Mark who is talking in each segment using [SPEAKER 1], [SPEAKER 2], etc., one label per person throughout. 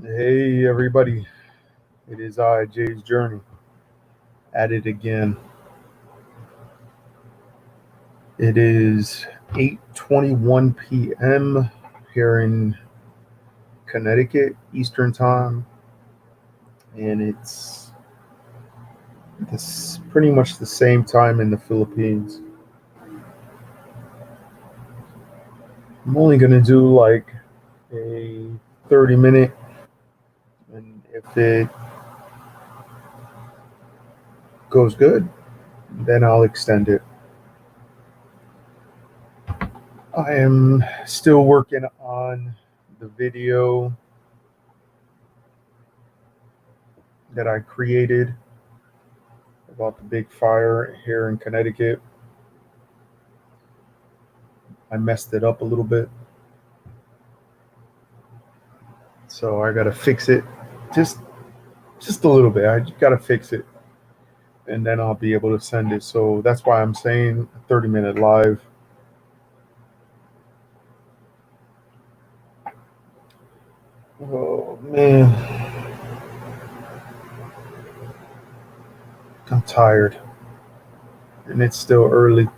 [SPEAKER 1] Hey everybody, it is I, Jay's Journey, at it again. It is 8:21 p.m. here in Connecticut, Eastern Time, and it's this pretty much the same time in the Philippines. I'm only gonna do like a 30 minute, and if it goes good, then I'll extend it. I am still working on the video that I created about the big fire here in Connecticut. I messed it up a little bit, so I gotta fix it. Just just a little bit. I gotta fix it, and then I'll be able to send it. So that's why I'm saying 30-minute live. Oh man, I'm tired, and it's still early.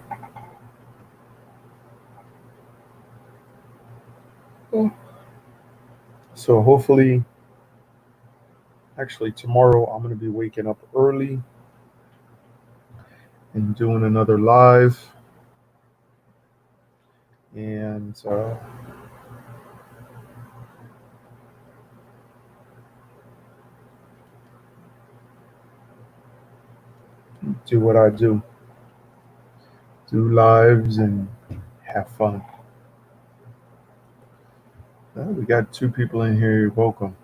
[SPEAKER 1] So hopefully, actually tomorrow I'm gonna be waking up early and doing another live, and do what I do lives and have fun. We got two people in here. You're welcome.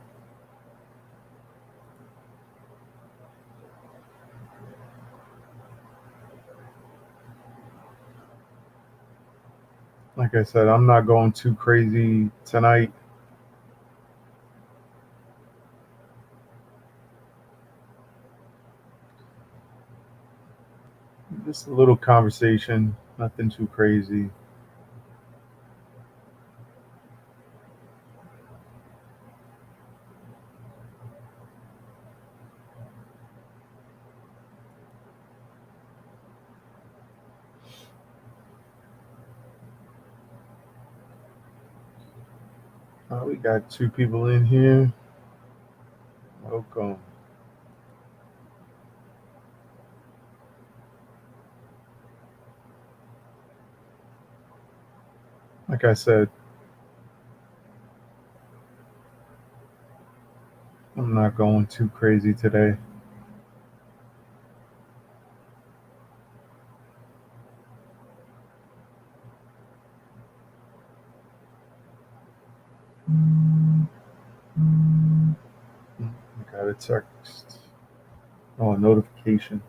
[SPEAKER 1] Like I said, I'm not going too crazy tonight. Just a little conversation, nothing too crazy. We got two people in here. Welcome. Like I said, I'm not going too crazy today. I got a text. Oh, a notification.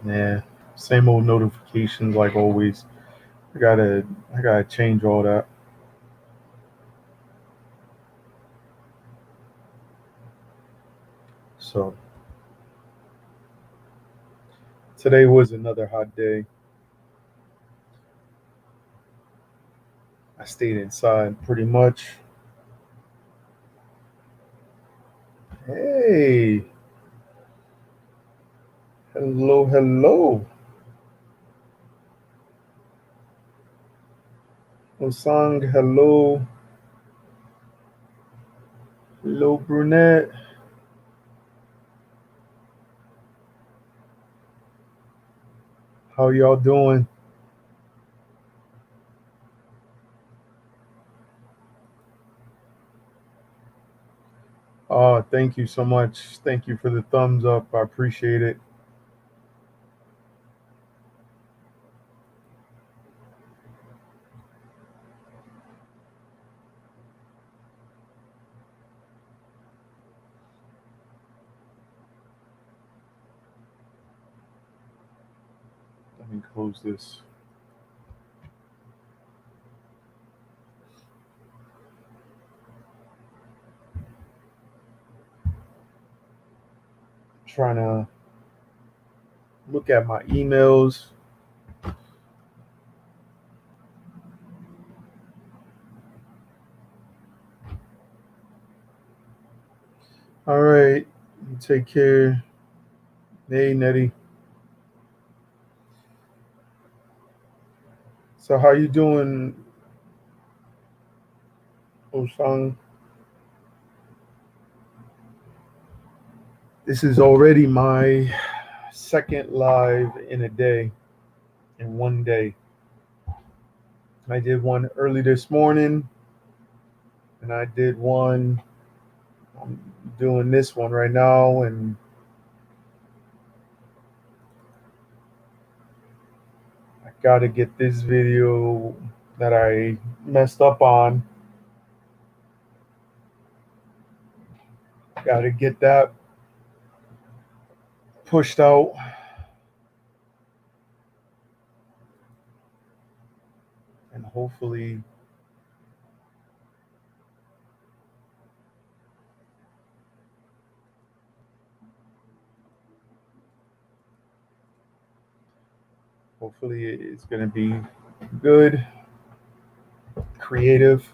[SPEAKER 1] Yeah, same old notifications like always. I gotta change all that. So today was another hot day. I stayed inside pretty much. Hey, hello, hello. Osang, hello. Hello, brunette. How y'all doing? Oh, thank you so much. Thank you for the thumbs up. I appreciate it. Let me close this. Trying to look at my emails. All right. Take care. Hey, Nettie. So how you doing, Osang? This is already my second live in a day, in one day. I did one early this morning, and I did one. I'm doing this one right now, and I got to get this video that I messed up on. Got to get that pushed out. And hopefully it's going to be good, creative,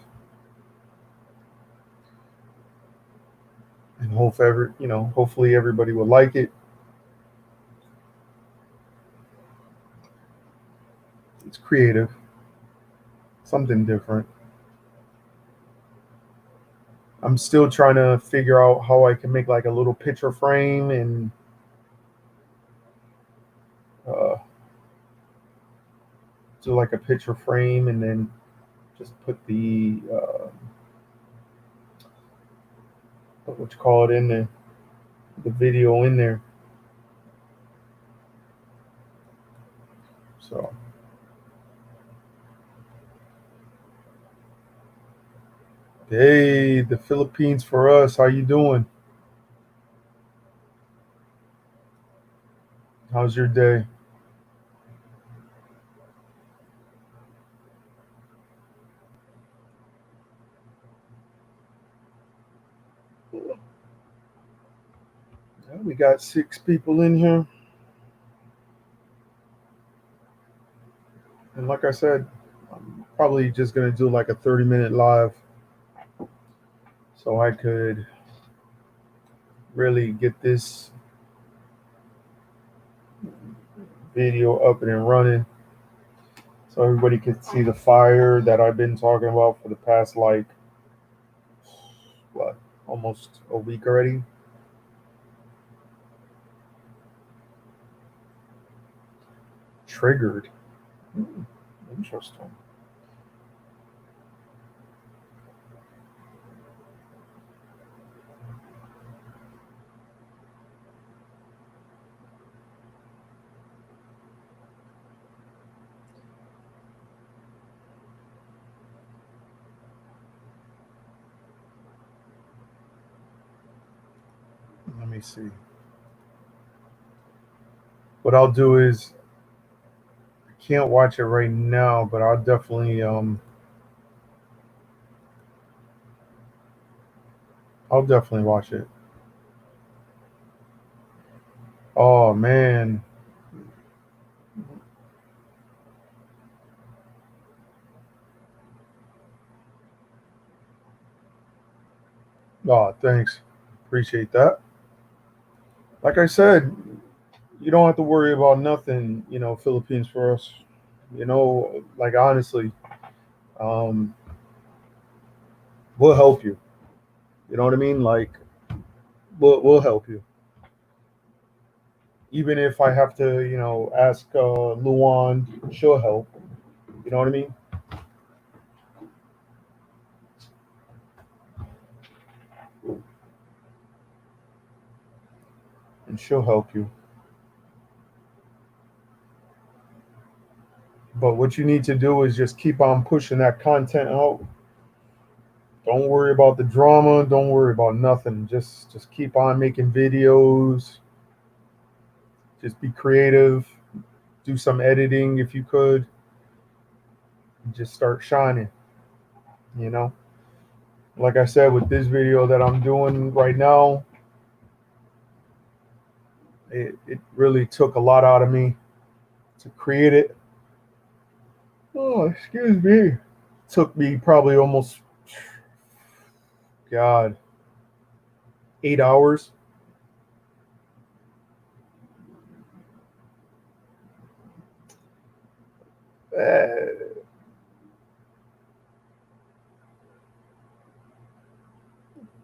[SPEAKER 1] and hopefully everybody will like it. It's creative, something different. I'm still trying to figure out how I can make like a little picture frame and uh, do like a picture frame and then just put the what you call it in there, the video in there. So hey, the Philippines for us. How you doing? How's your day? Yeah, we got 6 people in here. And like I said, I'm probably just going to do like a 30-minute live so I could really get this video up and running so everybody can see the fire that I've been talking about for the past like what, almost a week already. Triggered. Interesting. Let me see. What I'll do is I can't watch it right now, but I'll definitely watch it. Oh man. Oh, thanks. Appreciate that. Like I said, you don't have to worry about nothing, Philippines for us. Like honestly, um, we'll help you. You know what I mean? Like we'll help you. Even if I have to, ask Luan, she'll help. You know what I mean? And she'll help you. But what you need to do is just keep on pushing that content out. Don't worry about the drama. Don't worry about nothing. Just keep on making videos. Just be creative. Do some editing if you could. Just start shining. You know. Like I said, with this video that I'm doing right now, it really took a lot out of me to create it. Oh, excuse me. Took me probably almost, God, 8 hours.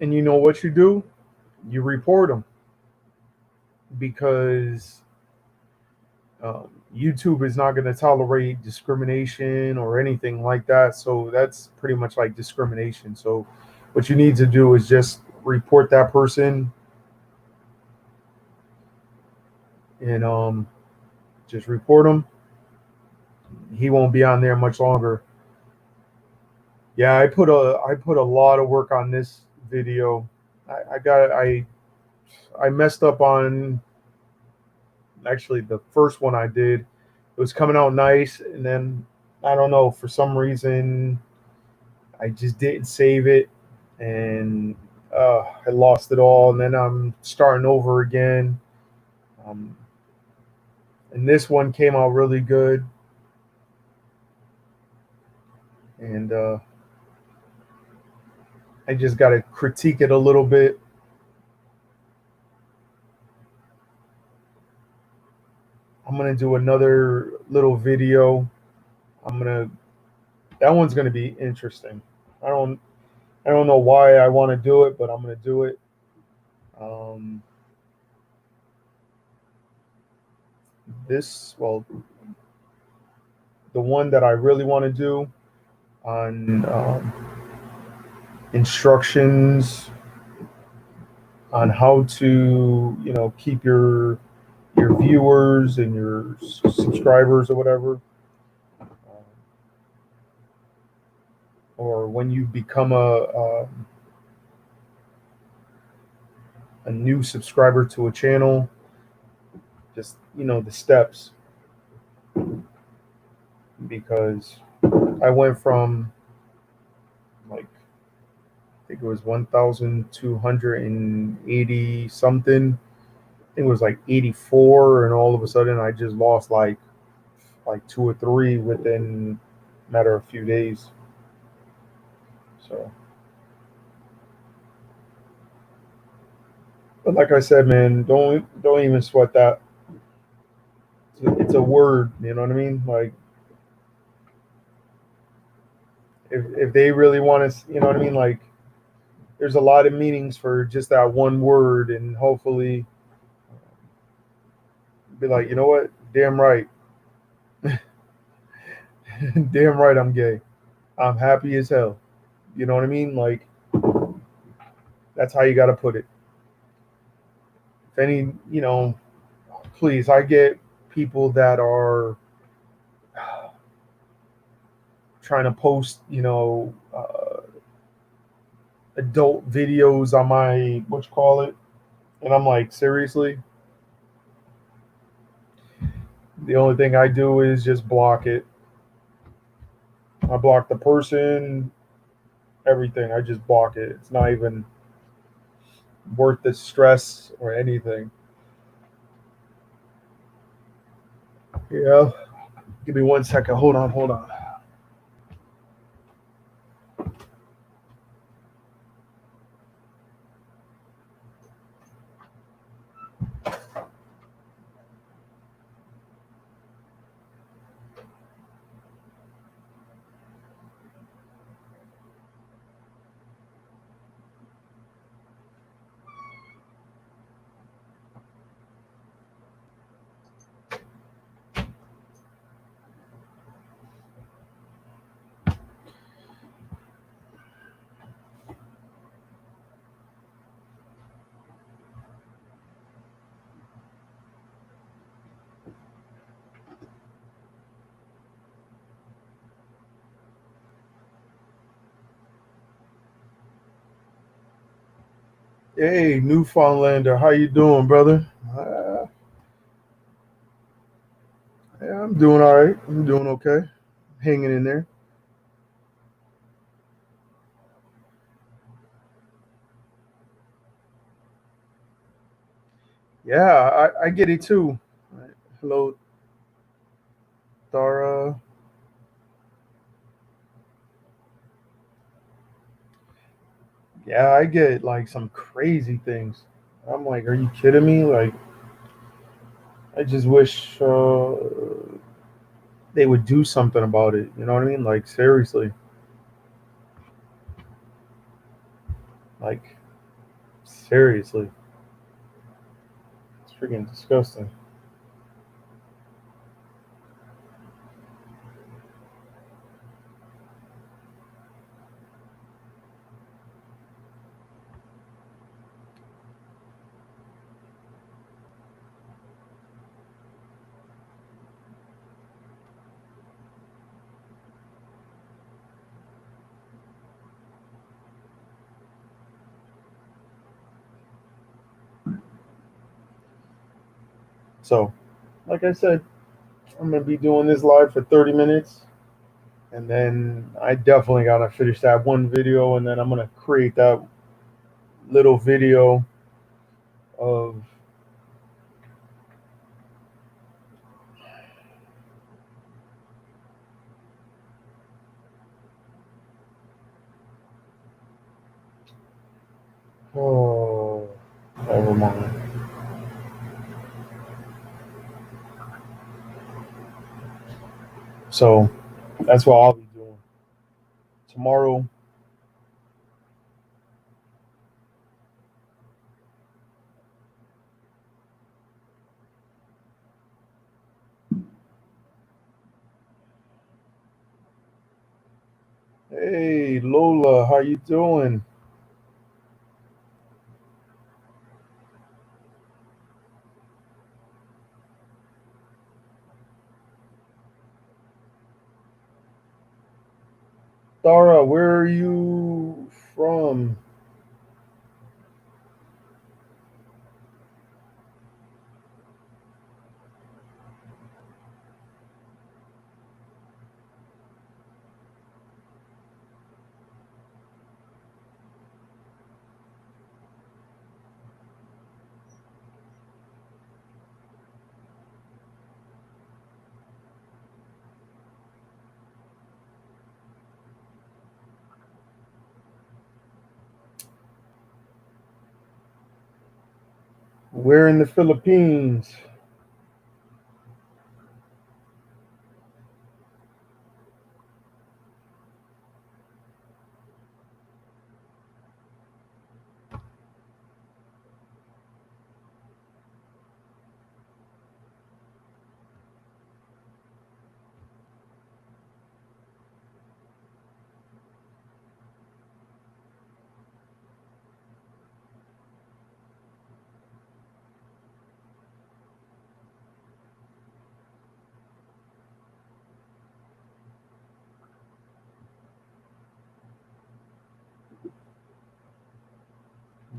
[SPEAKER 1] And you know what you do? You report them, because YouTube is not going to tolerate discrimination or anything like that. So that's pretty much like discrimination. So what you need to do is just report that person, and just report him. He won't be on there much longer. Yeah, I put a lot of work on this video. I messed up on actually the first one I did. It was coming out nice, and then I don't know, for some reason I just didn't save it, and I lost it all. And then I'm starting over again. Um, and this one came out really good, and I just got to critique it a little bit. I'm gonna do another little video. I'm gonna That one's gonna be interesting. I don't I don't know why I want to do it, but I'm gonna do it. Um, well, the one that I really want to do on instructions on how to, keep your viewers and your subscribers or whatever, or when you become a new subscriber to a channel, just the steps, because I went from, like, I think it was 1,280 something. I think it was like 84, and all of a sudden I just lost like two or three within a matter of a few days. So, but like I said, man, don't even sweat that. It's a word, you know what I mean? Like, if they really want to, you know what I mean? Like, there's a lot of meanings for just that one word, and hopefully be like, you know what? Damn right. Damn right I'm gay. I'm happy as hell. You know what I mean? Like, that's how you got to put it. If any, please, I get people that are trying to post, adult videos on my, what you call it, and I'm like, seriously? The only thing I do is just block it. I block the person, everything. I just block it. It's not even worth the stress or anything. Yeah. Give me 1 second. Hold on, hold on. Hey, Newfoundlander, how you doing, brother? Yeah, I'm doing all right. I'm doing okay. Hanging in there. Yeah, I get it too. Hello, Tara. Yeah, I get like some crazy things. I'm like, are you kidding me? Like, I just wish they would do something about it. You know what I mean? Like, seriously. Like, seriously. It's freaking disgusting. So, like I said, I'm going to be doing this live for 30 minutes. And then I definitely got to finish that one video. And then I'm going to create that little video of. Oh, never mind. So, that's what I'll be doing. Tomorrow, hey Lola, how you doing? Dara, where are you from? We're in the Philippines.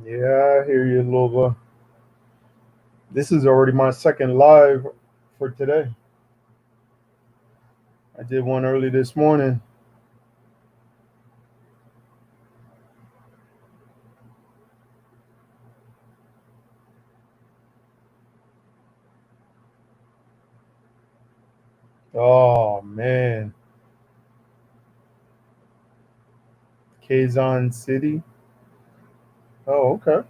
[SPEAKER 1] Yeah, I hear you, Lola. This is already my second live for today. I did one early this morning. Oh man, Quezon City. Oh, okay.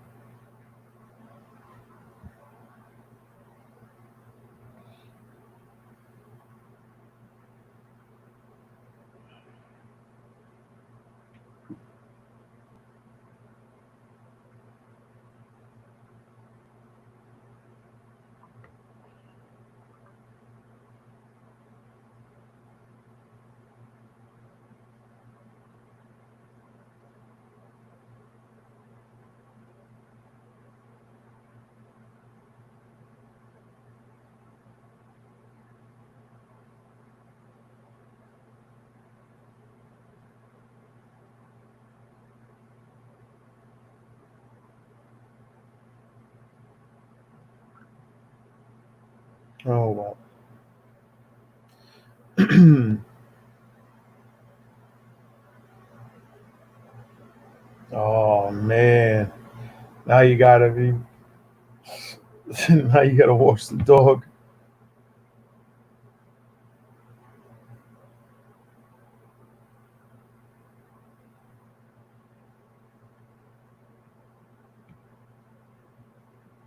[SPEAKER 1] Oh well. Oh man, now you gotta be. Now you gotta watch the dog.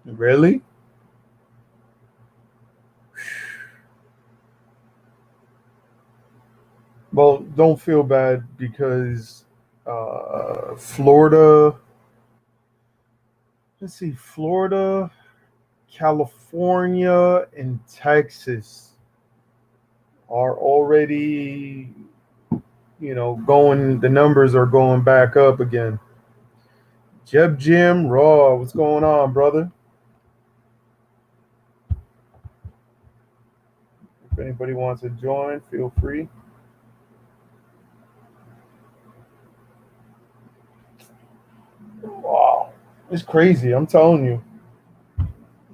[SPEAKER 1] Really? Well, don't feel bad because Florida, let's see, Florida, California, and Texas are already, the numbers are going back up again. Jeb Jim Raw, what's going on, brother? If anybody wants to join, feel free. Wow, it's crazy. I'm telling you,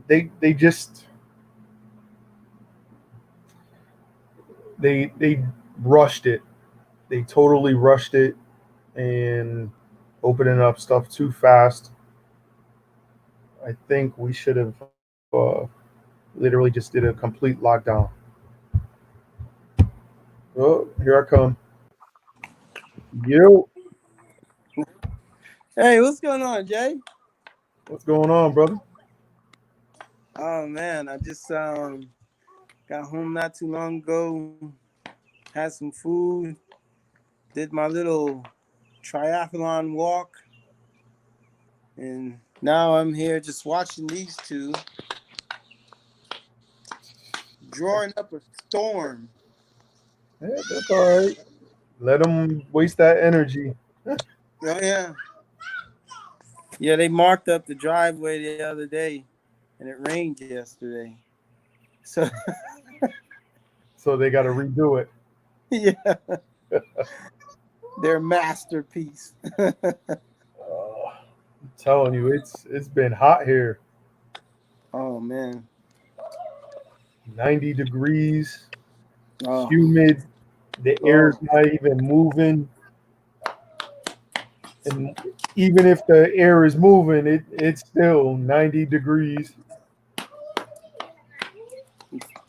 [SPEAKER 1] they just they rushed it. They totally rushed it and opening up stuff too fast. I think we should have literally just did a complete lockdown. Oh, here I come. Yo,
[SPEAKER 2] Hey, what's going on, Jay?
[SPEAKER 1] what's going on, brother?
[SPEAKER 2] Oh man, I just got home not too long ago, had some food, did my little triathlon walk, and now I'm here just watching these two drawing up a storm.
[SPEAKER 1] Yeah, that's all right. Let them waste that energy.
[SPEAKER 2] Oh yeah. Yeah, they marked up the driveway the other day and it rained yesterday. So
[SPEAKER 1] So they got to redo it.
[SPEAKER 2] yeah, their masterpiece.
[SPEAKER 1] I'm telling you, it's been hot here.
[SPEAKER 2] Oh man.
[SPEAKER 1] 90 degrees,
[SPEAKER 2] Oh.
[SPEAKER 1] humid. The air's
[SPEAKER 2] Oh.
[SPEAKER 1] not even moving. And even if the air is moving, it's still 90 degrees.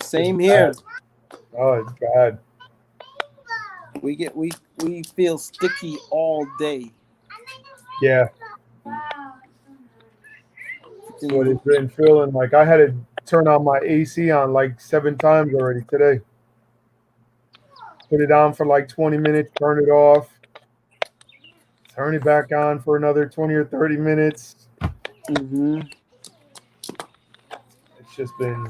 [SPEAKER 2] Same
[SPEAKER 1] It's bad.
[SPEAKER 2] here.
[SPEAKER 1] Oh, it's bad.
[SPEAKER 2] We feel sticky all day.
[SPEAKER 1] Yeah, that's what it's been feeling like. I had to turn on my AC on like 7 times already today. Put it on for like 20 minutes, turn it off, turn it back on for another 20 or 30 minutes.
[SPEAKER 2] Mm-hmm.
[SPEAKER 1] It's just been,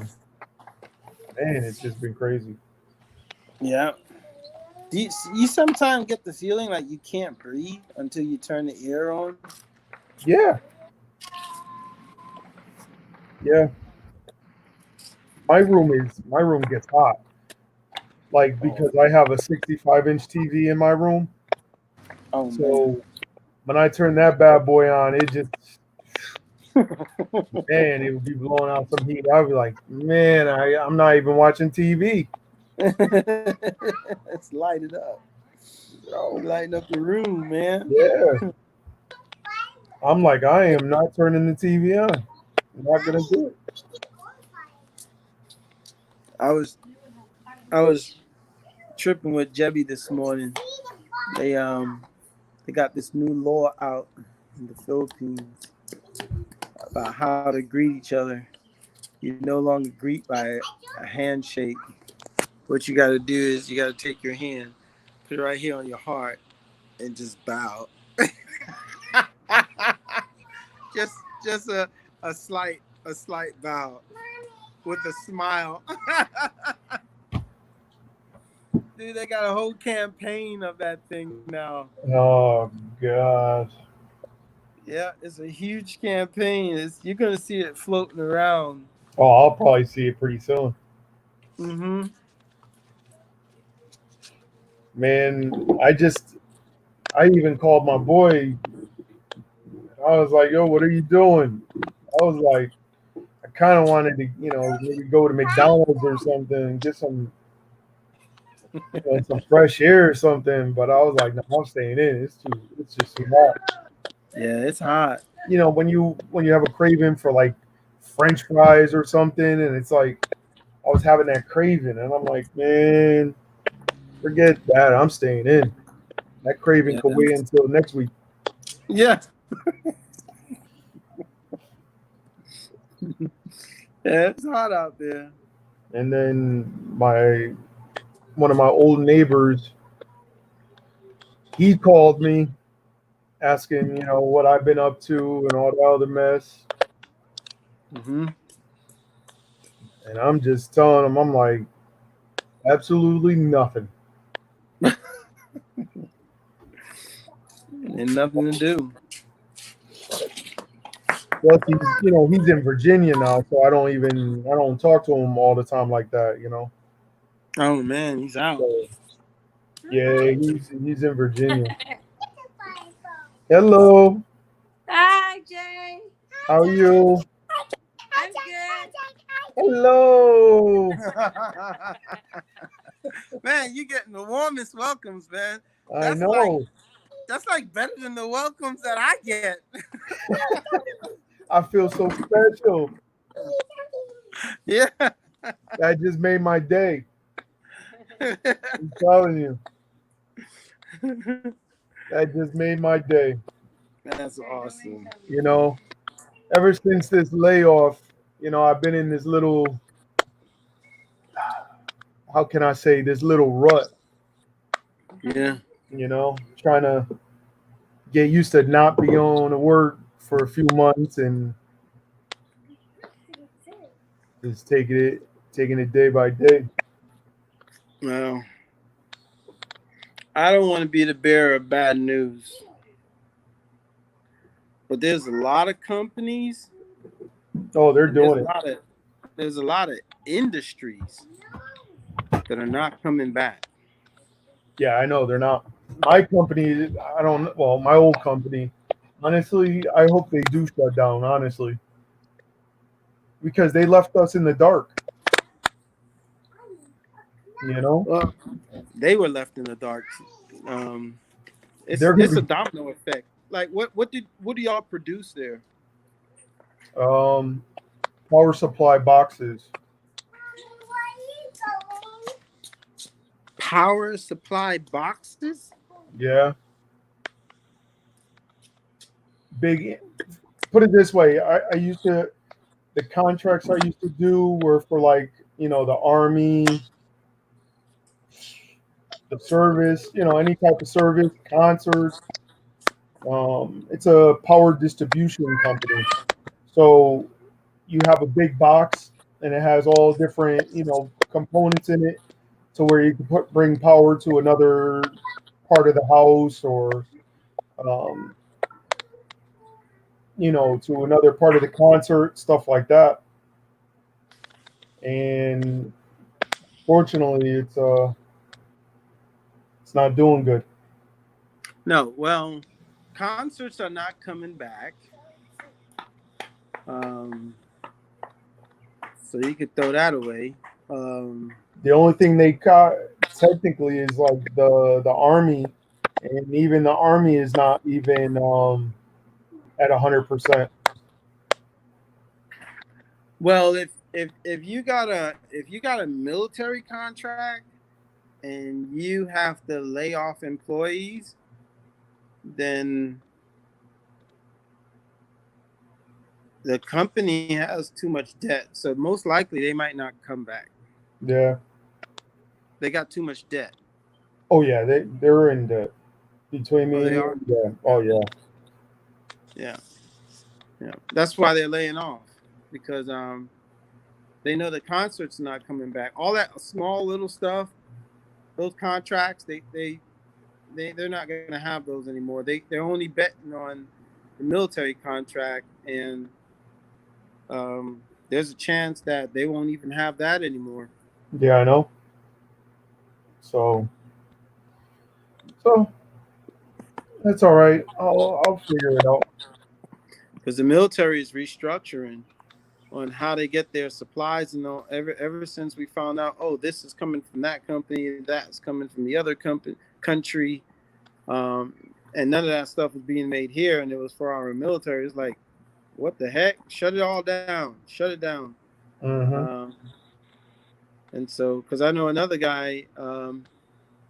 [SPEAKER 1] man, it's just been crazy.
[SPEAKER 2] Yeah. Do you sometimes get the feeling like you can't breathe until you turn the air on?
[SPEAKER 1] Yeah, yeah. My room gets hot. Like because I have a 65-inch TV in my room.
[SPEAKER 2] Oh man.
[SPEAKER 1] So when I turn that bad boy on, it just man, it would be blowing out some heat. I'd be like, man, I'm not even watching TV.
[SPEAKER 2] Let's light it up. You lighting up the room, man.
[SPEAKER 1] Yeah. I'm like, I am not turning the TV on. I'm not gonna do it.
[SPEAKER 2] I was tripping with Jebby this morning. They got this new law out in the Philippines about how to greet each other. You no longer greet by a handshake. What you got to do is you got to take your hand, put it right here on your heart, and just bow. just a slight bow with a smile. Dude, they got a whole campaign of that thing now.
[SPEAKER 1] Oh gosh.
[SPEAKER 2] Yeah, it's a huge campaign. You're gonna see it floating around.
[SPEAKER 1] Oh, I'll probably see it pretty soon.
[SPEAKER 2] Mm-hmm.
[SPEAKER 1] Man, I even called my boy. I was like, yo, what are you doing? I was like, I kind of wanted to, maybe go to McDonald's or something and get some fresh air or something. But I was like, no, I'm staying in. It's just too hot.
[SPEAKER 2] Yeah, it's hot.
[SPEAKER 1] When you have a craving for like French fries or something, and it's like I was having that craving, and I'm like, man, forget that. I'm staying in. That craving
[SPEAKER 2] Yeah.
[SPEAKER 1] could wait until next week.
[SPEAKER 2] Yeah. Yeah, it's hot out there.
[SPEAKER 1] And then one of my old neighbors, he called me asking, what I've been up to and all the other mess.
[SPEAKER 2] Mm-hmm.
[SPEAKER 1] And I'm just telling him, I'm like, absolutely nothing.
[SPEAKER 2] And nothing to do.
[SPEAKER 1] Plus, he's in Virginia now, so I don't talk to him all the time like that.
[SPEAKER 2] Oh man, he's out.
[SPEAKER 1] So yeah, he's in Virginia. Hello,
[SPEAKER 3] Hi, Jay.
[SPEAKER 1] how are you?
[SPEAKER 3] I'm good.
[SPEAKER 1] Hello.
[SPEAKER 2] Man, you getting the warmest welcomes, man.
[SPEAKER 1] I
[SPEAKER 2] That's like
[SPEAKER 1] know.
[SPEAKER 2] better than the welcomes that I get.
[SPEAKER 1] I feel so special.
[SPEAKER 2] Yeah.
[SPEAKER 1] That just made my day. I'm telling you, that just made my day.
[SPEAKER 2] That's awesome.
[SPEAKER 1] Ever since this layoff, I've been in this little, how can I say, this little rut,
[SPEAKER 2] Yeah.
[SPEAKER 1] trying to get used to not being on to work for a few months and just taking it day by day.
[SPEAKER 2] Well, I don't want to be the bearer of bad news, but there's a lot of companies.
[SPEAKER 1] Oh, they're
[SPEAKER 2] And there's
[SPEAKER 1] doing it.
[SPEAKER 2] there's a lot of industries that are not coming back.
[SPEAKER 1] Yeah, I know they're not. My company, I don't. Well, my old company. Honestly, I hope they do shut down. Honestly, because they left us in the dark.
[SPEAKER 2] Well, they were left in the dark. Um,
[SPEAKER 1] They're gonna
[SPEAKER 2] it's a domino effect. Like what do y'all produce there?
[SPEAKER 1] be power supply boxes.
[SPEAKER 2] Power supply boxes?
[SPEAKER 1] Yeah, big. Put it this way, I used to. The contracts I used to do were for like the army, the service, any type of service, concerts. It's a power distribution company. So you have a big box and it has all different, components in it to where you can bring power to another part of the house or, um, to another part of the concert, stuff like that. And fortunately, it's not doing good.
[SPEAKER 2] No, well, concerts are not coming back. Um, so you could throw that away.
[SPEAKER 1] The only thing they got technically is like the army, and even the army is not even at 100%.
[SPEAKER 2] Well, if you got a military contract and you have to lay off employees, then the company has too much debt. So most likely they might not come back.
[SPEAKER 1] Yeah.
[SPEAKER 2] They got too much debt.
[SPEAKER 1] Oh yeah, they're in debt between me
[SPEAKER 2] Oh,
[SPEAKER 1] and
[SPEAKER 2] they are?
[SPEAKER 1] you. Yeah. Oh yeah.
[SPEAKER 2] Yeah. Yeah. That's why they're laying off, because they know the concert's not coming back. All that small little stuff, those contracts, they're not going to have those anymore. They're only betting on the military contract, and there's a chance that they won't even have that anymore.
[SPEAKER 1] Yeah, I know. So that's all right. I'll figure it out.
[SPEAKER 2] Because the military is restructuring on how they get their supplies, and all. Ever since we found out, oh, this is coming from that company, that's coming from the other country, and none of that stuff was being made here, and it was for our military. It's like, what the heck? Shut it all down. Shut it down.
[SPEAKER 1] Mm-hmm.
[SPEAKER 2] And so, because I know another guy,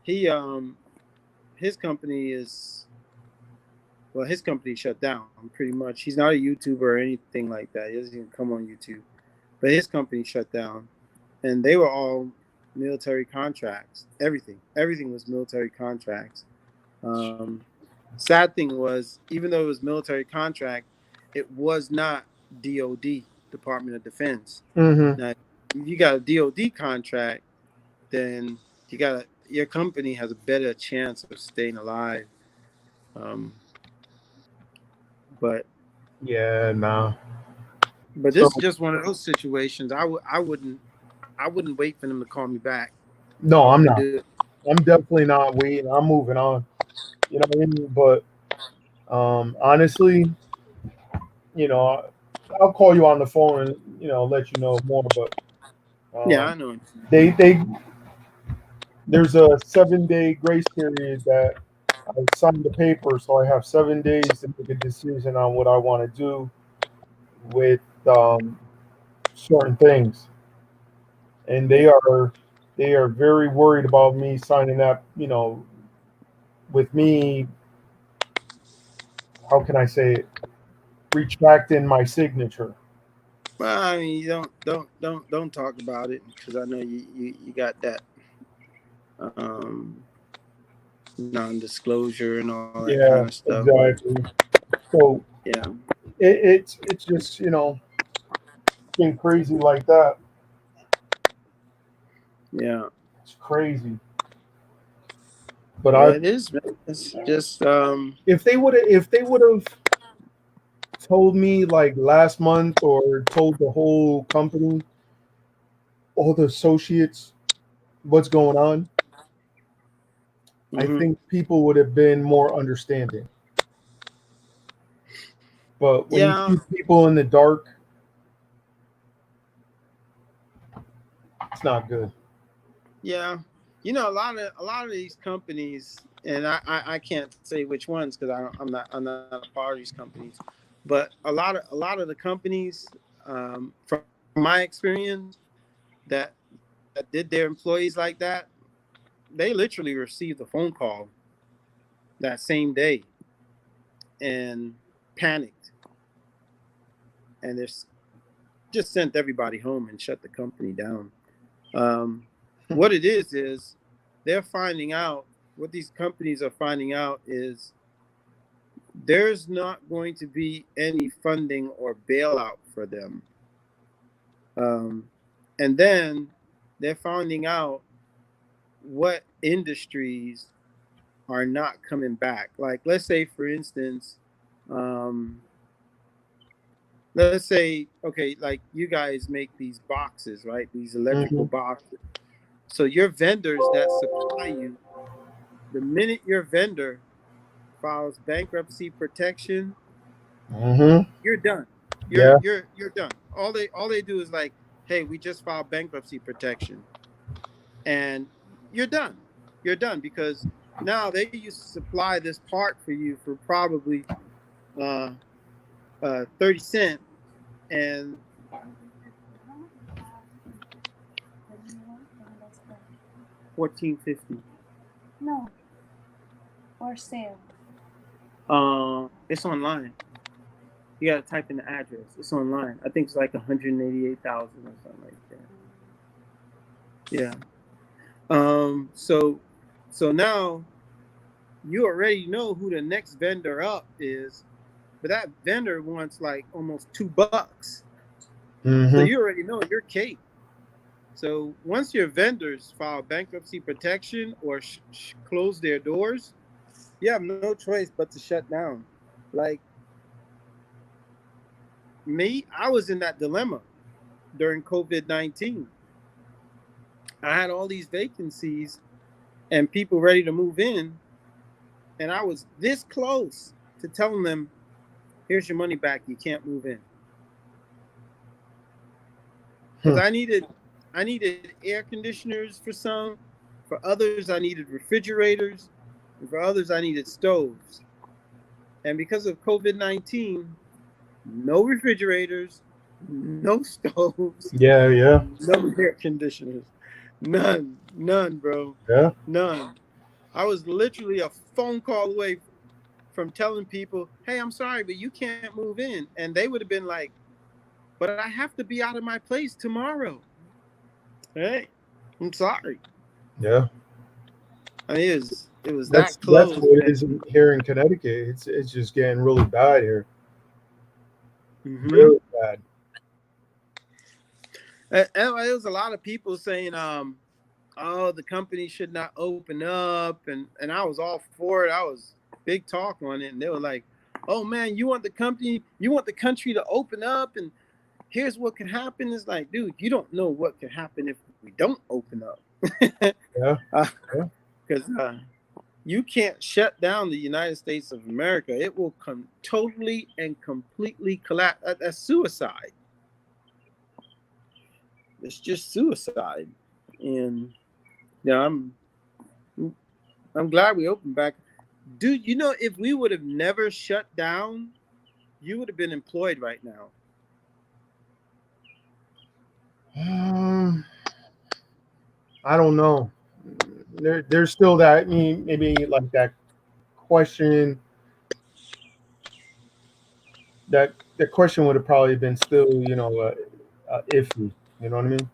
[SPEAKER 2] he his company is well, his company shut down pretty much. He's not a YouTuber or anything like that. He doesn't even come on YouTube. But his company shut down, and they were all military contracts. Everything was military contracts. Sad thing was, even though it was military contract, it was not DOD, Department of Defense.
[SPEAKER 1] Mm-hmm.
[SPEAKER 2] Now, if you got a DOD contract, then your company has a better chance of staying alive. But
[SPEAKER 1] Yeah, nah.
[SPEAKER 2] But this
[SPEAKER 1] So-
[SPEAKER 2] is just one of those situations. I wouldn't wait for them to call me back.
[SPEAKER 1] No, I'm not.
[SPEAKER 2] Do it.
[SPEAKER 1] I'm definitely not waiting. I'm moving on. You know what I mean? But honestly, you know, I'll call you on the phone and let you know more. But
[SPEAKER 2] Yeah, I know.
[SPEAKER 1] they there's a 7-day grace period that I signed the paper, so I have 7 days to make a decision on what I want to do with certain things, and they are very worried about me signing that. With me, how can I say it? Retracting my signature.
[SPEAKER 2] Well, I mean, you don't talk about it because I know you got that non-disclosure and all that kind of stuff.
[SPEAKER 1] Exactly. So
[SPEAKER 2] Yeah,
[SPEAKER 1] it's just getting crazy like that.
[SPEAKER 2] yeah.
[SPEAKER 1] It's crazy. But
[SPEAKER 2] Yeah, it is. Man. It's just
[SPEAKER 1] if they would have told me like last month, or told the whole company, all the associates, what's going on, I think people would have been more understanding. But when you keep people in the dark, it's not good.
[SPEAKER 2] Yeah, a lot of these companies, and I can't say which ones because I'm not a part of these companies, but a lot of the companies, from my experience, that did their employees like that, they literally received a phone call that same day and panicked, and they just sent everybody home and shut the company down. What it is they're finding out, what these companies are finding out is there's not going to be any funding or bailout for them. And then they're finding out what industries are not coming back. Like, let's say, for instance, let's say, okay, like you guys make these boxes, right? These electrical boxes. So your vendors that supply you, the minute your vendor files bankruptcy protection, you're done. You're done. All they do is like, hey, we just filed bankruptcy protection, and you're done. You're done because now they used to supply this part for you for probably 30 cents, and $14.50.
[SPEAKER 3] No. Or sale.
[SPEAKER 2] It's online. You gotta type in the address. It's online. I think it's like 188,000 or something like that. Yeah. So now you already know who the next vendor up is, but that vendor wants like almost $2. So you already know you're cake. So once your vendors file bankruptcy protection or close their doors, you have no choice but to shut down. Like me, I was in that dilemma during COVID-19. I had all these vacancies and people ready to move in, and I was this close to telling them, here's your money back, you can't move in. Because I needed air conditioners for some, for others I needed refrigerators, and for others I needed stoves. And because of COVID-19, no refrigerators, no stoves, no air conditioners, none, bro.
[SPEAKER 1] Yeah.
[SPEAKER 2] None. I was literally a phone call away from telling people, hey, I'm sorry, but you can't move in. And they would have been like, but I have to be out of my place tomorrow. Hey, I'm sorry.
[SPEAKER 1] Yeah.
[SPEAKER 2] I mean, it was
[SPEAKER 1] That's
[SPEAKER 2] that close.
[SPEAKER 1] what it is here in Connecticut. It's just getting really bad here.
[SPEAKER 2] Mm-hmm.
[SPEAKER 1] Really bad.
[SPEAKER 2] And there was a lot of people saying, oh, the company should not open up, and I was all for it. I was big talk on it, and they were like, oh man, you want the country to open up, and here's what can happen. It's like, dude, you don't know what can happen if we don't open up.
[SPEAKER 1] Yeah.
[SPEAKER 2] Because you can't shut down the United States of America. It will come totally and completely collapse. That's suicide. It's just suicide. And yeah, I'm glad we opened back. Dude, you know, if we would have never shut down, you would have been employed right now.
[SPEAKER 1] I don't know. There's still that. I mean, maybe like that question. That the question would have probably been still, iffy. You know what I mean?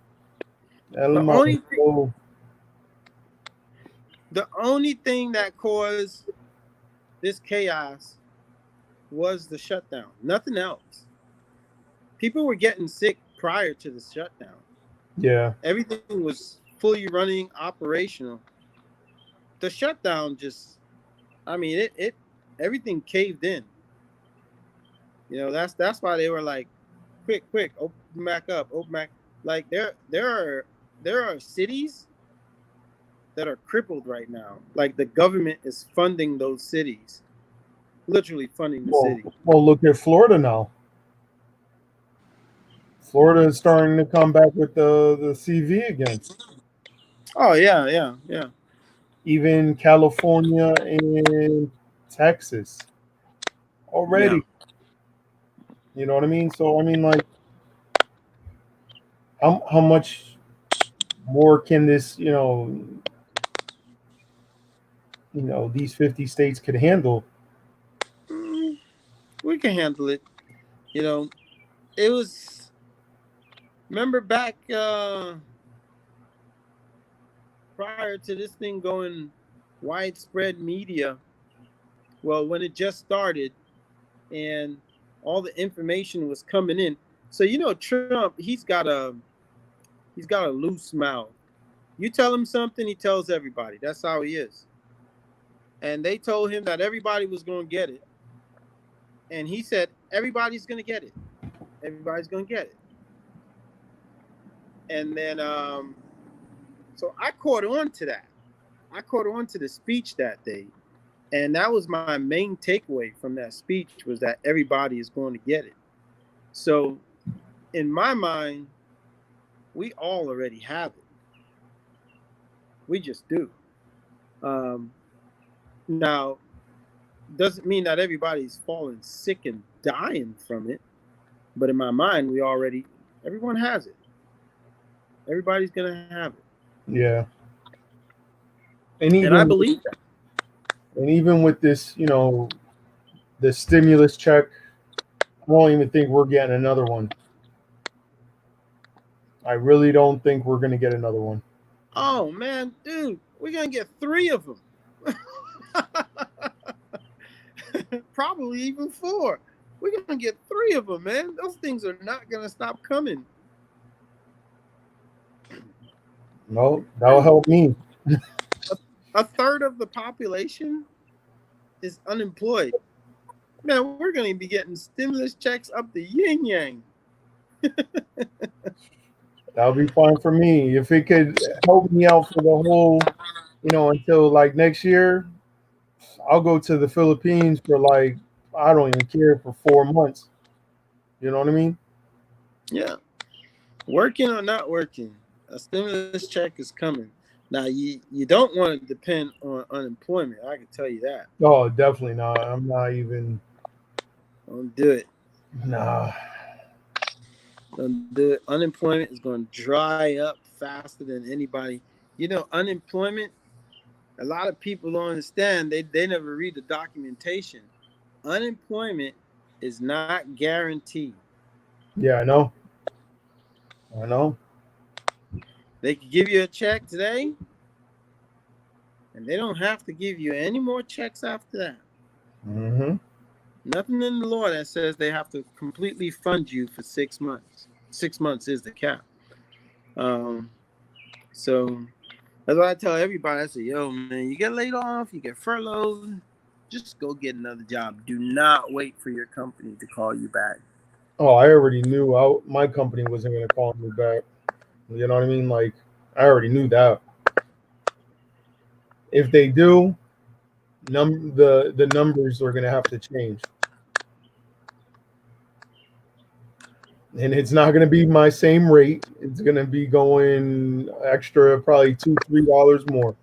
[SPEAKER 2] The only thing that caused this chaos was the shutdown. Nothing else. People were getting sick prior to the shutdown.
[SPEAKER 1] Yeah.
[SPEAKER 2] Everything was fully running, operational. The shutdown just, I mean, it everything caved in. You know, that's why they were like, quick, open back up, open back. Like there are cities that are crippled right now. Like the government is funding those cities, literally funding the city.
[SPEAKER 1] Well, look at Florida now. Florida is starting to come back with the CV again.
[SPEAKER 2] Oh yeah.
[SPEAKER 1] Even California and Texas already.
[SPEAKER 2] Yeah.
[SPEAKER 1] You know what I mean? So I mean, like, how much more can this, these 50 states could handle?
[SPEAKER 2] We can handle it. You know, it was. Remember back prior to this thing going widespread media. Well, when it just started, and all the information was coming in. So Trump, he's got a loose mouth. You tell him something, he tells everybody. That's how he is. And they told him that everybody was going to get it. And he said, everybody's going to get it. Everybody's going to get it. And then, so I caught on to that. I caught on to the speech that day. And that was my main takeaway from that speech, was that everybody is going to get it. So in my mind, we all already have it. We just do. Now, doesn't mean that everybody's falling sick and dying from it. But in my mind, everyone has it. Everybody's going to have it.
[SPEAKER 1] Yeah.
[SPEAKER 2] And I believe that.
[SPEAKER 1] And even with this, the stimulus check, I don't even think we're getting another one. I really don't think we're going to get another one.
[SPEAKER 2] Oh, man, dude, we're going to get 3 of them. Probably even 4. We're going to get 3 of them, man. Those things are not going to stop coming.
[SPEAKER 1] No, that'll help me.
[SPEAKER 2] A third of the population is unemployed. Man, we're going to be getting stimulus checks up the yin yang.
[SPEAKER 1] That'll be fine for me. If it could help me out for the whole, until like next year, I'll go to the Philippines for like, I don't even care, for 4 months. You know what I mean?
[SPEAKER 2] Yeah. Working or not working, a stimulus check is coming. Now, you don't want to depend on unemployment. I can tell you that.
[SPEAKER 1] Oh, definitely not. I'm not even.
[SPEAKER 2] Don't do it.
[SPEAKER 1] Nah.
[SPEAKER 2] Don't do it. Unemployment is going to dry up faster than anybody. Unemployment, a lot of people don't understand. They never read the documentation. Unemployment is not guaranteed.
[SPEAKER 1] Yeah, I know. I know.
[SPEAKER 2] They could give you a check today, and they don't have to give you any more checks after that.
[SPEAKER 1] Mm-hmm.
[SPEAKER 2] Nothing in the law that says they have to completely fund you for 6 months. 6 months is the cap. So that's why I tell everybody. I say, yo, man, you get laid off, you get furloughed, just go get another job. Do not wait for your company to call you back.
[SPEAKER 1] Oh, I already knew my company wasn't going to call me back. You know what I mean? Like, I already knew that. If they do, the numbers are going to have to change. And it's not going to be my same rate. It's going to be going extra, probably $2-3 more.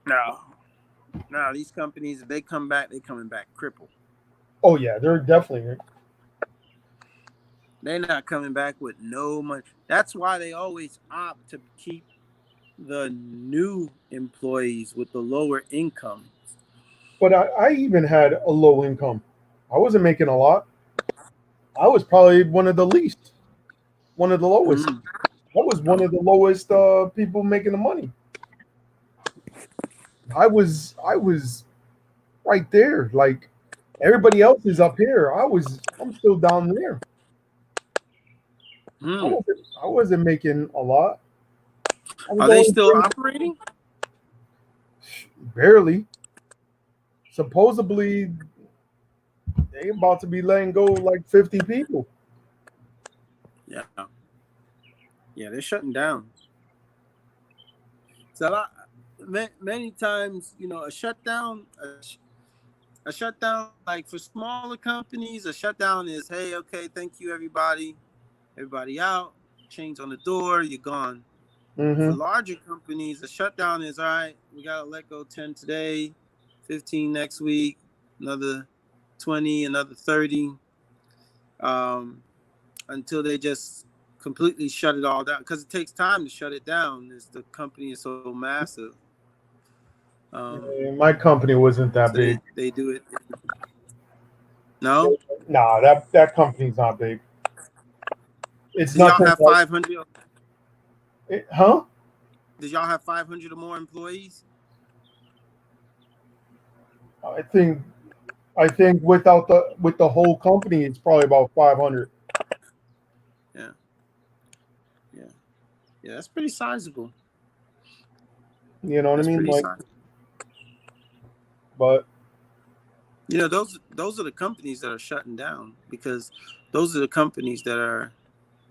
[SPEAKER 2] No, these companies, if they come back, they're coming back crippled.
[SPEAKER 1] Oh yeah, they're definitely.
[SPEAKER 2] They're not coming back with no money. That's why they always opt to keep the new employees with the lower income.
[SPEAKER 1] But I even had a low income. I wasn't making a lot. I was probably one of the least, one of the lowest.
[SPEAKER 2] Mm.
[SPEAKER 1] I was one of the lowest people making the money. I was right there. Like everybody else is up here. I'm still down there.
[SPEAKER 2] Mm.
[SPEAKER 1] I wasn't making a lot. I was
[SPEAKER 2] Are they
[SPEAKER 1] only
[SPEAKER 2] still operating?
[SPEAKER 1] barely. Supposedly they about to be letting go like 50 people.
[SPEAKER 2] Yeah. Yeah, they're shutting down. So many times, a shutdown, like for smaller companies, a shutdown is, hey, okay, thank you, everybody out, chains on the door, you're gone. For
[SPEAKER 1] Mm-hmm.
[SPEAKER 2] larger companies, a shutdown is, all right, we got to let go 10 today, 15 next week, another 20, another 30, until they just completely shut it all down. Because it takes time to shut it down as the company is so massive.
[SPEAKER 1] My company wasn't that
[SPEAKER 2] So
[SPEAKER 1] big.
[SPEAKER 2] they do it. No?
[SPEAKER 1] Nah, that company's not big. It's
[SPEAKER 2] Did y'all
[SPEAKER 1] nothing
[SPEAKER 2] have
[SPEAKER 1] like
[SPEAKER 2] 500?
[SPEAKER 1] huh?
[SPEAKER 2] Did y'all have 500 or more employees?
[SPEAKER 1] I think with the whole company, it's probably about 500.
[SPEAKER 2] Yeah. That's pretty sizable.
[SPEAKER 1] You know what I
[SPEAKER 2] That's
[SPEAKER 1] mean?
[SPEAKER 2] pretty
[SPEAKER 1] Like,
[SPEAKER 2] sizable.
[SPEAKER 1] but
[SPEAKER 2] those are the companies that are shutting down, because those are the companies they're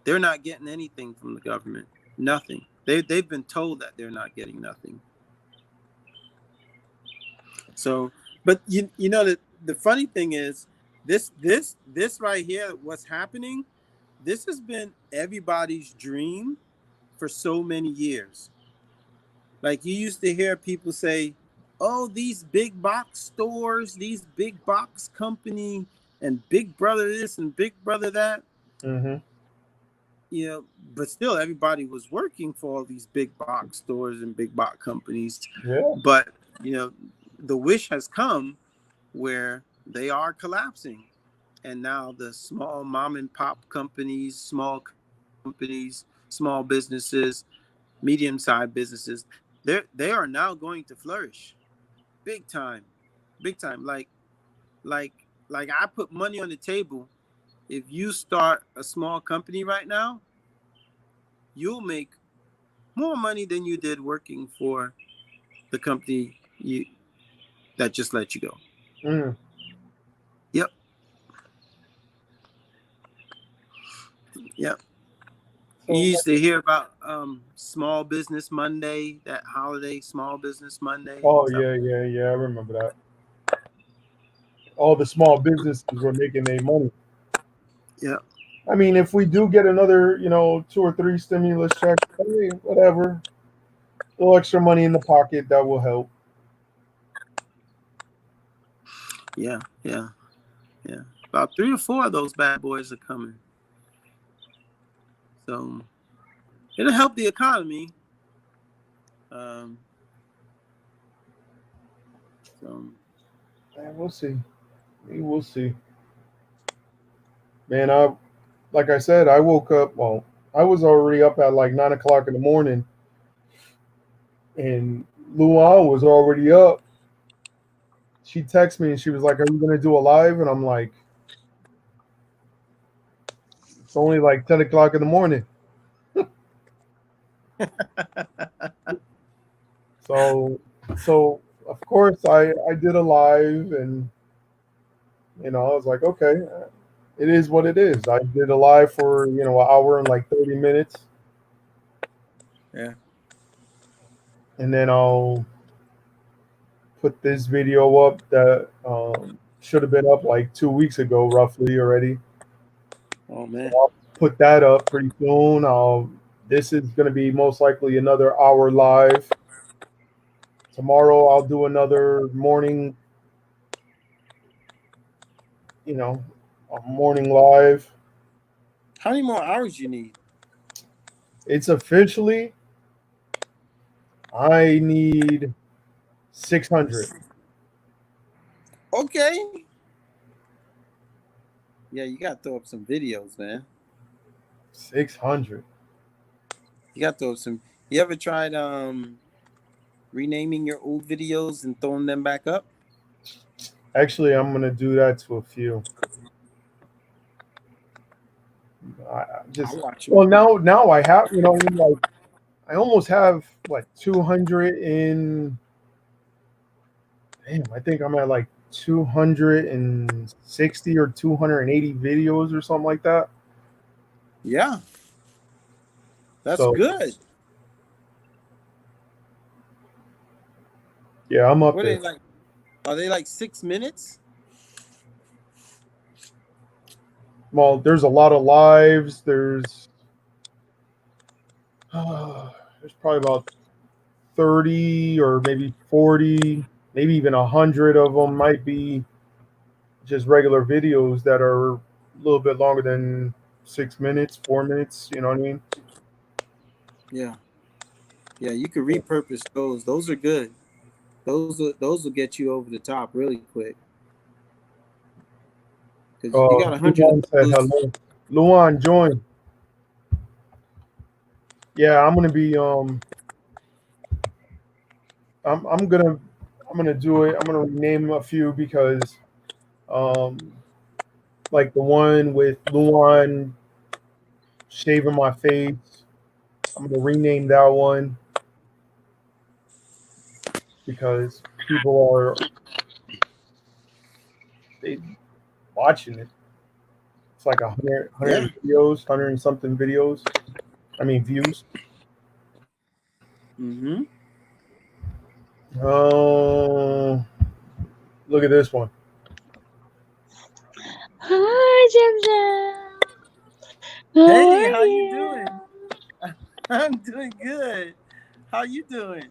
[SPEAKER 2] not getting anything from the government. Nothing. They've been told that they're not getting nothing. So, but the funny thing is, this right here, what's happening, this has been everybody's dream for so many years. Like, you used to hear people say, oh, these big box stores, these big box company, and Big Brother this and Big Brother that.
[SPEAKER 1] mm-hmm.
[SPEAKER 2] But still everybody was working for all these big box stores and big box companies.
[SPEAKER 1] Yeah.
[SPEAKER 2] But, the wish has come where they are collapsing. And now the small mom and pop companies, small businesses, medium-sized businesses, they are now going to flourish big time. Like I put money on the table. If you start a small company right now, you'll make more money than you did working for the company that just let you go.
[SPEAKER 1] Mm.
[SPEAKER 2] Yep.
[SPEAKER 1] So,
[SPEAKER 2] You used to hear about Small Business Monday, that holiday, Small Business Monday.
[SPEAKER 1] oh yeah. I remember that. All the small businesses were making their money.
[SPEAKER 2] Yeah.
[SPEAKER 1] I mean, if we do get another, 2 or 3 stimulus checks, hey, whatever, a little extra money in the pocket, that will help.
[SPEAKER 2] Yeah. About 3 or 4 of those bad boys are coming. So it'll help the economy. So
[SPEAKER 1] Man, we'll see. We will see. Man, like I said, I woke up. Well, I was already up at like 9 o'clock in the morning, and Luan was already up. She texted me and she was like, "Are you gonna do a live?" And I'm like, "It's only like 10 o'clock in the morning." So, so of course I did a live, and I was like, okay, it is what it is. I did a live for an hour and like 30 minutes,
[SPEAKER 2] yeah.
[SPEAKER 1] and then I'll put this video up that should have been up like 2 weeks ago, roughly already.
[SPEAKER 2] Oh man.
[SPEAKER 1] I'll put that up pretty soon. This is going to be most likely another hour live. Tomorrow I'll do another morning, a morning live.
[SPEAKER 2] How many more hours you need?
[SPEAKER 1] It's officially, I need 600.
[SPEAKER 2] Okay. Yeah, you gotta throw up some videos, man.
[SPEAKER 1] 600.
[SPEAKER 2] You gotta throw up some. You ever tried renaming your old videos and throwing them back up?
[SPEAKER 1] Actually, I'm going to do that to a few.
[SPEAKER 2] I'll watch
[SPEAKER 1] Well,
[SPEAKER 2] them.
[SPEAKER 1] now I have, like, I almost have, what, 200 in, damn, I think I'm at like 260 or 280 videos or something like that.
[SPEAKER 2] Yeah. That's
[SPEAKER 1] So,
[SPEAKER 2] good.
[SPEAKER 1] yeah, I'm up
[SPEAKER 2] What are
[SPEAKER 1] there.
[SPEAKER 2] they like? Are they like 6 minutes?
[SPEAKER 1] Well, there's a lot of lives. There's probably about 30 or maybe 40, maybe even 100 of them might be just regular videos that are a little bit longer than 6 minutes, 4 minutes. You know what I mean?
[SPEAKER 2] Yeah. Yeah, you could repurpose those. Those are good. Those will get you over the top really quick. Because you got 100 of
[SPEAKER 1] Luan said
[SPEAKER 2] those.
[SPEAKER 1] hello. Luan, join. Yeah, I'm gonna be I'm gonna do it. I'm gonna rename a few because um like the one with Luan shaving my face. I'm gonna rename that one because people are they watching it. It's like 100
[SPEAKER 2] Yeah.
[SPEAKER 1] videos, 100 and something videos. I mean views.
[SPEAKER 2] Mm-hmm.
[SPEAKER 1] Oh, look at this one.
[SPEAKER 3] Hi, Jam Jam. How
[SPEAKER 2] Hey,
[SPEAKER 3] are
[SPEAKER 2] how you
[SPEAKER 3] you?
[SPEAKER 2] doing? I'm doing good. How you doing?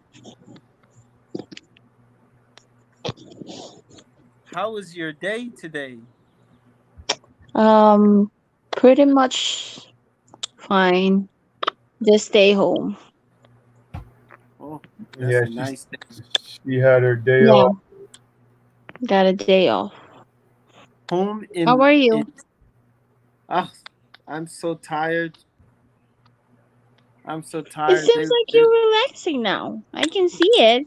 [SPEAKER 2] How was your day today?
[SPEAKER 3] Pretty much fine. Just stay home.
[SPEAKER 2] Oh, that's
[SPEAKER 1] Yeah,
[SPEAKER 2] a nice day.
[SPEAKER 1] she had her day
[SPEAKER 3] Yeah,
[SPEAKER 1] off.
[SPEAKER 3] got a day off.
[SPEAKER 2] Home
[SPEAKER 3] How
[SPEAKER 2] in
[SPEAKER 3] are
[SPEAKER 2] in.
[SPEAKER 3] you?
[SPEAKER 2] Ah, I'm so tired. I'm so
[SPEAKER 3] It
[SPEAKER 2] tired.
[SPEAKER 3] seems like you're relaxing now. I can see it.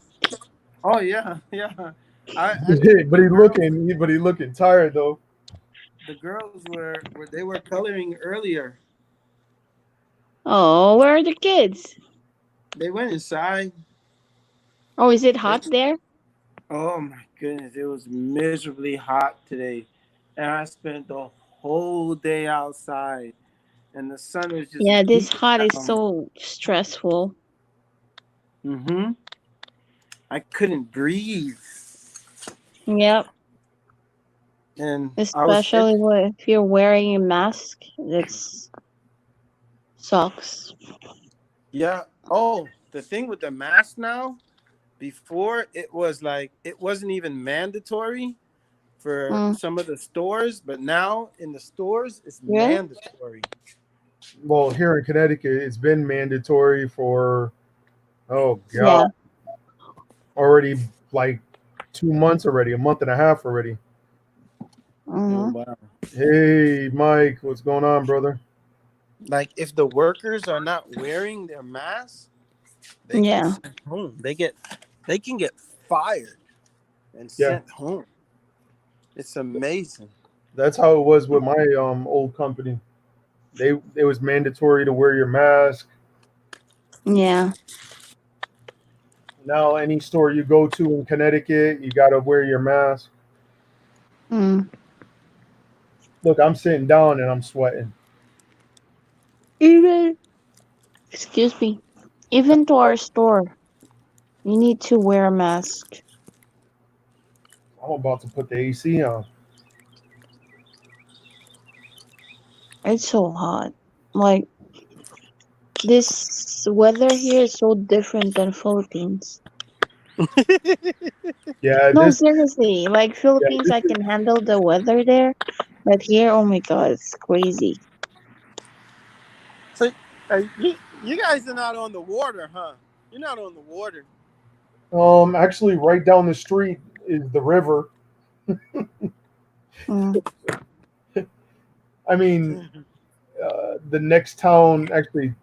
[SPEAKER 2] Oh yeah, yeah. I think
[SPEAKER 1] but he looking tired though.
[SPEAKER 2] the girls were they were coloring earlier.
[SPEAKER 3] Oh, where are the kids?
[SPEAKER 2] They went inside.
[SPEAKER 3] Oh, is it
[SPEAKER 2] They,
[SPEAKER 3] hot there?
[SPEAKER 2] oh my goodness, it was miserably hot today, and I spent the whole day outside, and the sun was just
[SPEAKER 3] Yeah, this
[SPEAKER 2] beating
[SPEAKER 3] hot is
[SPEAKER 2] down.
[SPEAKER 3] so stressful.
[SPEAKER 2] Mm-hmm. I couldn't breathe,
[SPEAKER 3] Yep,
[SPEAKER 2] and I was
[SPEAKER 3] especially if you're wearing a mask. That's sucks.
[SPEAKER 2] yeah. Oh, the thing with the mask now. Before it was like it wasn't even mandatory for
[SPEAKER 3] Mm,
[SPEAKER 2] some of the stores, but now in the stores it's
[SPEAKER 3] really?
[SPEAKER 2] mandatory.
[SPEAKER 1] Well, here in Connecticut, it's been mandatory for, oh
[SPEAKER 3] Yeah.
[SPEAKER 1] God, already like 2 months already, a month and a half already.
[SPEAKER 3] Mm-hmm.
[SPEAKER 2] wow.
[SPEAKER 1] Hey, Mike, what's going on, brother?
[SPEAKER 2] Like if the workers are not wearing their masks, they get
[SPEAKER 3] Yeah.
[SPEAKER 2] sent home. They can get fired and
[SPEAKER 1] Yeah,
[SPEAKER 2] sent home. It's amazing.
[SPEAKER 1] that's how it was with my old company. It was mandatory to wear your mask.
[SPEAKER 3] Yeah.
[SPEAKER 1] Now, any store you go to in Connecticut, you got to wear your mask.
[SPEAKER 3] Mm.
[SPEAKER 1] Look, I'm sitting down and I'm sweating.
[SPEAKER 3] Even, excuse me, even to our store, you need to wear a mask.
[SPEAKER 1] I'm about to put the AC on.
[SPEAKER 3] It's so hot. Like, this weather here is so different than Philippines.
[SPEAKER 1] Yeah,
[SPEAKER 3] No,
[SPEAKER 1] this.
[SPEAKER 3] seriously. Like,
[SPEAKER 1] Yeah,
[SPEAKER 3] Philippines,
[SPEAKER 1] this
[SPEAKER 3] I can handle the weather there. But here, oh my God, it's crazy.
[SPEAKER 2] So you guys are not on the water, huh? You're not on the water.
[SPEAKER 1] actually, right down the street is the river.
[SPEAKER 3] Mm.
[SPEAKER 1] I mean, the next town actually,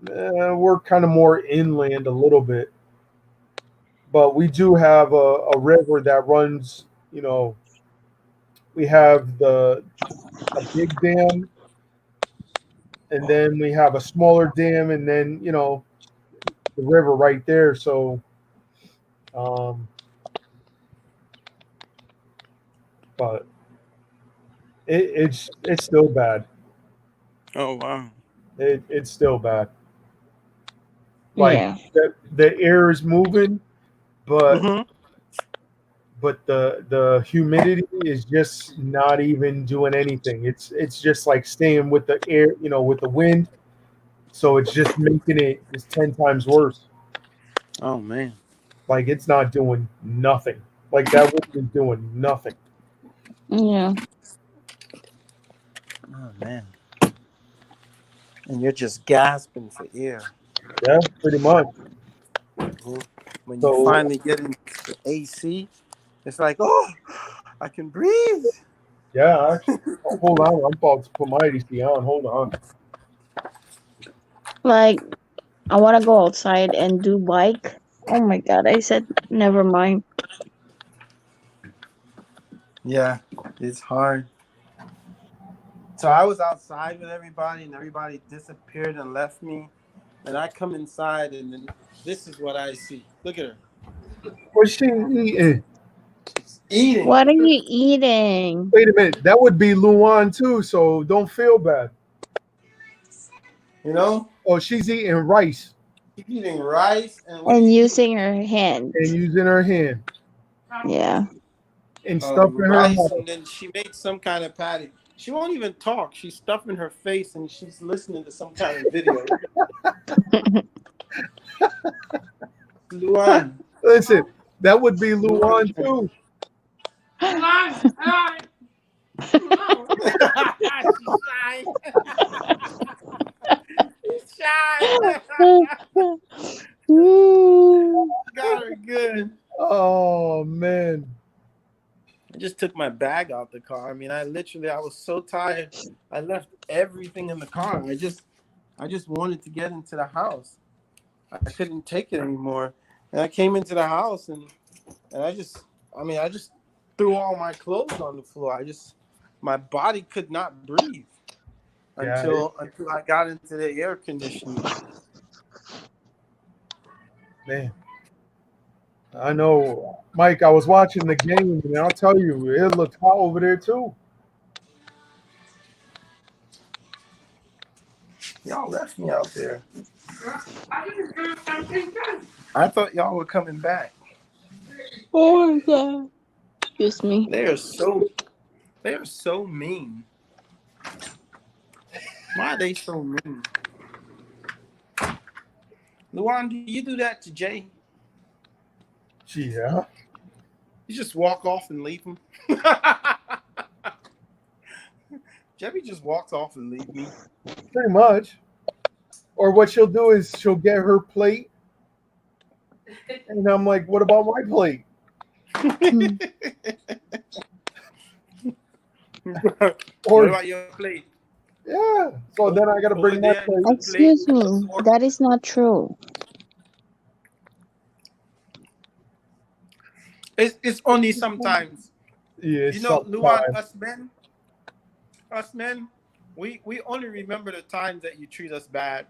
[SPEAKER 1] we're kind of more inland a little bit, but we do have a river that runs. You know, we have a big dam, and then we have a smaller dam, and then the river right there. So, um, but it's still bad.
[SPEAKER 2] Oh wow.
[SPEAKER 1] It's still bad. Like
[SPEAKER 3] Yeah.
[SPEAKER 1] the air is moving, but
[SPEAKER 2] Mm-hmm.
[SPEAKER 1] the humidity is just not even doing anything. It's just like staying with the air, with the wind. So it's just making it just 10 times worse.
[SPEAKER 2] Oh man.
[SPEAKER 1] Like it's not doing nothing. Like that wind is doing nothing.
[SPEAKER 3] Yeah.
[SPEAKER 2] Oh man. And you're just gasping for air.
[SPEAKER 1] Yeah, pretty much.
[SPEAKER 2] Mhm. When you
[SPEAKER 1] So
[SPEAKER 2] finally get into the AC, it's like, oh, I can breathe.
[SPEAKER 1] yeah, actually, hold on. I'm about to put my AC on. Hold on.
[SPEAKER 3] Like, I want to go outside and do bike. Oh my God, I said, never mind.
[SPEAKER 2] Yeah, it's hard. So I was outside with everybody, and everybody disappeared and left me. And I come inside, and then this is what I see. Look at her.
[SPEAKER 1] What's she eating?
[SPEAKER 2] She's eating.
[SPEAKER 3] What are you eating?
[SPEAKER 1] Wait a minute. That would be Luan too. So don't feel bad.
[SPEAKER 2] You know,
[SPEAKER 1] Oh, she's eating rice
[SPEAKER 2] she's eating rice, and what are
[SPEAKER 3] And
[SPEAKER 2] you eating?
[SPEAKER 3] using her hand.
[SPEAKER 1] and using her hand
[SPEAKER 3] Yeah.
[SPEAKER 1] and stuffing her
[SPEAKER 2] Rice,
[SPEAKER 1] mouth.
[SPEAKER 2] and then she made some kind of patty. She won't even talk. She's stuffing her face, and she's listening to some kind of video. Luan.
[SPEAKER 1] Listen, that would be
[SPEAKER 2] Luan.
[SPEAKER 1] Luan too.
[SPEAKER 2] She's shy. She's shy. Got her good.
[SPEAKER 1] Oh man.
[SPEAKER 2] I just took my bag out the car. I mean, I was so tired. I left everything in the car. I just wanted to get into the house. I couldn't take it anymore. And I came into the house and I just threw all my clothes on the floor. My body could not breathe
[SPEAKER 1] Yeah,
[SPEAKER 2] until I got into the air conditioning.
[SPEAKER 1] man. I know, Mike. I was watching the game, and I'll tell you, it looked hot over there too.
[SPEAKER 2] Y'all left me out there. I thought y'all were coming back.
[SPEAKER 3] Oh my God. Excuse me.
[SPEAKER 2] They are so mean. Why are they so mean? Luan, do you do that to Jay?
[SPEAKER 1] Yeah.
[SPEAKER 2] You just walk off and leave him? Jebby just walks off and leaves me.
[SPEAKER 1] Pretty much. Or what she'll do is she'll get her plate, and I'm like, "What about my plate?"
[SPEAKER 2] What
[SPEAKER 1] Or
[SPEAKER 2] about your plate?
[SPEAKER 1] yeah. So then I gotta
[SPEAKER 2] Over
[SPEAKER 1] bring my
[SPEAKER 2] there,
[SPEAKER 1] plate.
[SPEAKER 2] the plate
[SPEAKER 3] Excuse
[SPEAKER 2] with the
[SPEAKER 3] me.
[SPEAKER 2] fork.
[SPEAKER 3] That is not true.
[SPEAKER 2] It's only sometimes.
[SPEAKER 1] Yeah,
[SPEAKER 2] You know, Luan,
[SPEAKER 1] sometimes.
[SPEAKER 2] us men, we only remember the times that you treat us bad.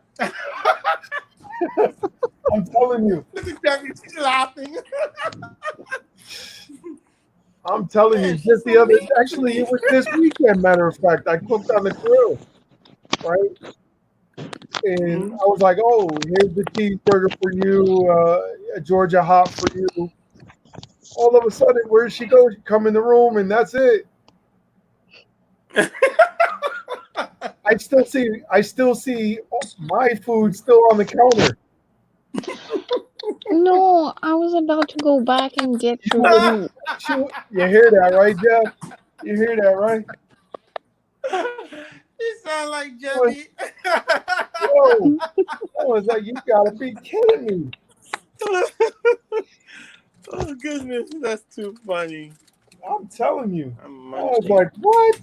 [SPEAKER 1] I'm telling you.
[SPEAKER 2] Look at Debbie, she's laughing.
[SPEAKER 1] I'm telling you.
[SPEAKER 2] Man, she's
[SPEAKER 1] Just
[SPEAKER 2] so
[SPEAKER 1] the other.
[SPEAKER 2] mean to
[SPEAKER 1] Actually,
[SPEAKER 2] me.
[SPEAKER 1] it was this weekend. Matter of fact, I cooked on the grill, right? And
[SPEAKER 2] Mhm.
[SPEAKER 1] I was like, "Oh, here's the cheeseburger for you, a Georgia hot for you." All of a sudden, where does she go? She come in the room, and that's it. I still see my food still on the counter.
[SPEAKER 3] No, I was about to go back and get
[SPEAKER 1] You
[SPEAKER 3] your
[SPEAKER 1] wouldn't.
[SPEAKER 3] food.
[SPEAKER 1] You hear that, right, Jeff? You hear that, right?
[SPEAKER 2] You sound like
[SPEAKER 1] What?
[SPEAKER 2] Debbie.
[SPEAKER 1] Yo, I was like, you gotta be kidding me.
[SPEAKER 2] Oh goodness, that's too funny.
[SPEAKER 1] I'm telling you.
[SPEAKER 2] I'm
[SPEAKER 1] I was
[SPEAKER 2] munching.
[SPEAKER 1] like, what?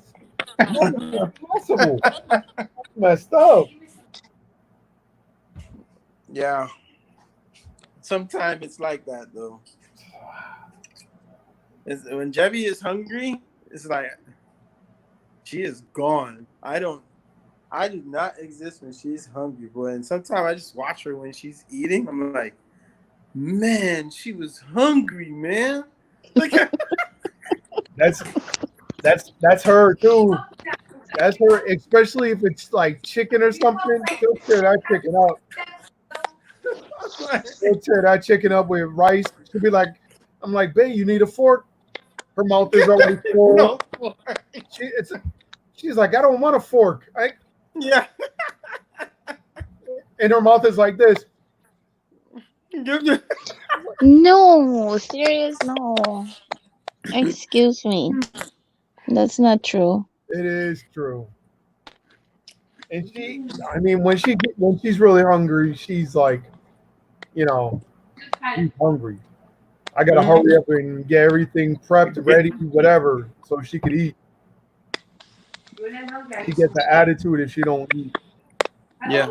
[SPEAKER 1] How is that possible? Messed up.
[SPEAKER 2] Yeah. Sometimes it's like that though. When Debbie is hungry, it's like she is gone. I do not exist when she's hungry, boy. And sometimes I just watch her when she's eating. I'm like, man, she was hungry, man. Look at
[SPEAKER 1] That's that's her too. That's her, especially if it's like chicken or something. She'll tear that chicken up. She'll tear that chicken up with rice. She'll be like, I'm like, babe, you need a fork. Her mouth is already full.
[SPEAKER 2] no.
[SPEAKER 1] She's like, I don't want a fork.
[SPEAKER 2] Yeah.
[SPEAKER 1] And her mouth is like this.
[SPEAKER 2] Give you.
[SPEAKER 3] No, serious, no. Excuse me. That's not true.
[SPEAKER 1] It is true. And I mean, when she's really hungry, she's like, you know, she's hungry. I gotta hurry up and get everything prepped, ready, whatever, so she could eat. She gets an attitude if she don't eat.
[SPEAKER 2] Yeah.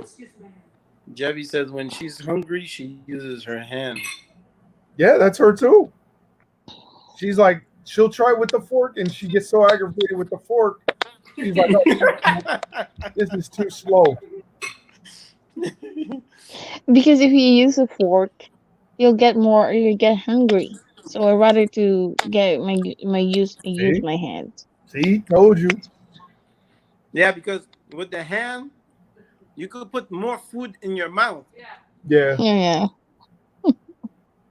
[SPEAKER 2] Debbie says when she's hungry, she uses her hand.
[SPEAKER 1] Yeah, that's her too. She's like, she'll try with the fork, and she gets so aggravated with the fork. She's like, oh, this is too slow.
[SPEAKER 3] Because if you use a fork, you'll get hungry. So I'd rather to get use
[SPEAKER 1] See,
[SPEAKER 3] my hands.
[SPEAKER 1] see, told you.
[SPEAKER 2] Yeah, because with the hand, you could put more food in your mouth.
[SPEAKER 1] Yeah,
[SPEAKER 3] Yeah.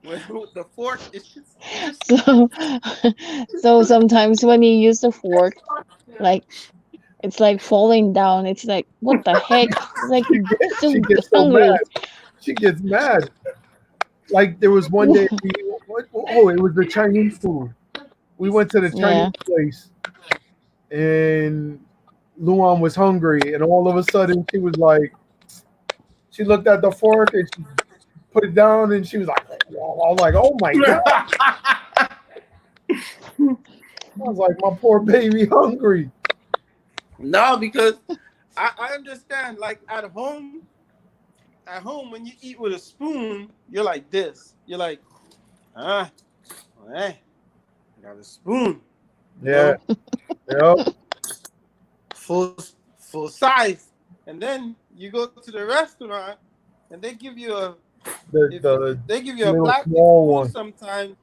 [SPEAKER 2] With the fork, it's just
[SPEAKER 3] So so sometimes when you use the fork, like it's like falling down. It's like what the heck? It's like
[SPEAKER 1] she
[SPEAKER 3] so
[SPEAKER 1] gets so
[SPEAKER 3] hungry.
[SPEAKER 1] mad. She gets mad. Like there was one day oh, it was the Chinese food. We went to the
[SPEAKER 3] Yeah.
[SPEAKER 1] Chinese place, and Luan was hungry, and all of a sudden she was like, she looked at the fork and she put it down, and she was like, I was like, oh my god! I was like, my poor baby hungry.
[SPEAKER 2] no, because I understand. Like at home when you eat with a spoon, you're like this. You're like, hey, I got a spoon.
[SPEAKER 1] Yeah,
[SPEAKER 2] You
[SPEAKER 1] yep.
[SPEAKER 2] know, full size. And then you go to the restaurant and they give you
[SPEAKER 1] The
[SPEAKER 2] they give you a
[SPEAKER 1] little
[SPEAKER 2] plastic
[SPEAKER 1] small
[SPEAKER 2] spoon
[SPEAKER 1] one.
[SPEAKER 2] sometimes,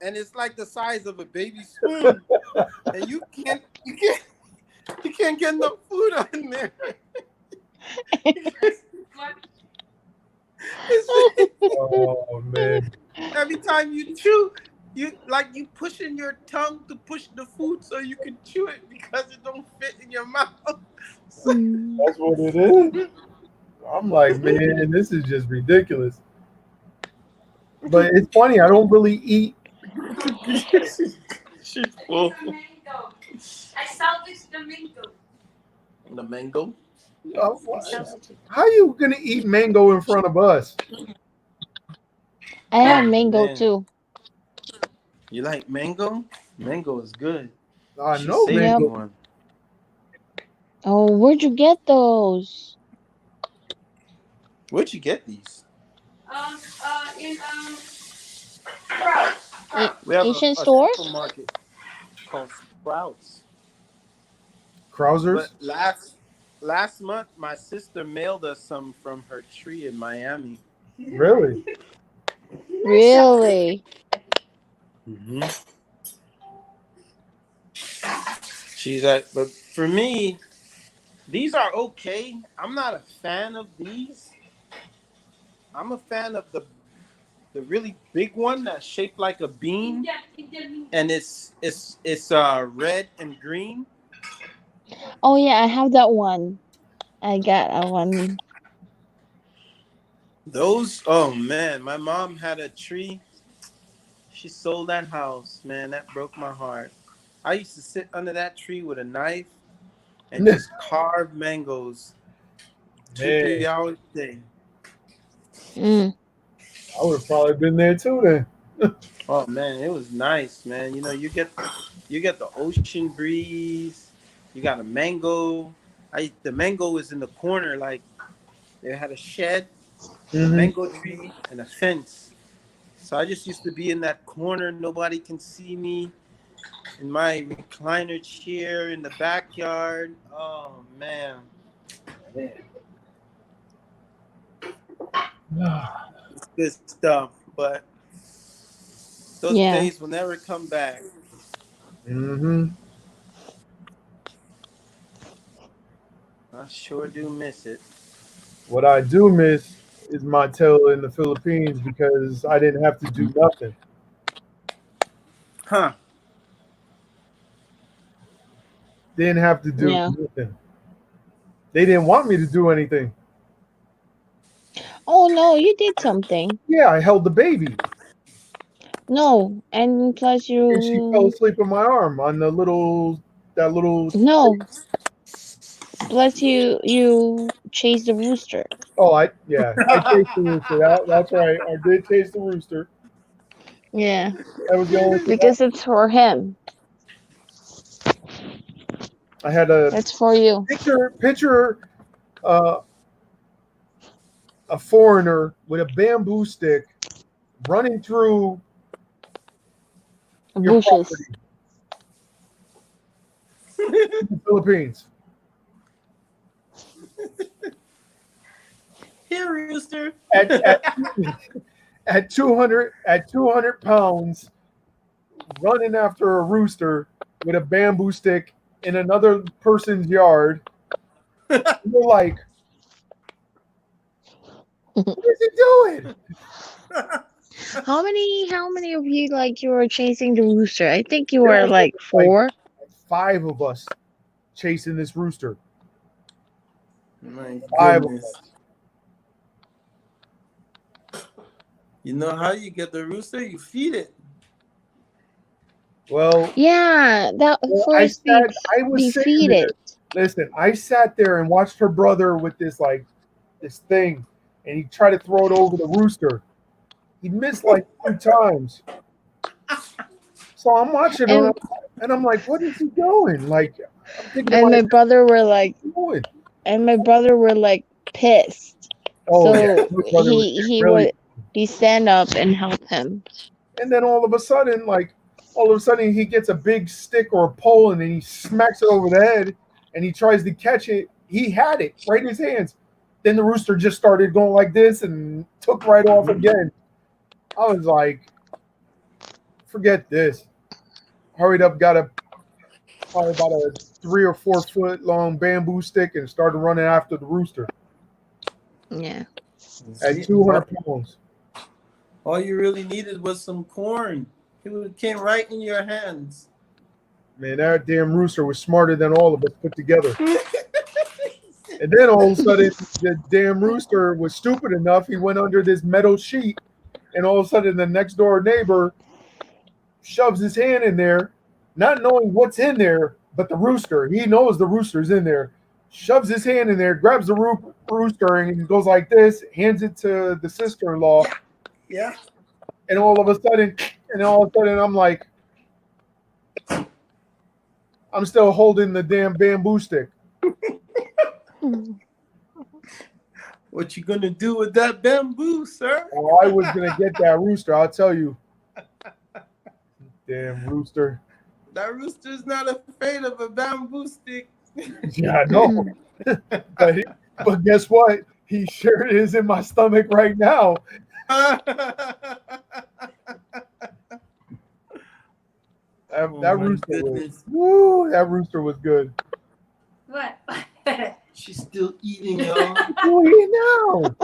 [SPEAKER 2] and it's like the size of a baby spoon, and you can't get no food on there.
[SPEAKER 1] Oh man.
[SPEAKER 2] Every time you chew, you pushing your tongue to push the food so you can chew it because it don't fit in your mouth.
[SPEAKER 1] That's what it is. I'm like, man, this is just ridiculous. But it's funny. I don't really eat.
[SPEAKER 2] She's full. I salvaged the mango. The mango?
[SPEAKER 1] How you gonna eat mango in front of us?
[SPEAKER 3] I have mango
[SPEAKER 2] Man.
[SPEAKER 3] too.
[SPEAKER 2] You like mango? Mango is good.
[SPEAKER 1] I
[SPEAKER 2] She
[SPEAKER 1] know
[SPEAKER 2] saved
[SPEAKER 3] Yep.
[SPEAKER 2] me
[SPEAKER 1] mango.
[SPEAKER 2] one.
[SPEAKER 3] Oh, where'd you get those?
[SPEAKER 2] Where'd you get these?
[SPEAKER 4] In Sprouts.
[SPEAKER 2] We have
[SPEAKER 3] Asian
[SPEAKER 2] a
[SPEAKER 3] store?
[SPEAKER 2] supermarket called Sprouts.
[SPEAKER 1] Krausers.
[SPEAKER 2] But last month, my sister mailed us some from her tree in Miami.
[SPEAKER 1] Really?
[SPEAKER 3] Really?
[SPEAKER 2] Mm-hmm. She's like, but for me, these are okay. I'm not a fan of these. I'm a fan of the really big one that's shaped like a bean, and it's red and green.
[SPEAKER 3] Oh yeah, I have that one. I got that one.
[SPEAKER 2] Those, oh man, my mom had a tree. She sold that house, man. That broke my heart. I used to sit under that tree with a knife and just carve mangoes 2-3
[SPEAKER 1] Man,
[SPEAKER 2] hours a day.
[SPEAKER 3] Mm.
[SPEAKER 1] I would have probably been there too then.
[SPEAKER 2] Oh man, it was nice, man. You know, you get the ocean breeze. You got a mango. The mango is in the corner, like they had a shed, a
[SPEAKER 1] Hmm.
[SPEAKER 2] mango tree, and a fence. So I just used to be in that corner. Nobody can see me in my recliner chair in the backyard. Oh man, it's good stuff. But those
[SPEAKER 3] Yeah.
[SPEAKER 2] days will never come back.
[SPEAKER 1] Hmm.
[SPEAKER 2] I sure do miss it.
[SPEAKER 1] What I do miss is my tail in the Philippines because I didn't have to do nothing.
[SPEAKER 2] Huh.
[SPEAKER 1] Didn't have to do
[SPEAKER 3] Yeah.
[SPEAKER 1] nothing. They didn't want me to do anything.
[SPEAKER 3] Oh no, you did something.
[SPEAKER 1] Yeah, I held the baby,
[SPEAKER 3] No, and plus
[SPEAKER 1] and she fell
[SPEAKER 3] you
[SPEAKER 1] asleep on my arm on the little that little.
[SPEAKER 3] no, plus you chased the rooster
[SPEAKER 1] Oh, I chased the rooster. That's right. I did chase the rooster.
[SPEAKER 3] Yeah,
[SPEAKER 1] That was the only thing.
[SPEAKER 3] because it's for him.
[SPEAKER 1] I had a
[SPEAKER 3] That's for you.
[SPEAKER 1] picture uh, a foreigner with a bamboo stick running through your
[SPEAKER 3] Bushes.
[SPEAKER 1] property in the Philippines.
[SPEAKER 2] Here, rooster.
[SPEAKER 1] At 200 pounds, running after a rooster with a bamboo stick in another person's yard. You're like, what is he doing?
[SPEAKER 3] How many of you like you were chasing the rooster? I think you
[SPEAKER 1] There
[SPEAKER 3] were
[SPEAKER 1] was
[SPEAKER 3] like
[SPEAKER 1] like
[SPEAKER 3] 4.
[SPEAKER 1] 5 of us chasing this rooster.
[SPEAKER 2] My
[SPEAKER 1] 5 of
[SPEAKER 2] goodness.
[SPEAKER 1] us.
[SPEAKER 2] You know how you get the rooster? You feed it.
[SPEAKER 1] Well,
[SPEAKER 3] Yeah, that
[SPEAKER 1] I
[SPEAKER 3] first we
[SPEAKER 1] was sitting
[SPEAKER 3] feed
[SPEAKER 1] there.
[SPEAKER 3] it.
[SPEAKER 1] Listen, I sat there and watched her brother with this thing, and he tried to throw it over the rooster. He missed like 2 times. So I'm watching him, and I'm like, what is he doing? Like, I'm thinking to
[SPEAKER 3] And my
[SPEAKER 1] myself,
[SPEAKER 3] brother were like
[SPEAKER 1] what is
[SPEAKER 3] pissed.
[SPEAKER 1] Oh, yeah,
[SPEAKER 3] So
[SPEAKER 1] my brother was
[SPEAKER 3] he
[SPEAKER 1] really.
[SPEAKER 3] he stand up and help him.
[SPEAKER 1] And then all of a sudden, he gets a big stick or a pole, and then he smacks it over the head, and he tries to catch it. He had it right in his hands. Then the rooster just started going like this and took right off again. I was like, forget this. Hurried up, got probably about a 3 or 4 foot long bamboo stick and started running after the rooster
[SPEAKER 3] Yeah.
[SPEAKER 1] at 200 pounds.
[SPEAKER 2] All you really needed was some corn. It came right in your hands.
[SPEAKER 1] Man, that damn rooster was smarter than all of us put together. And then all of a sudden, the damn rooster was stupid enough. He went under this metal sheet, and all of a sudden, the next door neighbor shoves his hand in there, not knowing what's in there, but the rooster. He knows the rooster's in there. Shoves his hand in there, grabs the rooster, and he goes like this, hands it to the sister-in-law,
[SPEAKER 2] Yeah.
[SPEAKER 1] and all of a sudden, And all of a sudden, I'm like, I'm still holding the damn bamboo stick.
[SPEAKER 2] What you gonna do with that bamboo, sir?
[SPEAKER 1] Oh, I was gonna get that rooster. I'll tell you. Damn rooster.
[SPEAKER 2] That rooster's not afraid of a bamboo stick.
[SPEAKER 1] Yeah, I know. but guess what? He sure is in my stomach right now. That rooster was, woo, that rooster was good.
[SPEAKER 4] What?
[SPEAKER 2] She's still eating, y'all.
[SPEAKER 1] Who you know?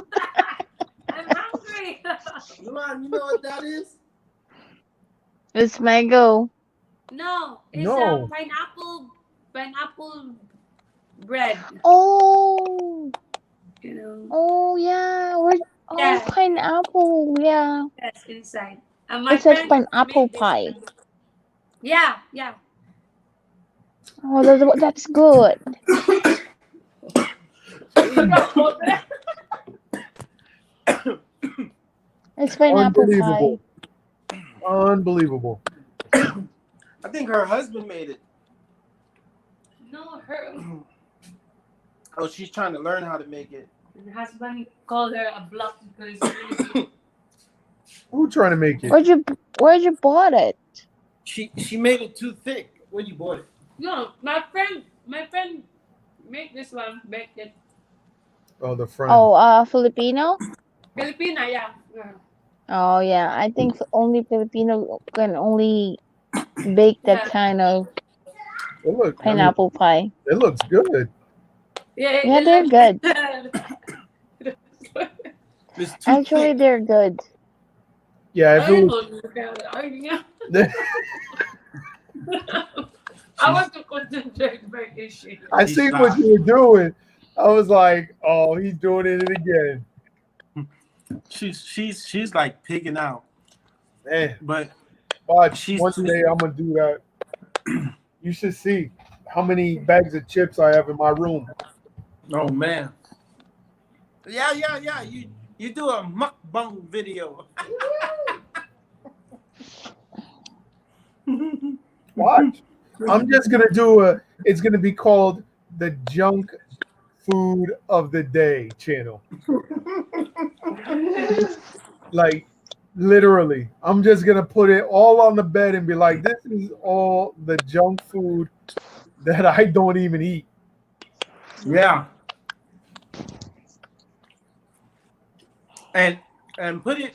[SPEAKER 4] I'm hungry.
[SPEAKER 2] Luan, you know what that is?
[SPEAKER 3] It's mango.
[SPEAKER 4] No, it's
[SPEAKER 1] No.
[SPEAKER 4] pineapple bread.
[SPEAKER 3] Oh,
[SPEAKER 4] You know,
[SPEAKER 3] oh yeah.
[SPEAKER 4] Yeah.
[SPEAKER 3] Pineapple. Yeah.
[SPEAKER 4] that's inside. And my
[SPEAKER 3] It says
[SPEAKER 4] friend
[SPEAKER 3] pineapple
[SPEAKER 4] made this
[SPEAKER 3] pie.
[SPEAKER 4] one. Yeah, yeah.
[SPEAKER 3] Oh, that's good. It's pineapple pie.
[SPEAKER 1] Unbelievable.
[SPEAKER 2] I think her husband made it.
[SPEAKER 4] No, her
[SPEAKER 2] Oh, she's trying to learn how to make it.
[SPEAKER 4] husband called her a bluff because it's really good.
[SPEAKER 1] Who trying to make it?
[SPEAKER 3] Where'd you bought it?
[SPEAKER 2] She made it too thick. Where you bought it?
[SPEAKER 4] No, my friend made this one, baked it.
[SPEAKER 1] Oh, the friend.
[SPEAKER 3] Oh, Filipino?
[SPEAKER 4] Filipina, yeah. Yeah.
[SPEAKER 3] Oh yeah, I think only Filipino can only bake that
[SPEAKER 4] Yeah.
[SPEAKER 3] kind of
[SPEAKER 1] It look, I mean,
[SPEAKER 3] pineapple pie.
[SPEAKER 1] it looks good.
[SPEAKER 4] Yeah,
[SPEAKER 3] Yeah, they're good.
[SPEAKER 2] It's too
[SPEAKER 3] Actually,
[SPEAKER 2] thick.
[SPEAKER 3] they're good.
[SPEAKER 1] Yeah, if it was,
[SPEAKER 4] I want to concentrate my issue.
[SPEAKER 1] I see what you were doing. I was like, oh, he's doing it again.
[SPEAKER 2] She's like pigging out.
[SPEAKER 1] Man,
[SPEAKER 2] But
[SPEAKER 1] watch.
[SPEAKER 2] She's
[SPEAKER 1] One
[SPEAKER 2] too-
[SPEAKER 1] day I'm gonna do that. You should see how many bags of chips I have in my room.
[SPEAKER 2] oh man. Yeah. You do a mukbang video.
[SPEAKER 1] Watch. I'm just gonna do it's gonna be called the Junk Food of the Day channel. Like literally. I'm just gonna put it all on the bed and be like, this is all the junk food that I don't even eat.
[SPEAKER 2] Yeah. And put it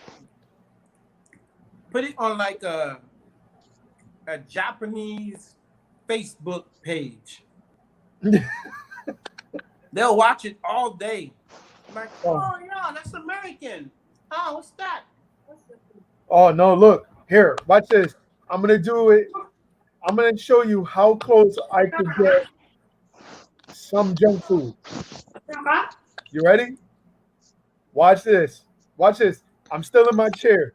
[SPEAKER 2] on like a Japanese Facebook page. They'll watch it all day. Like, oh yeah, that's American. Oh, what's that?
[SPEAKER 1] Oh no, look, here, watch this. I'm gonna do it. I'm gonna show you how close I could get some junk food. You ready? Watch this. Watch this. I'm still in my chair.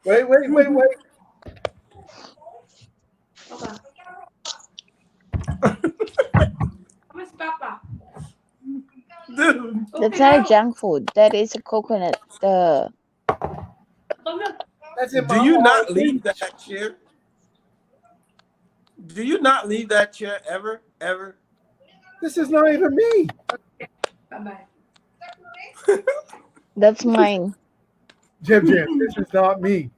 [SPEAKER 1] Wait.
[SPEAKER 2] Dude.
[SPEAKER 3] That's not a junk food. That is a coconut.
[SPEAKER 1] That's in my
[SPEAKER 2] Do you not
[SPEAKER 1] house.
[SPEAKER 2] leave that chair? Do you not leave that chair ever? Ever?
[SPEAKER 1] This is not even me.
[SPEAKER 4] Bye-bye.
[SPEAKER 3] That's mine.
[SPEAKER 1] Jim, this is not me.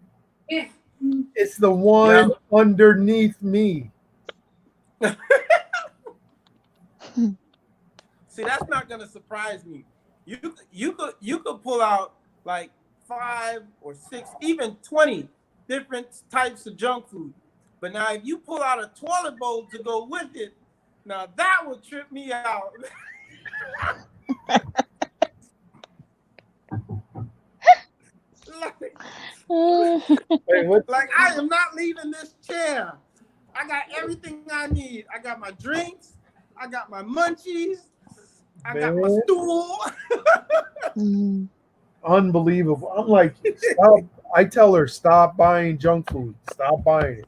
[SPEAKER 4] Yeah.
[SPEAKER 1] It's the one underneath me.
[SPEAKER 2] See, that's not gonna surprise me. You could pull out like 5 or 6, even 20 different types of junk food. But now if you pull out a toilet bowl to go with it, now that would trip me out.
[SPEAKER 1] Wait, what?
[SPEAKER 2] Like I am not leaving this chair. I got everything I need. I got my drinks. I got my munchies. I got my
[SPEAKER 1] Man.
[SPEAKER 2] stool.
[SPEAKER 3] Mm.
[SPEAKER 1] Unbelievable. I'm like, stop. I tell her, stop buying junk food. Stop buying it.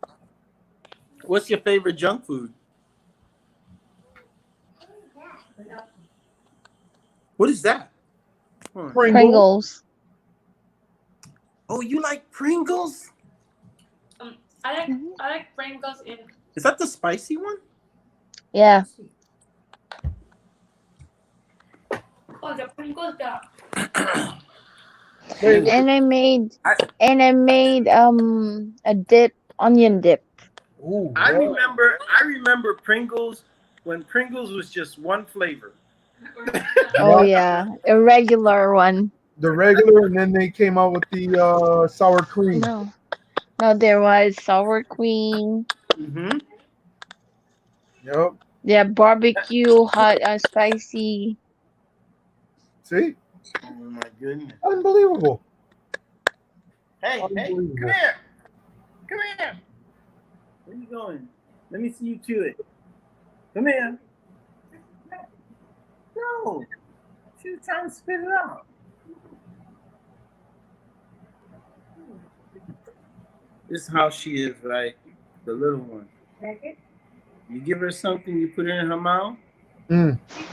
[SPEAKER 2] What's your favorite junk food? What is that? Hold on.
[SPEAKER 1] Pringles.
[SPEAKER 3] Pringles.
[SPEAKER 2] Oh, you like Pringles?
[SPEAKER 4] I like Pringles in.
[SPEAKER 2] Is that the spicy one?
[SPEAKER 3] Yeah.
[SPEAKER 4] Oh, the Pringles that.
[SPEAKER 1] Wait,
[SPEAKER 3] And I made
[SPEAKER 2] I-
[SPEAKER 3] a dip, onion dip.
[SPEAKER 1] ooh,
[SPEAKER 2] I
[SPEAKER 1] yeah.
[SPEAKER 2] remember Pringles when Pringles was just one flavor.
[SPEAKER 3] Oh yeah, a regular one.
[SPEAKER 1] The regular, and then they came out with the sour cream.
[SPEAKER 3] No, no, there was sour cream.
[SPEAKER 2] Mm-hmm.
[SPEAKER 1] Yep.
[SPEAKER 3] Yeah, barbecue, hot, spicy.
[SPEAKER 1] See,
[SPEAKER 2] Oh my goodness.
[SPEAKER 1] unbelievable.
[SPEAKER 2] Hey,
[SPEAKER 1] Unbelievable.
[SPEAKER 2] come here. Come here. Where you going? Let me see you chew it. Come here. No. She was trying to spit it out. This is how she is, right? The little one. You give her something, you put it in her mouth,
[SPEAKER 1] Mm.
[SPEAKER 2] she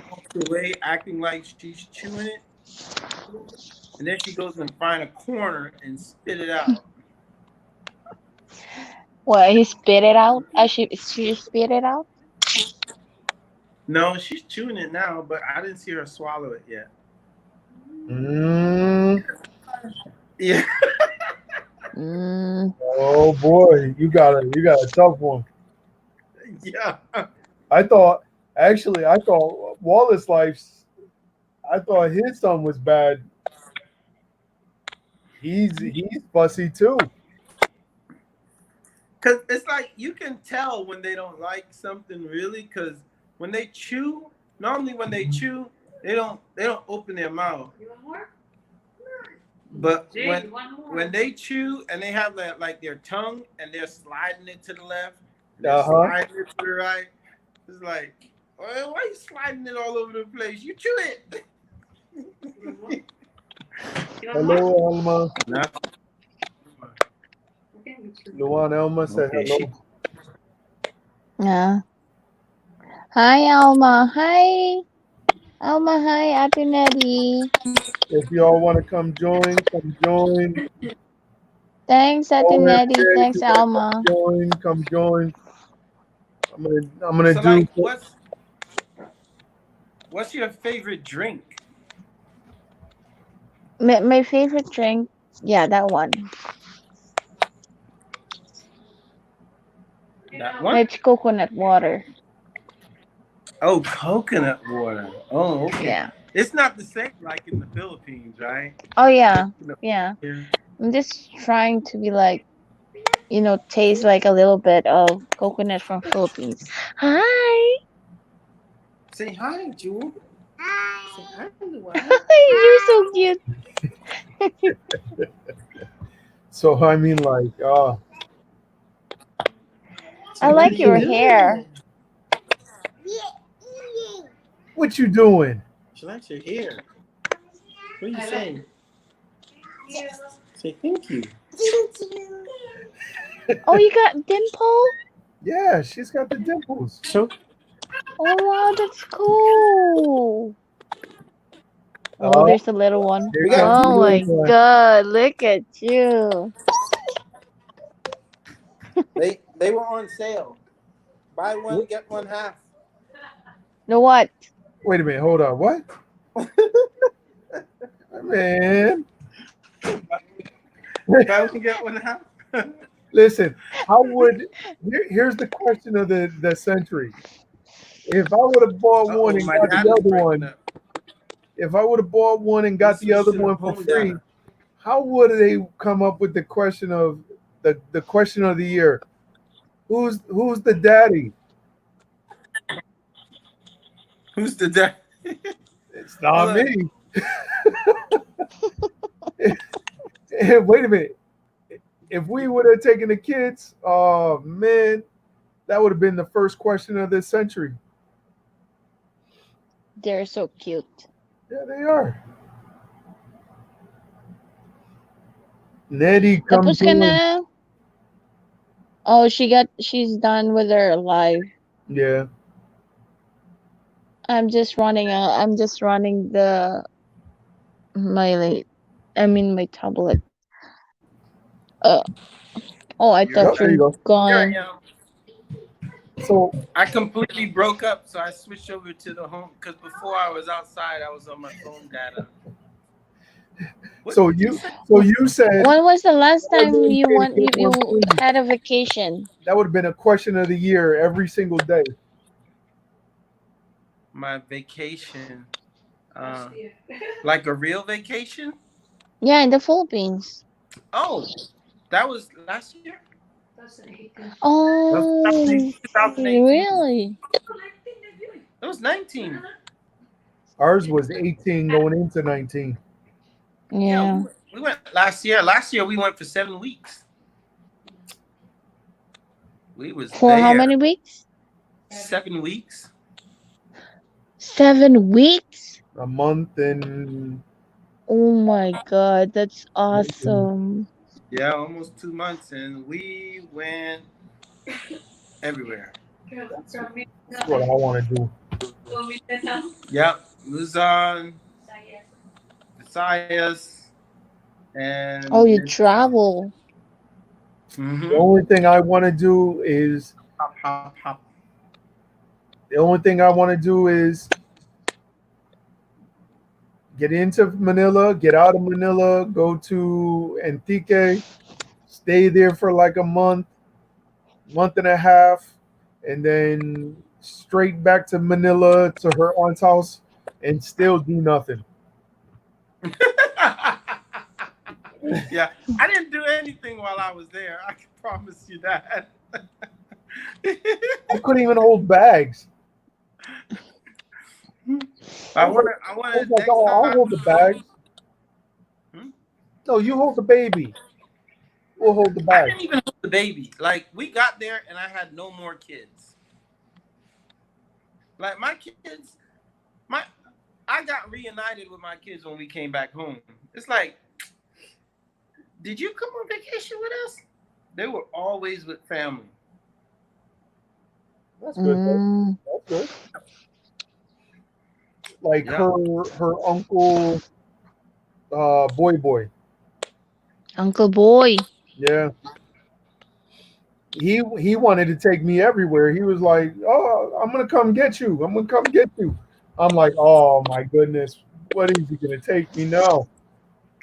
[SPEAKER 2] walks away acting like she's chewing it, and then she goes and find a corner and spit it out.
[SPEAKER 3] Well, he spit it out. She spit it out.
[SPEAKER 2] No, she's chewing it now, but I didn't see her swallow it yet.
[SPEAKER 1] Mm.
[SPEAKER 2] Yeah.
[SPEAKER 3] Mm.
[SPEAKER 1] Oh boy, you got a tough one.
[SPEAKER 2] Yeah.
[SPEAKER 1] I thought Wallace Life's. I thought his son was bad. He's fussy too.
[SPEAKER 2] Cause it's like you can tell when they don't like something really, cause when they chew, normally when they chew, they don't open their mouth.
[SPEAKER 4] You want more?
[SPEAKER 2] But
[SPEAKER 4] Jay, you want more?
[SPEAKER 2] when they chew and they have like their tongue and they're sliding it to the left, and they're
[SPEAKER 1] Uh-huh.
[SPEAKER 2] sliding it to the right, it's like, well, why are you sliding it all over the place? You chew it.
[SPEAKER 4] You want more?
[SPEAKER 1] Hello, Elma.
[SPEAKER 2] Nah.
[SPEAKER 4] Okay, me too.
[SPEAKER 1] Luan Elma said
[SPEAKER 2] Okay,
[SPEAKER 1] hello.
[SPEAKER 3] Yeah. Hi, Alma. Hi, Alma. Hi, Ate Nettie.
[SPEAKER 1] If y'all want to come join, come join.
[SPEAKER 3] Thanks, Ate Nettie.
[SPEAKER 1] OMJ,
[SPEAKER 3] Thanks,
[SPEAKER 1] you wanna
[SPEAKER 3] Alma.
[SPEAKER 1] come join. I'm gonna
[SPEAKER 2] So
[SPEAKER 1] do.
[SPEAKER 2] like, what's your favorite drink?
[SPEAKER 3] My favorite drink. Yeah, that one.
[SPEAKER 2] That one?
[SPEAKER 3] It's coconut water.
[SPEAKER 2] Oh, coconut water. Oh, okay.
[SPEAKER 3] Yeah.
[SPEAKER 2] It's not the same like in the Philippines, right?
[SPEAKER 3] Oh yeah.
[SPEAKER 2] Coconut
[SPEAKER 3] Yeah.
[SPEAKER 2] water.
[SPEAKER 3] I'm just trying to be like, taste like a little bit of coconut from Philippines. Hi.
[SPEAKER 2] Say hi, Jewel. Say hi, Luan.
[SPEAKER 3] You're so cute.
[SPEAKER 1] So I mean, like,
[SPEAKER 3] I
[SPEAKER 2] What
[SPEAKER 3] like
[SPEAKER 2] are you
[SPEAKER 3] your
[SPEAKER 2] doing?
[SPEAKER 3] hair.
[SPEAKER 1] what you doing?
[SPEAKER 2] She likes your hair. What are you
[SPEAKER 4] I
[SPEAKER 2] saying? Say thank you.
[SPEAKER 3] Oh, you got dimple?
[SPEAKER 1] Yeah, she's got the dimples.
[SPEAKER 2] So
[SPEAKER 3] Oh wow, that's cool. Oh, there's a little one.
[SPEAKER 1] Here
[SPEAKER 2] We got
[SPEAKER 1] comes
[SPEAKER 3] Oh
[SPEAKER 1] the
[SPEAKER 3] my
[SPEAKER 1] little one.
[SPEAKER 3] god, look at you.
[SPEAKER 2] they were on sale. Buy one, get one half.
[SPEAKER 3] Know what?
[SPEAKER 1] Wait a minute, hold on. What? Man,
[SPEAKER 2] Buy one, get one half.
[SPEAKER 1] listen. Here's the question of the century. If I would have bought one and
[SPEAKER 2] my
[SPEAKER 1] got
[SPEAKER 2] dad
[SPEAKER 1] the
[SPEAKER 2] is
[SPEAKER 1] other
[SPEAKER 2] breaking
[SPEAKER 1] one,
[SPEAKER 2] up.
[SPEAKER 1] if I would have bought one and got the
[SPEAKER 2] Switch
[SPEAKER 1] other
[SPEAKER 2] to the
[SPEAKER 1] one for
[SPEAKER 2] home
[SPEAKER 1] free,
[SPEAKER 2] data.
[SPEAKER 1] how would they come up with the question of the question of the year? Who's the daddy?
[SPEAKER 2] Who's the dad?
[SPEAKER 1] It's not
[SPEAKER 2] Hold on.
[SPEAKER 1] me. Wait a minute. If we would have taken the kids, oh man, that would have been the first question of this century.
[SPEAKER 3] They're so cute.
[SPEAKER 1] Yeah, they are. Nettie, come
[SPEAKER 3] Tapos ka
[SPEAKER 1] join.
[SPEAKER 3] na? Oh, she's done with her live.
[SPEAKER 1] Yeah.
[SPEAKER 3] I'm just running. I'm just running the my tablet. Uh, oh, I
[SPEAKER 2] You're
[SPEAKER 3] thought
[SPEAKER 1] There you
[SPEAKER 3] you're
[SPEAKER 1] go.
[SPEAKER 2] Here
[SPEAKER 3] gone.
[SPEAKER 2] I am.
[SPEAKER 1] So
[SPEAKER 2] I completely broke up, so I switched over to the home because before I was outside, I was on my phone data. What
[SPEAKER 1] so
[SPEAKER 2] did you
[SPEAKER 1] you
[SPEAKER 2] say?
[SPEAKER 1] so you said
[SPEAKER 3] When was the last
[SPEAKER 1] I
[SPEAKER 3] time
[SPEAKER 1] didn't
[SPEAKER 3] you
[SPEAKER 1] say
[SPEAKER 3] went?
[SPEAKER 1] it
[SPEAKER 3] You
[SPEAKER 1] was free.
[SPEAKER 3] had a vacation?
[SPEAKER 1] That would have been a question of the year every single day.
[SPEAKER 2] My vacation, uh, like a real vacation.
[SPEAKER 3] Yeah, in the Philippines.
[SPEAKER 2] Oh, that was last year. That was
[SPEAKER 3] Oh,
[SPEAKER 2] 2018.
[SPEAKER 3] really?
[SPEAKER 2] It was 19.
[SPEAKER 1] Ours was 18 going into 19.
[SPEAKER 2] Yeah,
[SPEAKER 3] Yeah.
[SPEAKER 2] we went last year. Last year we went for 7 weeks. We was
[SPEAKER 3] For how
[SPEAKER 2] there
[SPEAKER 3] many weeks?
[SPEAKER 2] 7 weeks.
[SPEAKER 3] 7 weeks?
[SPEAKER 1] A month and
[SPEAKER 3] Oh my God, that's awesome.
[SPEAKER 2] Yeah, almost 2 months, and we went everywhere.
[SPEAKER 1] that's what I want to do.
[SPEAKER 2] Yeah, Luzon, Visayas,
[SPEAKER 3] Oh,
[SPEAKER 2] and
[SPEAKER 3] you travel.
[SPEAKER 1] The
[SPEAKER 2] mm-hmm.
[SPEAKER 1] only thing I want to do is
[SPEAKER 2] Hop, hop, hop.
[SPEAKER 1] the only thing I want to do is get into Manila, get out of Manila, go to Antique, stay there for like a month and a half, and then straight back to Manila to her aunt's house and still do nothing.
[SPEAKER 2] Yeah, I didn't do anything while I was there. I can promise you that.
[SPEAKER 1] I couldn't even hold bags.
[SPEAKER 2] I
[SPEAKER 1] I
[SPEAKER 2] want
[SPEAKER 1] was
[SPEAKER 2] to
[SPEAKER 1] like,
[SPEAKER 2] next
[SPEAKER 1] oh,
[SPEAKER 2] time
[SPEAKER 1] I'll
[SPEAKER 2] I
[SPEAKER 1] hold the
[SPEAKER 2] go.
[SPEAKER 1] bags.
[SPEAKER 2] Hmm?
[SPEAKER 1] No, you hold the baby. We'll hold the
[SPEAKER 2] I
[SPEAKER 1] bag.
[SPEAKER 2] didn't even hold the baby. Like we got there and I had no more kids. Like my kids, my I got reunited with my kids when we came back home. It's like, did you come on vacation with us? They were always with family.
[SPEAKER 1] That's good, though.
[SPEAKER 3] Mm,
[SPEAKER 1] That's good. Like
[SPEAKER 2] Yeah.
[SPEAKER 1] her uncle, boy.
[SPEAKER 3] Uncle Boy.
[SPEAKER 1] Yeah, he wanted to take me everywhere. He was like, "Oh, I'm gonna come get you. I'm gonna come get you." I'm like, "Oh my goodness, what is he gonna take me now?"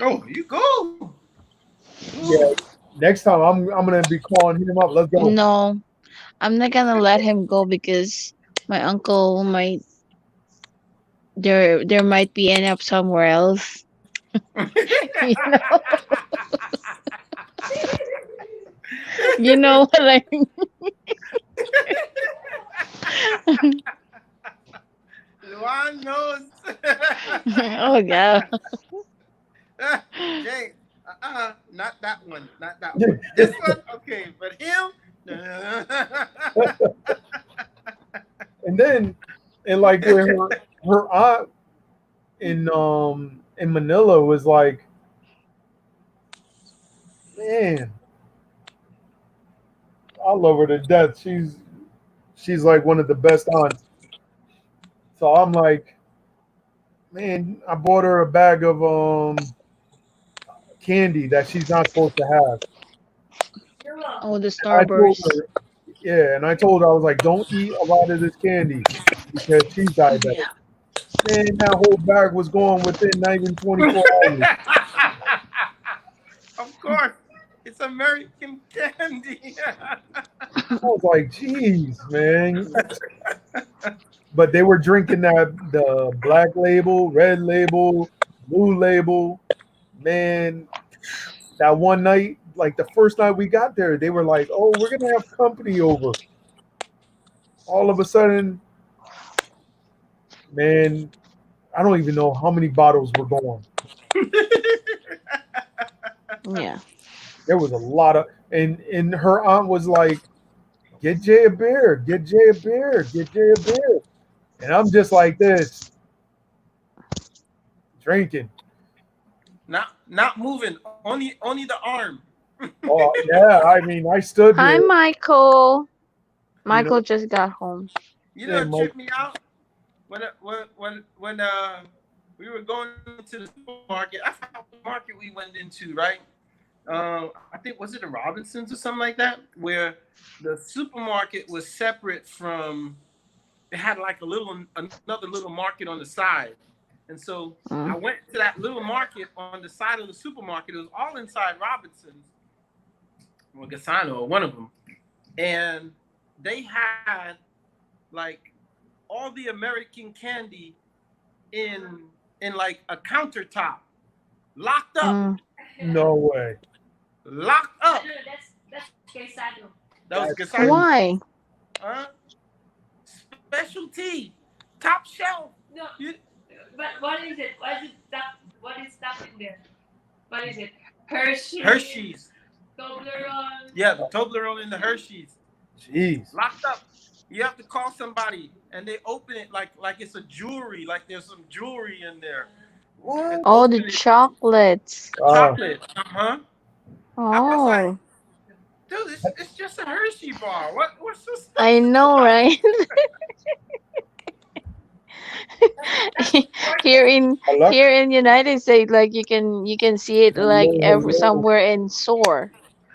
[SPEAKER 2] Oh, you go.
[SPEAKER 1] Yeah,
[SPEAKER 2] Go.
[SPEAKER 1] next time I'm gonna be calling him up. Let's go.
[SPEAKER 3] No, I'm not gonna let him go because my uncle might there might be end up somewhere else. You know, you know what I mean?
[SPEAKER 2] Luan knows.
[SPEAKER 3] Oh God.
[SPEAKER 2] Jay, not that one. Not that one. This one, okay, but him.
[SPEAKER 1] And then, and like where her aunt in Manila was like, man, I love her to death. She's like one of the best aunts. So I'm like, man, I bought her a bag of candy that she's not supposed to have.
[SPEAKER 3] Oh, the
[SPEAKER 1] And I told
[SPEAKER 3] Starburst.
[SPEAKER 1] her, yeah, and I told her I was like, don't eat a lot of this candy because she's diabetic. Man, that whole bag was gone within not even 24 hours.
[SPEAKER 2] Of course, it's American candy.
[SPEAKER 1] I was like, geez, man. But they were drinking the black label, red label, blue label. Man, that one night, like the first night we got there, they were like, "Oh, we're gonna have company over." All of a sudden, man, I don't even know how many bottles were going.
[SPEAKER 3] Yeah.
[SPEAKER 1] There was a lot of, and her aunt was like, "Get Jay a beer, get Jay a beer, get Jay a beer," and I'm just like this, drinking.
[SPEAKER 2] not moving. Only the arm.
[SPEAKER 1] Oh yeah, I mean, I stood
[SPEAKER 3] Hi,
[SPEAKER 1] there,
[SPEAKER 3] Michael.
[SPEAKER 1] you know,
[SPEAKER 3] Michael just got home.
[SPEAKER 2] You
[SPEAKER 1] and
[SPEAKER 2] know,
[SPEAKER 1] Mike,
[SPEAKER 2] trip me out. when we were going to the supermarket, I forgot what market we went into, right? I think was it a Robinsons or something like that, where the supermarket was separate from. It had like another little market on the side, and so I
[SPEAKER 3] Mm.
[SPEAKER 2] went to that little market on the side of the supermarket. It was all inside Robinsons or Gasano or one of them, and they had like all the American candy in like a countertop, locked up,
[SPEAKER 3] Mm.
[SPEAKER 1] No way.
[SPEAKER 2] locked up.
[SPEAKER 4] No, that's quesado.
[SPEAKER 2] That was
[SPEAKER 1] That's
[SPEAKER 2] Gasano.
[SPEAKER 1] crazy.
[SPEAKER 3] Why?
[SPEAKER 2] Huh? Specialty, top shelf.
[SPEAKER 4] No,
[SPEAKER 2] You,
[SPEAKER 4] but what is it? What is stuff in there? What is it? Hershey.
[SPEAKER 2] Hershey's.
[SPEAKER 4] Toblerone.
[SPEAKER 2] Yeah, the Toblerone and the Hershey's.
[SPEAKER 1] Jeez.
[SPEAKER 2] Locked up. You have to call somebody and they open it like it's a jewelry, like there's some jewelry in there. And
[SPEAKER 3] Oh,
[SPEAKER 2] open
[SPEAKER 3] the
[SPEAKER 2] it,
[SPEAKER 3] chocolates.
[SPEAKER 2] chocolate. I was like,
[SPEAKER 3] Oh,
[SPEAKER 2] dude, it's just a Hershey bar. What's so special?
[SPEAKER 3] I know, right? here in
[SPEAKER 1] Alexa,
[SPEAKER 3] here in United States, like you can see it like every
[SPEAKER 1] hello.
[SPEAKER 3] somewhere in store.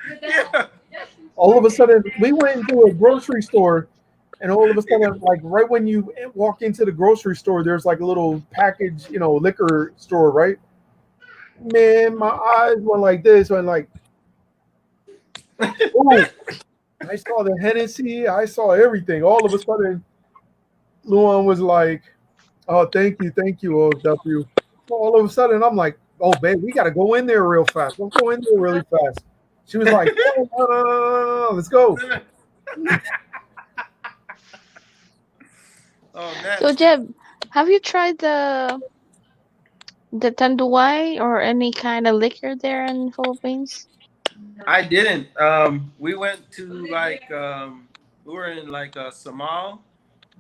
[SPEAKER 4] No,
[SPEAKER 2] Yeah.
[SPEAKER 4] that's
[SPEAKER 1] All of a sudden,
[SPEAKER 4] important.
[SPEAKER 1] we went into a grocery store, and all of a sudden, like right when you walk into the grocery store, there's like a little package, liquor store, right? Man, my eyes went like this, went like, oh, I saw the Hennessy, I saw everything. All of a sudden, Luan was like, oh, thank you, OW. All of a sudden, I'm like, oh, babe, we got to go in there real fast. Let's go in there really fast. She was like, oh, no, let's go.
[SPEAKER 2] Oh,
[SPEAKER 3] So
[SPEAKER 2] nasty.
[SPEAKER 3] Jeb, have you tried the tanduay or any kind of liquor there in the Philippines?
[SPEAKER 4] No.
[SPEAKER 2] I didn't. We went to like we were in like Samal,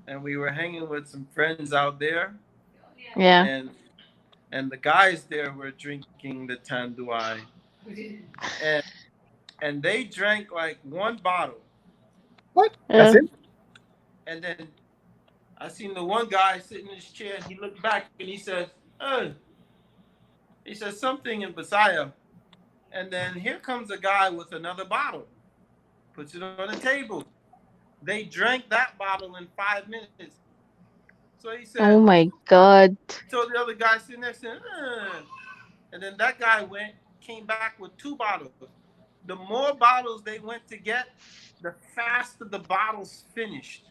[SPEAKER 2] and we were hanging with some friends out there,
[SPEAKER 3] Yeah.
[SPEAKER 2] and the guys there were drinking the tanduay, and they drank like one bottle,
[SPEAKER 1] What? That's
[SPEAKER 3] Uh,
[SPEAKER 1] it?
[SPEAKER 2] and then I seen the one guy sitting in his chair, and he looked back and he said, he said something in Bisaya, and then here comes a guy with another bottle, puts it on the table. They drank that bottle in 5 minutes. So he
[SPEAKER 3] oh
[SPEAKER 2] said,
[SPEAKER 3] my God.
[SPEAKER 2] told the other guy sitting next to him, and then that guy came back with 2 bottles. The more bottles they went to get, the faster the bottles finished.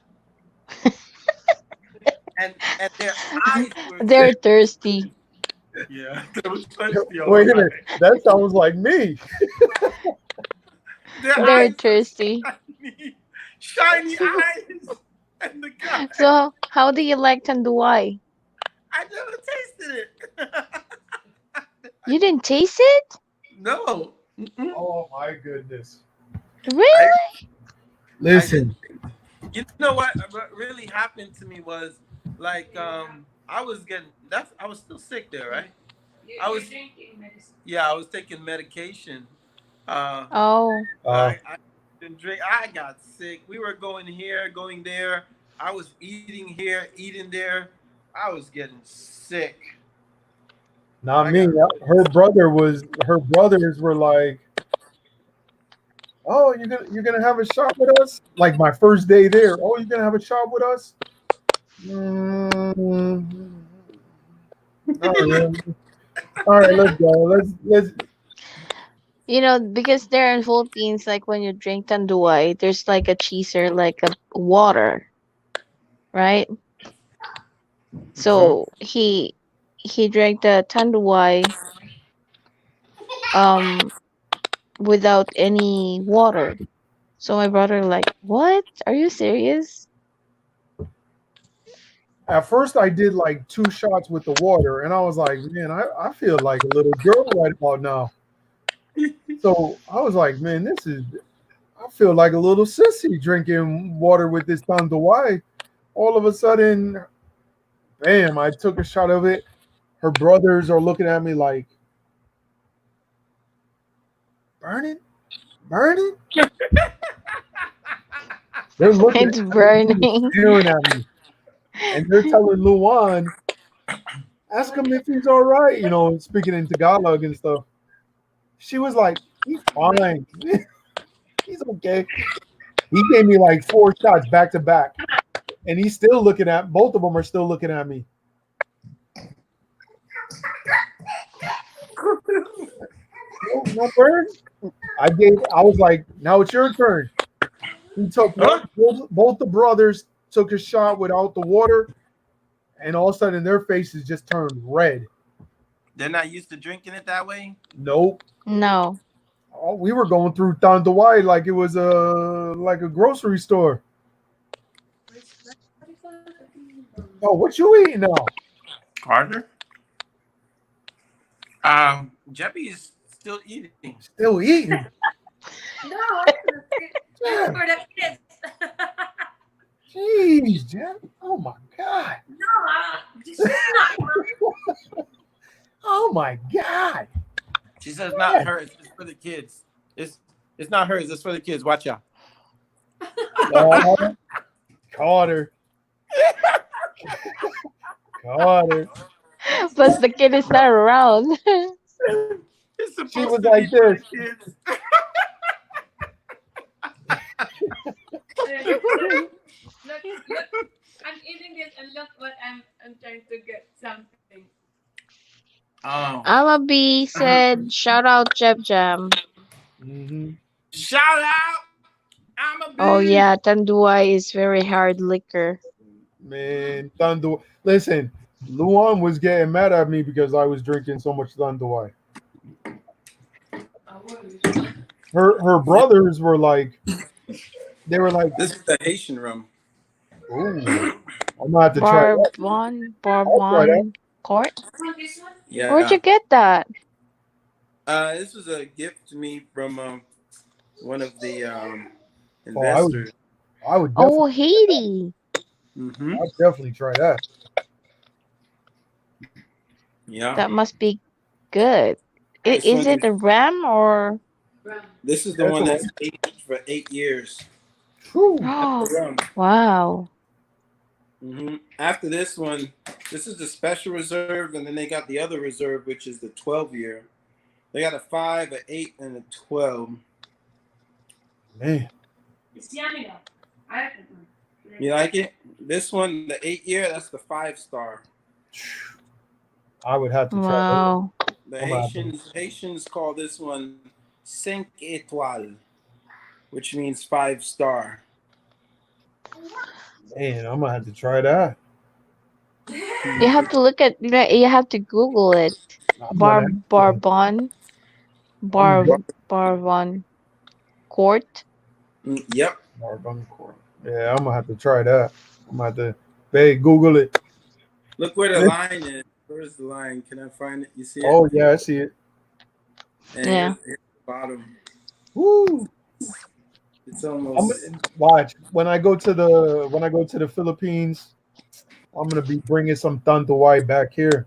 [SPEAKER 2] and their eyes were
[SPEAKER 3] They're thirsty.
[SPEAKER 2] yeah, they were thirsty all
[SPEAKER 1] Wait a
[SPEAKER 2] the
[SPEAKER 1] minute.
[SPEAKER 2] time.
[SPEAKER 1] That sounds like me.
[SPEAKER 2] Their
[SPEAKER 3] They're
[SPEAKER 2] eyes were
[SPEAKER 3] thirsty.
[SPEAKER 2] shiny eyes. And the guy,
[SPEAKER 3] So how do you like tanduay?
[SPEAKER 2] I never tasted it.
[SPEAKER 3] You didn't taste it?
[SPEAKER 2] No. Mm-mm.
[SPEAKER 1] Oh, my goodness.
[SPEAKER 3] Really?
[SPEAKER 1] Listen.
[SPEAKER 2] You know what really happened to me was like I was still sick there, right? I was
[SPEAKER 4] drinking medicine.
[SPEAKER 2] Yeah, I was taking medication.
[SPEAKER 3] Oh,
[SPEAKER 2] I didn't drink. I got sick. We were going here, going there. I was eating here, eating there. I was getting sick.
[SPEAKER 1] not
[SPEAKER 2] I
[SPEAKER 1] me.
[SPEAKER 2] got
[SPEAKER 1] Her brothers were like, oh, you're gonna have a shot with us? Like my first day there. Oh, you're gonna have a shot with us? Mm, not really. All right, let's go. Let's
[SPEAKER 3] because there in Philippines, like when you drink tanduay, there's like a cheeser, like a water, right? So he drank the tanduay um without any water. So my brother like, what? Are you serious?
[SPEAKER 1] At first I did like 2 shots with the water, and I was like, man, I feel like a little girl right about now. So I was like, man, I feel like a little sissy drinking water with this tanduay. All of a sudden, bam, I took a shot of it. Her brothers are looking at me like, burning? Burning? They're looking
[SPEAKER 3] It's
[SPEAKER 1] at me,
[SPEAKER 3] burning.
[SPEAKER 1] staring at me. and they're telling Luan, ask him if he's all right, speaking in Tagalog and stuff. She was like, he's fine. He's okay. He gave me like 4 shots back to back. And he's still looking at, both of them are still looking at me. No bird. I was like, now it's your turn. He took both the brothers took a shot without the water, and all of a sudden their faces just turned red.
[SPEAKER 2] They're not used to drinking it that way?
[SPEAKER 1] Nope.
[SPEAKER 3] No.
[SPEAKER 1] Oh, we were going through Tandawai like it was like a grocery store. Oh, what you eating now?
[SPEAKER 2] Carter? Jeppy is still eating.
[SPEAKER 1] Still eating.
[SPEAKER 4] No, it's for the kids.
[SPEAKER 1] Jeez, Jeff. Oh my God.
[SPEAKER 4] No, this is not.
[SPEAKER 1] Oh my God.
[SPEAKER 2] She says not hers, it's for the kids. It's not hers, it's for the kids. Watch out.
[SPEAKER 1] Carter. Carter.
[SPEAKER 3] But the kid is not around.
[SPEAKER 2] It's supposed
[SPEAKER 1] She was
[SPEAKER 2] to
[SPEAKER 1] like
[SPEAKER 2] be for
[SPEAKER 1] this.
[SPEAKER 2] the kids.
[SPEAKER 4] Look, I'm eating this and look what I'm trying to get something.
[SPEAKER 2] Oh.
[SPEAKER 3] Amabi said, shout out Jeb Jam.
[SPEAKER 1] Mm-hmm.
[SPEAKER 2] Shout out! I'm a
[SPEAKER 3] Oh yeah, Tanduay is very hard liquor.
[SPEAKER 1] Man, Thunder. Listen, Luan was getting mad at me because I was drinking so much Thunderway. Her brothers were like, they were like,
[SPEAKER 2] This is the Haitian rum.
[SPEAKER 1] ooh, I'm gonna have to try that.
[SPEAKER 3] Bourbon Court.
[SPEAKER 2] Yeah.
[SPEAKER 3] Where'd you get that?
[SPEAKER 2] This was a gift to me from one of the
[SPEAKER 1] I
[SPEAKER 2] investors.
[SPEAKER 1] would
[SPEAKER 3] Oh, Haiti.
[SPEAKER 2] Mm-hmm.
[SPEAKER 1] I'd definitely try that.
[SPEAKER 2] Yeah.
[SPEAKER 3] That must be good.
[SPEAKER 2] This
[SPEAKER 3] Is
[SPEAKER 2] one
[SPEAKER 3] it a ram or?
[SPEAKER 2] This is the
[SPEAKER 1] That's
[SPEAKER 2] one
[SPEAKER 1] a
[SPEAKER 2] that's aged for 8 years.
[SPEAKER 1] Whew.
[SPEAKER 3] Oh,
[SPEAKER 2] The rum.
[SPEAKER 3] wow.
[SPEAKER 2] Mm-hmm. After this one, this is the special reserve, and then they got the other reserve, which is the 12-year. They got a 5, an 8, and a 12.
[SPEAKER 1] Man,
[SPEAKER 4] It's yummy though. I like it.
[SPEAKER 2] You like it? This one, the 8-year, that's the 5-star.
[SPEAKER 1] I would have to try
[SPEAKER 3] Wow.
[SPEAKER 2] The
[SPEAKER 1] Wow.
[SPEAKER 2] Haitians call this one 5 étoiles, which means 5-star.
[SPEAKER 1] that. Man, I'm gonna have to try that.
[SPEAKER 3] You have to look at. You have to Google it.
[SPEAKER 1] I'm gonna have to.
[SPEAKER 3] Bourbon Court.
[SPEAKER 2] Yep.
[SPEAKER 1] Bourbon Court. Yeah, I'm gonna have to try that. I'm gonna have to. Hey, Google it.
[SPEAKER 2] Look where the line is. Where's the line? Can I find it? You see it?
[SPEAKER 1] Oh yeah, I see it.
[SPEAKER 2] And
[SPEAKER 3] Yeah.
[SPEAKER 2] here's the bottom.
[SPEAKER 1] Woo!
[SPEAKER 2] It's almost.
[SPEAKER 1] Watch when I go to the Philippines. I'm gonna be bringing some Tanduay back here.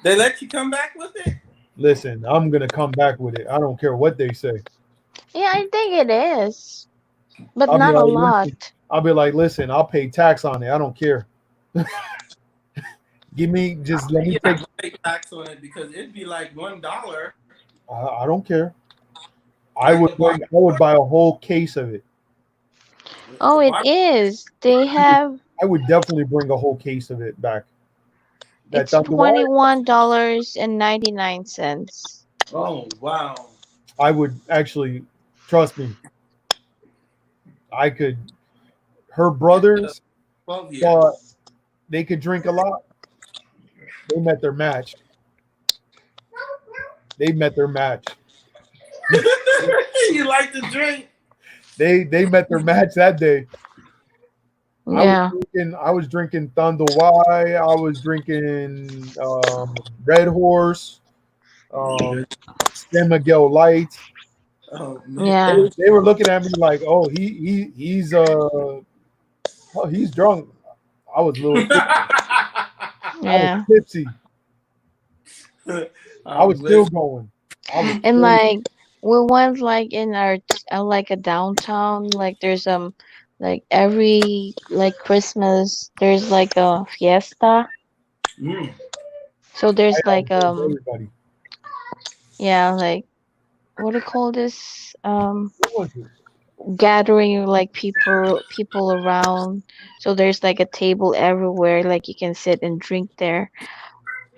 [SPEAKER 2] They let you come back with it?
[SPEAKER 1] Listen, I'm gonna come back with it. I don't care what they say.
[SPEAKER 3] Yeah, I think it is, but
[SPEAKER 1] I'll be
[SPEAKER 3] not a
[SPEAKER 1] like,
[SPEAKER 3] lot.
[SPEAKER 1] I'll be like, listen, I'll pay tax on it. I don't care. Let me
[SPEAKER 2] You
[SPEAKER 1] take.
[SPEAKER 2] have to pay tax on it because it'd be like $1.
[SPEAKER 1] I don't care. I would buy a whole case of it.
[SPEAKER 3] Oh, it is. They have.
[SPEAKER 1] I would definitely bring a whole case of it back.
[SPEAKER 3] It's
[SPEAKER 1] Tanduay,
[SPEAKER 3] $21.99.
[SPEAKER 2] Oh, wow.
[SPEAKER 1] I would actually trust me. I could. Her brothers
[SPEAKER 2] 12 years.
[SPEAKER 1] thought they could drink a lot. They met their match. They met their match.
[SPEAKER 2] You like to drink?
[SPEAKER 1] They met their match that day.
[SPEAKER 3] Yeah.
[SPEAKER 1] I was drinking Thunderway. I was drinking Red Horse, San Miguel Light.
[SPEAKER 2] Oh, man.
[SPEAKER 3] Yeah.
[SPEAKER 1] They were looking at me like, "Oh, he's drunk." I was a little.
[SPEAKER 3] Yeah.
[SPEAKER 1] I was tipsy. I was still going.
[SPEAKER 3] And like we went like in our like a downtown, like there's Like every like Christmas, there's like a fiesta.
[SPEAKER 2] Mm.
[SPEAKER 3] So
[SPEAKER 1] I
[SPEAKER 3] there's like
[SPEAKER 1] always everybody.
[SPEAKER 3] yeah, like what do you call this?
[SPEAKER 1] What was it?
[SPEAKER 3] Gathering like people around. So there's like a table everywhere, like you can sit and drink there.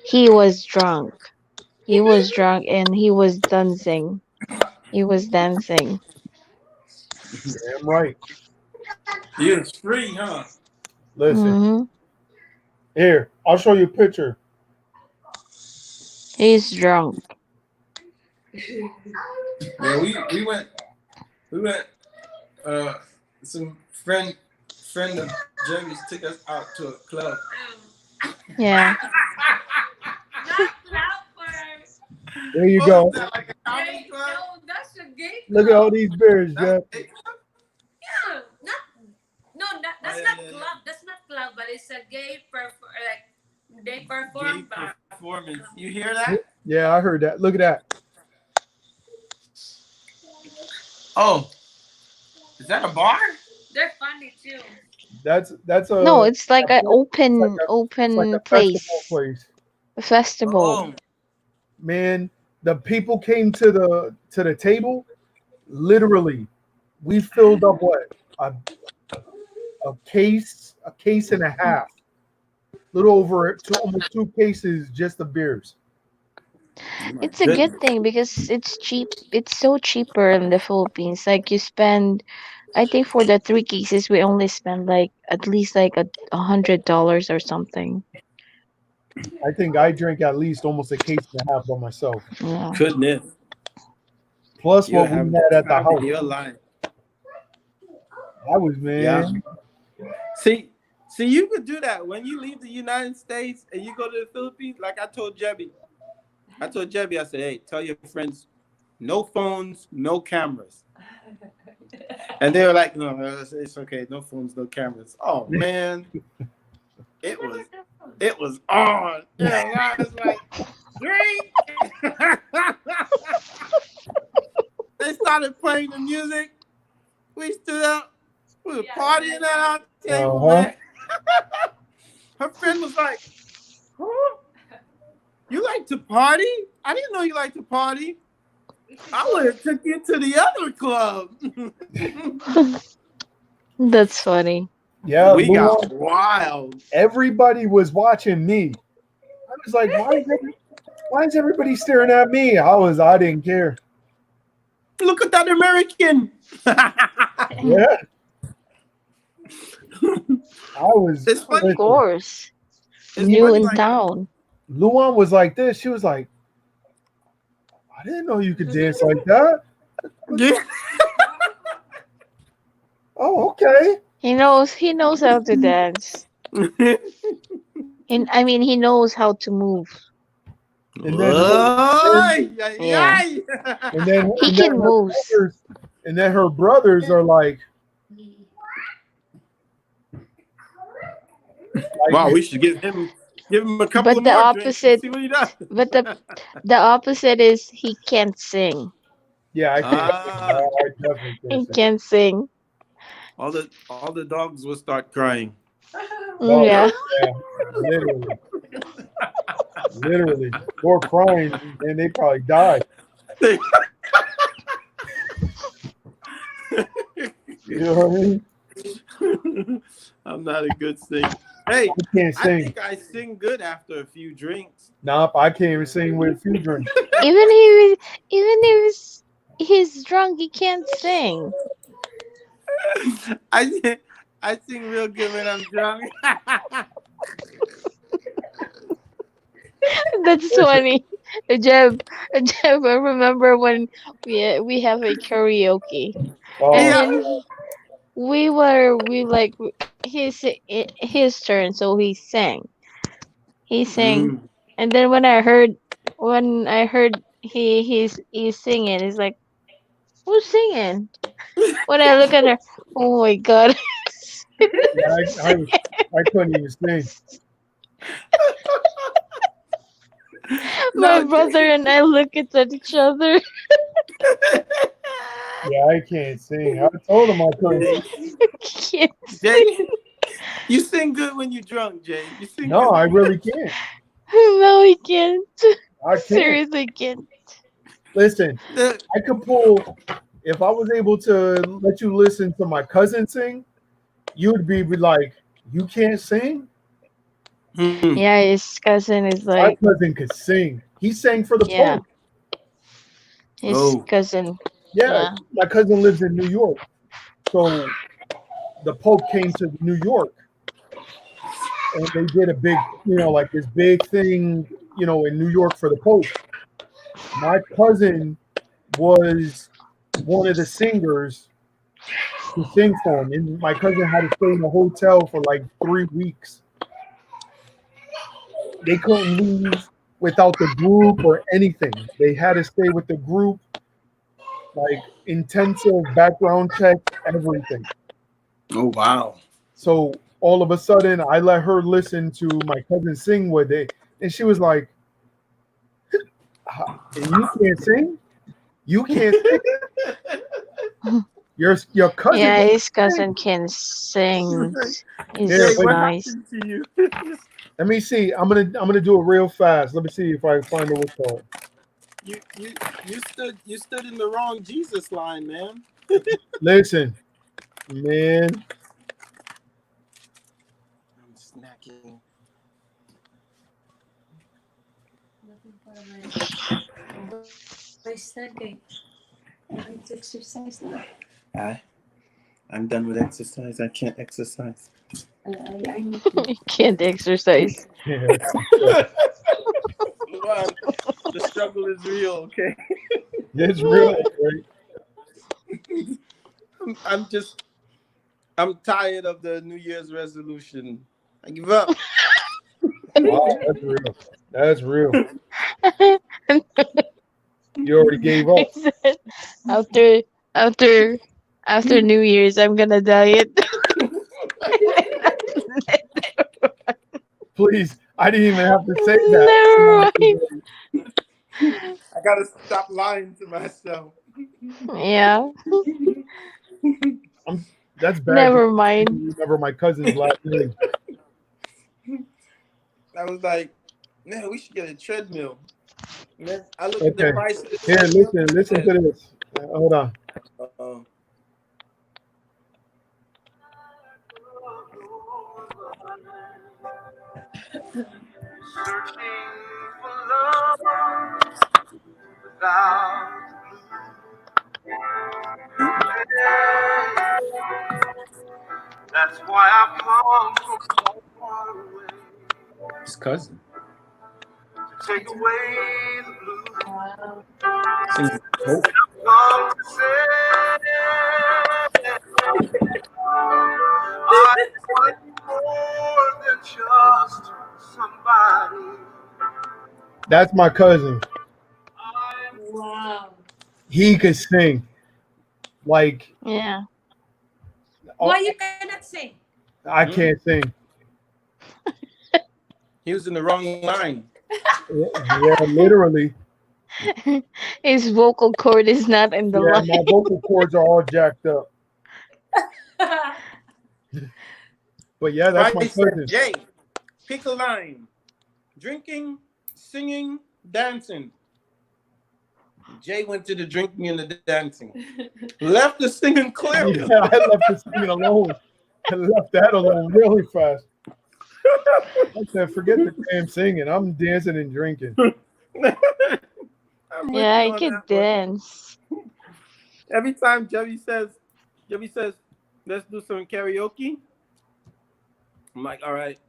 [SPEAKER 3] He was drunk. He was drunk and he was dancing. He was dancing.
[SPEAKER 1] Damn right.
[SPEAKER 2] It's free, huh?
[SPEAKER 1] Listen,
[SPEAKER 3] Hmm.
[SPEAKER 1] here, I'll show you a picture.
[SPEAKER 3] He's drunk.
[SPEAKER 2] Yeah, we went some friend of Jerry's took us out to a club.
[SPEAKER 3] Yeah.
[SPEAKER 4] Not clappers.
[SPEAKER 1] There you
[SPEAKER 2] What
[SPEAKER 1] go.
[SPEAKER 2] was that, like a comedy
[SPEAKER 4] Gay,
[SPEAKER 2] club?
[SPEAKER 4] no, that's a gay
[SPEAKER 1] Look at all
[SPEAKER 4] club.
[SPEAKER 1] these bears, Jeff.
[SPEAKER 2] That's a club?
[SPEAKER 4] Yeah, not no, that's
[SPEAKER 2] Oh,
[SPEAKER 4] not
[SPEAKER 2] yeah.
[SPEAKER 4] club. That's not club, but it's a gay like they
[SPEAKER 2] Gay
[SPEAKER 4] perform.
[SPEAKER 2] performance. You hear that?
[SPEAKER 1] Yeah, I heard that. Look at that.
[SPEAKER 2] Oh, is that a bar?
[SPEAKER 4] They're funny too.
[SPEAKER 1] That's
[SPEAKER 3] No, it's like an
[SPEAKER 1] it's like
[SPEAKER 3] open
[SPEAKER 1] a
[SPEAKER 3] place.
[SPEAKER 1] festival place.
[SPEAKER 3] A festival.
[SPEAKER 2] Oh,
[SPEAKER 1] Man, the people came to the table. Literally, we filled up what a case and a half, little over almost 2 cases just of beers.
[SPEAKER 3] It's a good thing because it's cheap. It's so cheaper in the Philippines. Like you spend, I think for the 3 cases we only spend like at least like $100 or something.
[SPEAKER 1] I think I drank at least almost a case and a half by myself,
[SPEAKER 3] Yeah.
[SPEAKER 2] Goodness.
[SPEAKER 1] plus
[SPEAKER 2] You
[SPEAKER 1] what we
[SPEAKER 2] have
[SPEAKER 1] had at the
[SPEAKER 2] time in
[SPEAKER 1] house.
[SPEAKER 2] your life.
[SPEAKER 1] I was, man.
[SPEAKER 2] Yeah. See, you could do that when you leave the United States and you go to the Philippines. Like I told Jebby, I said, hey, tell your friends, no phones, no cameras. And they were like, no, it's okay, no phones, no cameras. Oh man, it was on. Yeah, I was like, drink. They started playing the music. We stood up. We were partying at our table, man. Her friend was like, huh? You like to party? I didn't know you like to party. I would have took you to the other club.
[SPEAKER 3] That's funny.
[SPEAKER 1] Yeah,
[SPEAKER 2] We got
[SPEAKER 1] Luan,
[SPEAKER 2] wild.
[SPEAKER 1] everybody was watching me. I was like, why is everybody staring at me? I didn't care.
[SPEAKER 2] Look at that American.
[SPEAKER 1] Yeah. I was.
[SPEAKER 2] It's funny.
[SPEAKER 3] Of course.
[SPEAKER 2] It's
[SPEAKER 3] New
[SPEAKER 2] funny,
[SPEAKER 3] in
[SPEAKER 2] like,
[SPEAKER 3] town.
[SPEAKER 1] Luan was like this. She was like, I didn't know you could dance like that.
[SPEAKER 2] yeah.
[SPEAKER 1] Oh, okay.
[SPEAKER 3] He knows how to dance. And I mean he knows how to move.
[SPEAKER 1] And then,
[SPEAKER 2] Ay, ay,
[SPEAKER 3] Yeah.
[SPEAKER 2] ay.
[SPEAKER 1] and then,
[SPEAKER 3] He
[SPEAKER 1] and then
[SPEAKER 3] can
[SPEAKER 1] her
[SPEAKER 3] move.
[SPEAKER 1] brothers, and then her brothers are like
[SPEAKER 2] Wow, we should give him a couple
[SPEAKER 3] But
[SPEAKER 2] of
[SPEAKER 3] the
[SPEAKER 2] more drinks and
[SPEAKER 3] opposite
[SPEAKER 2] see what he does.
[SPEAKER 3] but the opposite is he can't sing.
[SPEAKER 1] Yeah, I can't.
[SPEAKER 2] Ah.
[SPEAKER 1] I definitely
[SPEAKER 3] He
[SPEAKER 1] can't sing.
[SPEAKER 3] can't sing.
[SPEAKER 2] All the dogs will start crying.
[SPEAKER 1] Oh,
[SPEAKER 3] Yeah.
[SPEAKER 1] yeah, literally, or crying, and they probably died. You know what I mean?
[SPEAKER 2] I'm not a good singer. Hey,
[SPEAKER 1] I can't
[SPEAKER 2] I
[SPEAKER 1] sing.
[SPEAKER 2] think I sing good after a few drinks.
[SPEAKER 1] Nope, I can't even sing with a few drinks.
[SPEAKER 3] Even if he's drunk, he can't sing.
[SPEAKER 2] I sing real good when I'm drunk.
[SPEAKER 3] That's funny. Jeb, I remember when we have a karaoke,
[SPEAKER 1] Oh,
[SPEAKER 3] and
[SPEAKER 2] Yeah.
[SPEAKER 3] then his turn, so he sang. He sang,
[SPEAKER 2] Mm.
[SPEAKER 3] and then when I heard he's singing, it's like, who's singing? When I look at her, oh my god.
[SPEAKER 1] yeah, I couldn't even sing.
[SPEAKER 3] My
[SPEAKER 2] No,
[SPEAKER 3] brother and I look at each other.
[SPEAKER 1] Yeah, I can't sing. I told him I couldn't.
[SPEAKER 3] Can't
[SPEAKER 2] Jay, you sing good when you're drunk, Jay. You sing
[SPEAKER 1] No,
[SPEAKER 2] good.
[SPEAKER 1] I really can't.
[SPEAKER 3] No, he can't.
[SPEAKER 1] I can't.
[SPEAKER 3] Seriously can't.
[SPEAKER 1] Listen,
[SPEAKER 2] The-
[SPEAKER 1] I could pull. If I was able to let you listen to my cousin sing, you would be like, "You can't sing."
[SPEAKER 2] Hmm.
[SPEAKER 3] Yeah, his cousin is
[SPEAKER 1] My
[SPEAKER 3] like,
[SPEAKER 1] cousin could sing. He sang for the
[SPEAKER 3] yeah,
[SPEAKER 1] Pope.
[SPEAKER 3] his
[SPEAKER 2] Oh,
[SPEAKER 3] cousin.
[SPEAKER 1] Yeah,
[SPEAKER 3] Yeah.
[SPEAKER 1] my cousin lives in New York, so the Pope came to New York, and they did a big, like this big thing, in New York for the Pope. My cousin was one of the singers to sing for him, and my cousin had to stay in a hotel for like 3 weeks. They couldn't leave without the group or anything. They had to stay with the group, like intensive background check, everything.
[SPEAKER 2] oh wow.
[SPEAKER 1] So all of a sudden, I let her listen to my cousin sing one day, and she was like, "And you can't sing? You can't sing? Your cousin
[SPEAKER 3] Yeah,
[SPEAKER 1] can
[SPEAKER 3] his
[SPEAKER 1] sing?"
[SPEAKER 3] cousin can sing.
[SPEAKER 1] Here,
[SPEAKER 2] Jay,
[SPEAKER 3] It's
[SPEAKER 1] wait.
[SPEAKER 2] what
[SPEAKER 3] nice.
[SPEAKER 2] happened to you?
[SPEAKER 1] Let me see. I'm gonna do it real fast. Let me see if I find the whistle.
[SPEAKER 2] you stood in the wrong Jesus line, man.
[SPEAKER 1] Listen, man.
[SPEAKER 2] I'm snacking.
[SPEAKER 4] By snacking. I need to exercise now.
[SPEAKER 2] I'm done with exercise. I can't exercise.
[SPEAKER 4] I need to.
[SPEAKER 3] You can't exercise.
[SPEAKER 1] Yeah.
[SPEAKER 2] Wow, the struggle is real. Okay,
[SPEAKER 1] It's real, right?
[SPEAKER 2] I'm tired of the New Year's resolution. I give up.
[SPEAKER 1] Wow, that's real. That's real. You already gave up.
[SPEAKER 3] He said, after after after New Year's, I'm gonna diet.
[SPEAKER 1] Please, I didn't even have to say
[SPEAKER 3] Never mind.
[SPEAKER 1] that.
[SPEAKER 2] I gotta stop lying to myself.
[SPEAKER 3] Yeah,
[SPEAKER 1] That's bad.
[SPEAKER 3] never
[SPEAKER 1] You
[SPEAKER 3] mind.
[SPEAKER 1] remember my cousin's last name.
[SPEAKER 2] I was like, man, we should get a treadmill. Man, I looked at the
[SPEAKER 1] Okay.
[SPEAKER 2] price of the
[SPEAKER 1] Here,
[SPEAKER 2] treadmill.
[SPEAKER 1] listen to this. Hold on.
[SPEAKER 2] Uh-oh.
[SPEAKER 5] Searching for love without blue. That's why I've come from so far away
[SPEAKER 2] His cousin.
[SPEAKER 5] to take away the blue.
[SPEAKER 4] Wow.
[SPEAKER 2] Singing Pope.
[SPEAKER 5] Come to say I want more than just somebody.
[SPEAKER 1] That's my cousin.
[SPEAKER 4] Wow.
[SPEAKER 1] He could sing. Like,
[SPEAKER 3] Yeah.
[SPEAKER 4] Why you cannot sing?
[SPEAKER 1] I can't sing.
[SPEAKER 2] He was in the wrong line.
[SPEAKER 1] Yeah, literally.
[SPEAKER 3] His vocal cord is not in the
[SPEAKER 1] Yeah,
[SPEAKER 3] line.
[SPEAKER 1] my vocal cords are all jacked up. But yeah, that's my
[SPEAKER 2] Price said,
[SPEAKER 1] cousin.
[SPEAKER 2] Jay, pick a line. Drinking, singing, dancing. Jay went to the drinking and the dancing. Left the singing clearly.
[SPEAKER 1] Yeah, I left the singing alone. I left that alone really fast. I said, forget the damn singing. I'm dancing and drinking.
[SPEAKER 2] I'm with
[SPEAKER 3] Yeah,
[SPEAKER 2] you
[SPEAKER 3] I
[SPEAKER 2] on
[SPEAKER 3] can
[SPEAKER 2] that one.
[SPEAKER 3] dance.
[SPEAKER 2] Every time Jebby says, let's do some karaoke. I'm like, all right,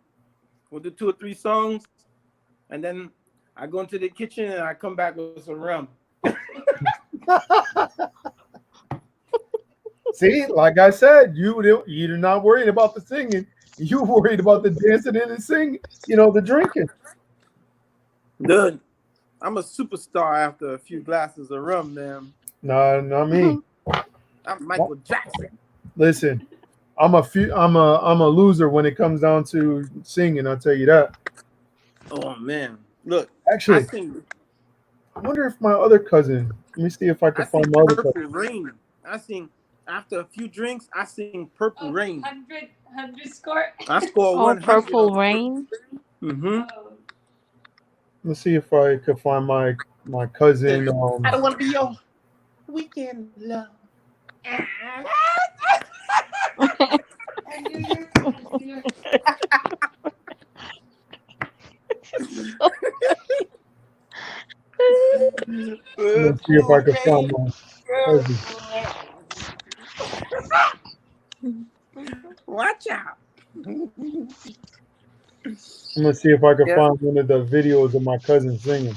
[SPEAKER 2] we'll do 2 or 3 songs. And then I go into the kitchen and I come back with some rum.
[SPEAKER 1] See, like I said, you're not worried about the singing. You worried about the dancing and the singing, the drinking.
[SPEAKER 2] Dude, I'm a superstar after a few glasses of rum, man.
[SPEAKER 1] No, not me.
[SPEAKER 2] I'm Michael Jackson.
[SPEAKER 1] Listen, I'm a loser when it comes down to singing. I'll tell you that.
[SPEAKER 2] Oh man, look, I
[SPEAKER 1] Actually,
[SPEAKER 2] sing
[SPEAKER 1] I wonder if my other cousin. Let me see if I can find my other cousin.
[SPEAKER 2] Purple Rain. I sing after a few drinks. I sing Purple Rain.
[SPEAKER 4] 100 score.
[SPEAKER 2] I score
[SPEAKER 3] Oh,
[SPEAKER 2] 100
[SPEAKER 3] Purple
[SPEAKER 2] on
[SPEAKER 3] Rain.
[SPEAKER 2] Mm-hmm.
[SPEAKER 4] Oh.
[SPEAKER 1] Let's see if I could find my cousin.
[SPEAKER 2] I don't want to be your weekend love.
[SPEAKER 1] Let's see if I could find my cousin.
[SPEAKER 2] Watch out.
[SPEAKER 1] I'm gonna see if I can
[SPEAKER 2] Yeah.
[SPEAKER 1] find one of the videos of my cousin singing.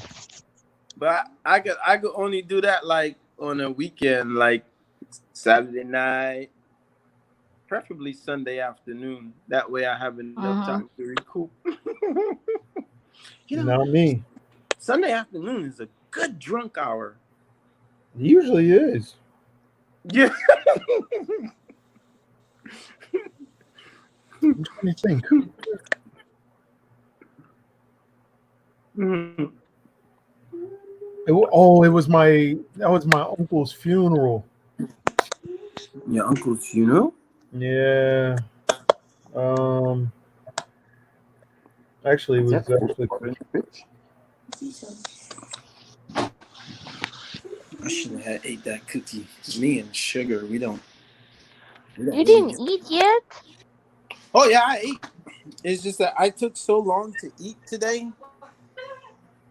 [SPEAKER 2] But I could only do that like on a weekend, like Saturday night, preferably Sunday afternoon. That way I have enough time to recoup.
[SPEAKER 1] Not me.
[SPEAKER 2] Sunday afternoon is a good drunk hour.
[SPEAKER 1] It usually is.
[SPEAKER 2] Yeah.
[SPEAKER 1] I'm trying to think.
[SPEAKER 2] Mhm.
[SPEAKER 1] It was my uncle's funeral.
[SPEAKER 2] Your uncle's funeral?
[SPEAKER 1] Yeah. Actually, it was actually.
[SPEAKER 2] I should have ate that cookie. Me and sugar, we don't.
[SPEAKER 3] You didn't eat yet?
[SPEAKER 2] Oh yeah, I ate. It's just that I took so long to eat today.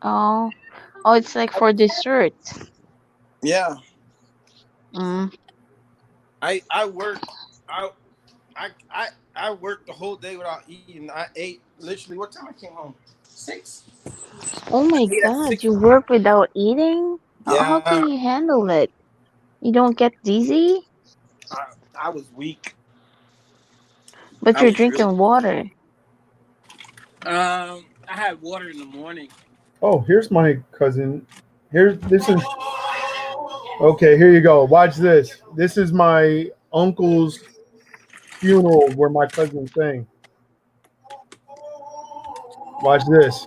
[SPEAKER 3] Oh, it's like for dessert.
[SPEAKER 2] Yeah,
[SPEAKER 3] Mm.
[SPEAKER 2] I worked. I worked the whole day without eating. I ate literally. What time I came home? 6.
[SPEAKER 3] Oh my
[SPEAKER 2] Yeah,
[SPEAKER 3] God,
[SPEAKER 2] 6.
[SPEAKER 3] you work without eating? How can
[SPEAKER 2] Yeah,
[SPEAKER 3] you handle it? You don't get dizzy?
[SPEAKER 2] I was weak.
[SPEAKER 3] But
[SPEAKER 2] I
[SPEAKER 3] you're
[SPEAKER 2] was really.
[SPEAKER 3] drinking water.
[SPEAKER 2] I had water in the morning.
[SPEAKER 1] Oh, here's my cousin. This is okay. Here you go. Watch this. This is my uncle's funeral where my cousin sang. Watch this.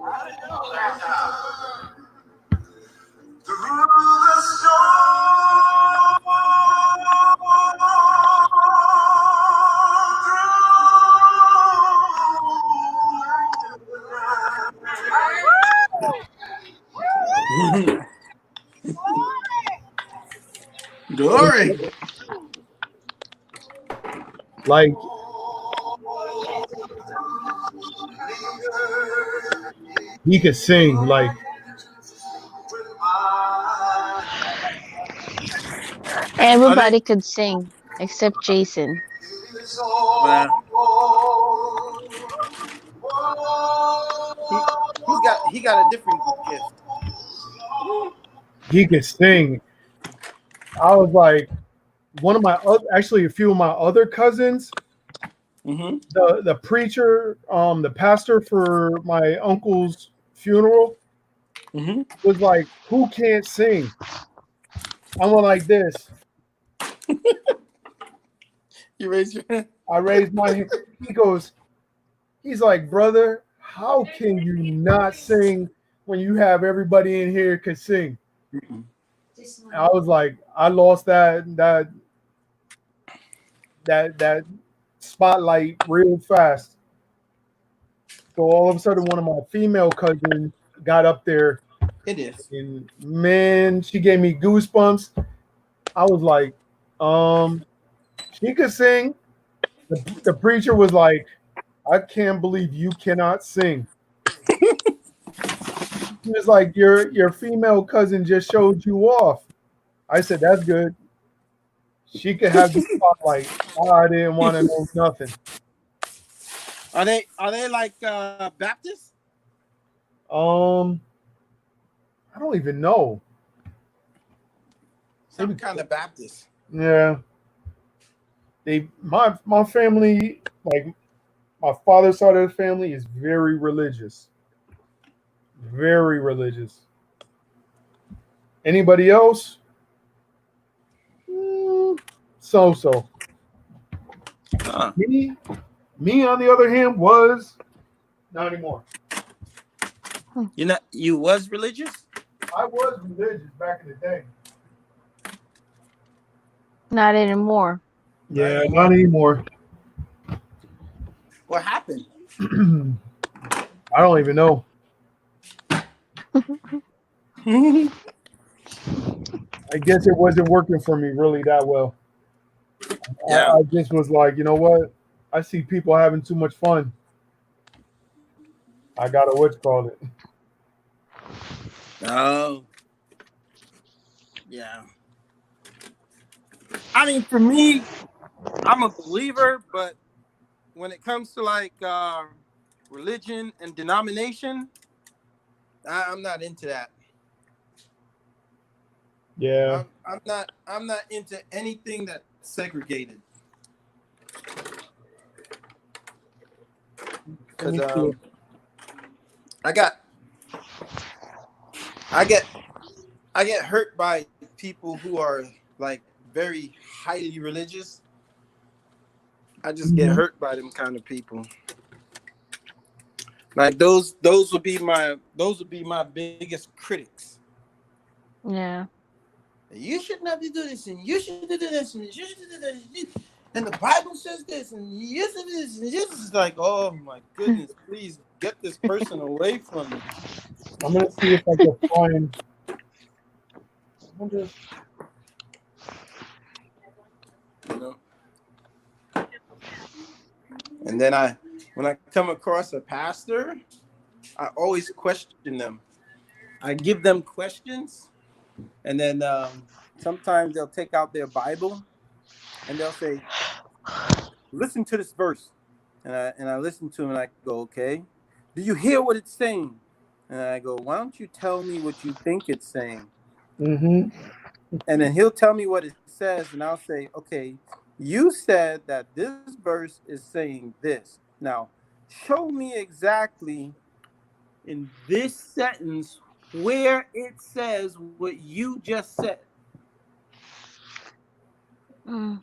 [SPEAKER 2] Glory.
[SPEAKER 1] Like he could sing. Like
[SPEAKER 3] Everybody could sing except Jason.
[SPEAKER 2] Wow. He got a different gift.
[SPEAKER 1] he could sing. I was like, actually a few of my other cousins.
[SPEAKER 2] Mm-hmm.
[SPEAKER 1] The preacher, the pastor for my uncle's funeral
[SPEAKER 2] Mm-hmm.
[SPEAKER 1] was like, "Who can't sing?" I went like this.
[SPEAKER 2] You raise your hand.
[SPEAKER 1] I raised my hand. He's like, "Brother, how can you not sing when you have everybody in here can sing?" I was like, I lost that spotlight real fast. So all of a sudden, one of my female cousins got up there,
[SPEAKER 2] It is.
[SPEAKER 1] and man, she gave me goosebumps. I was like, she could sing. The preacher was like, I can't believe you cannot sing. He was like, your female cousin just showed you off. I said, that's good. She could have the spotlight. I didn't want to know nothing.
[SPEAKER 2] Are they like Baptists?
[SPEAKER 1] I don't even know.
[SPEAKER 2] Some kind of Baptist.
[SPEAKER 1] Yeah. My family, like my father's side of the family, is very religious. Very religious. Anybody else? So.
[SPEAKER 2] Huh.
[SPEAKER 1] Me on the other hand was not anymore.
[SPEAKER 2] You was religious?
[SPEAKER 1] I was religious back in the day.
[SPEAKER 3] Not anymore.
[SPEAKER 1] Yeah, not anymore.
[SPEAKER 2] What happened?
[SPEAKER 1] I don't even know. I guess it wasn't working for me really that well.
[SPEAKER 2] Yeah.
[SPEAKER 1] I just was like, you know what? I see people having too much fun. I gotta what's called it.
[SPEAKER 2] Oh. Yeah. I mean, for me, I'm a believer, but when it comes to like religion and denomination, I'm not into that.
[SPEAKER 1] Yeah.
[SPEAKER 2] I'm not into anything that's segregated.
[SPEAKER 1] Me
[SPEAKER 2] Cause
[SPEAKER 1] too.
[SPEAKER 2] I get hurt by people who are like very highly religious. I just get hurt by them kind of people. Like those would be my biggest critics.
[SPEAKER 3] Yeah.
[SPEAKER 2] You should not do this, and you should do this, and you should do this, and the Bible says this, and you should do this, and this is like, oh my goodness, please get this person away from me.
[SPEAKER 1] I'm gonna see if I can find. I wonder.
[SPEAKER 2] You know. And then when I come across a pastor, I always question them. I give them questions, and then sometimes they'll take out their Bible, and they'll say, "Listen to this verse," and I listen to them, and I go, "Okay, do you hear what it's saying?" And I go, "Why don't you tell me what you think it's saying?"
[SPEAKER 1] Mm-hmm.
[SPEAKER 2] And then he'll tell me what it says, and I'll say, "Okay, you said that this verse is saying this. Now, show me exactly in this sentence where it says what you just said."
[SPEAKER 3] Mm.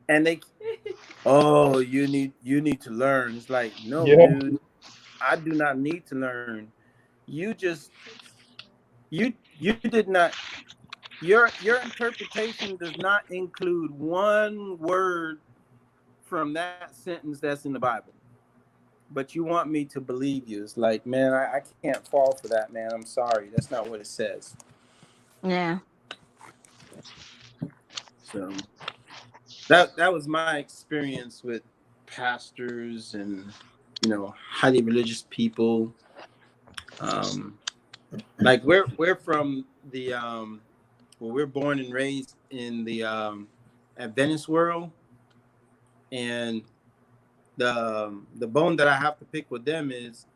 [SPEAKER 2] And they, oh, you need to learn. It's like, no,
[SPEAKER 1] Yeah.
[SPEAKER 2] dude, I do not need to learn. You did not. Your interpretation does not include one word from that sentence that's in the Bible. But you want me to believe you. It's like, man, I can't fall for that, man. I'm sorry. That's not what it says.
[SPEAKER 3] Yeah.
[SPEAKER 2] So that was my experience with pastors and, highly religious people. Like we're from the we're born and raised in the Adventist world, and the bone that I have to pick with them is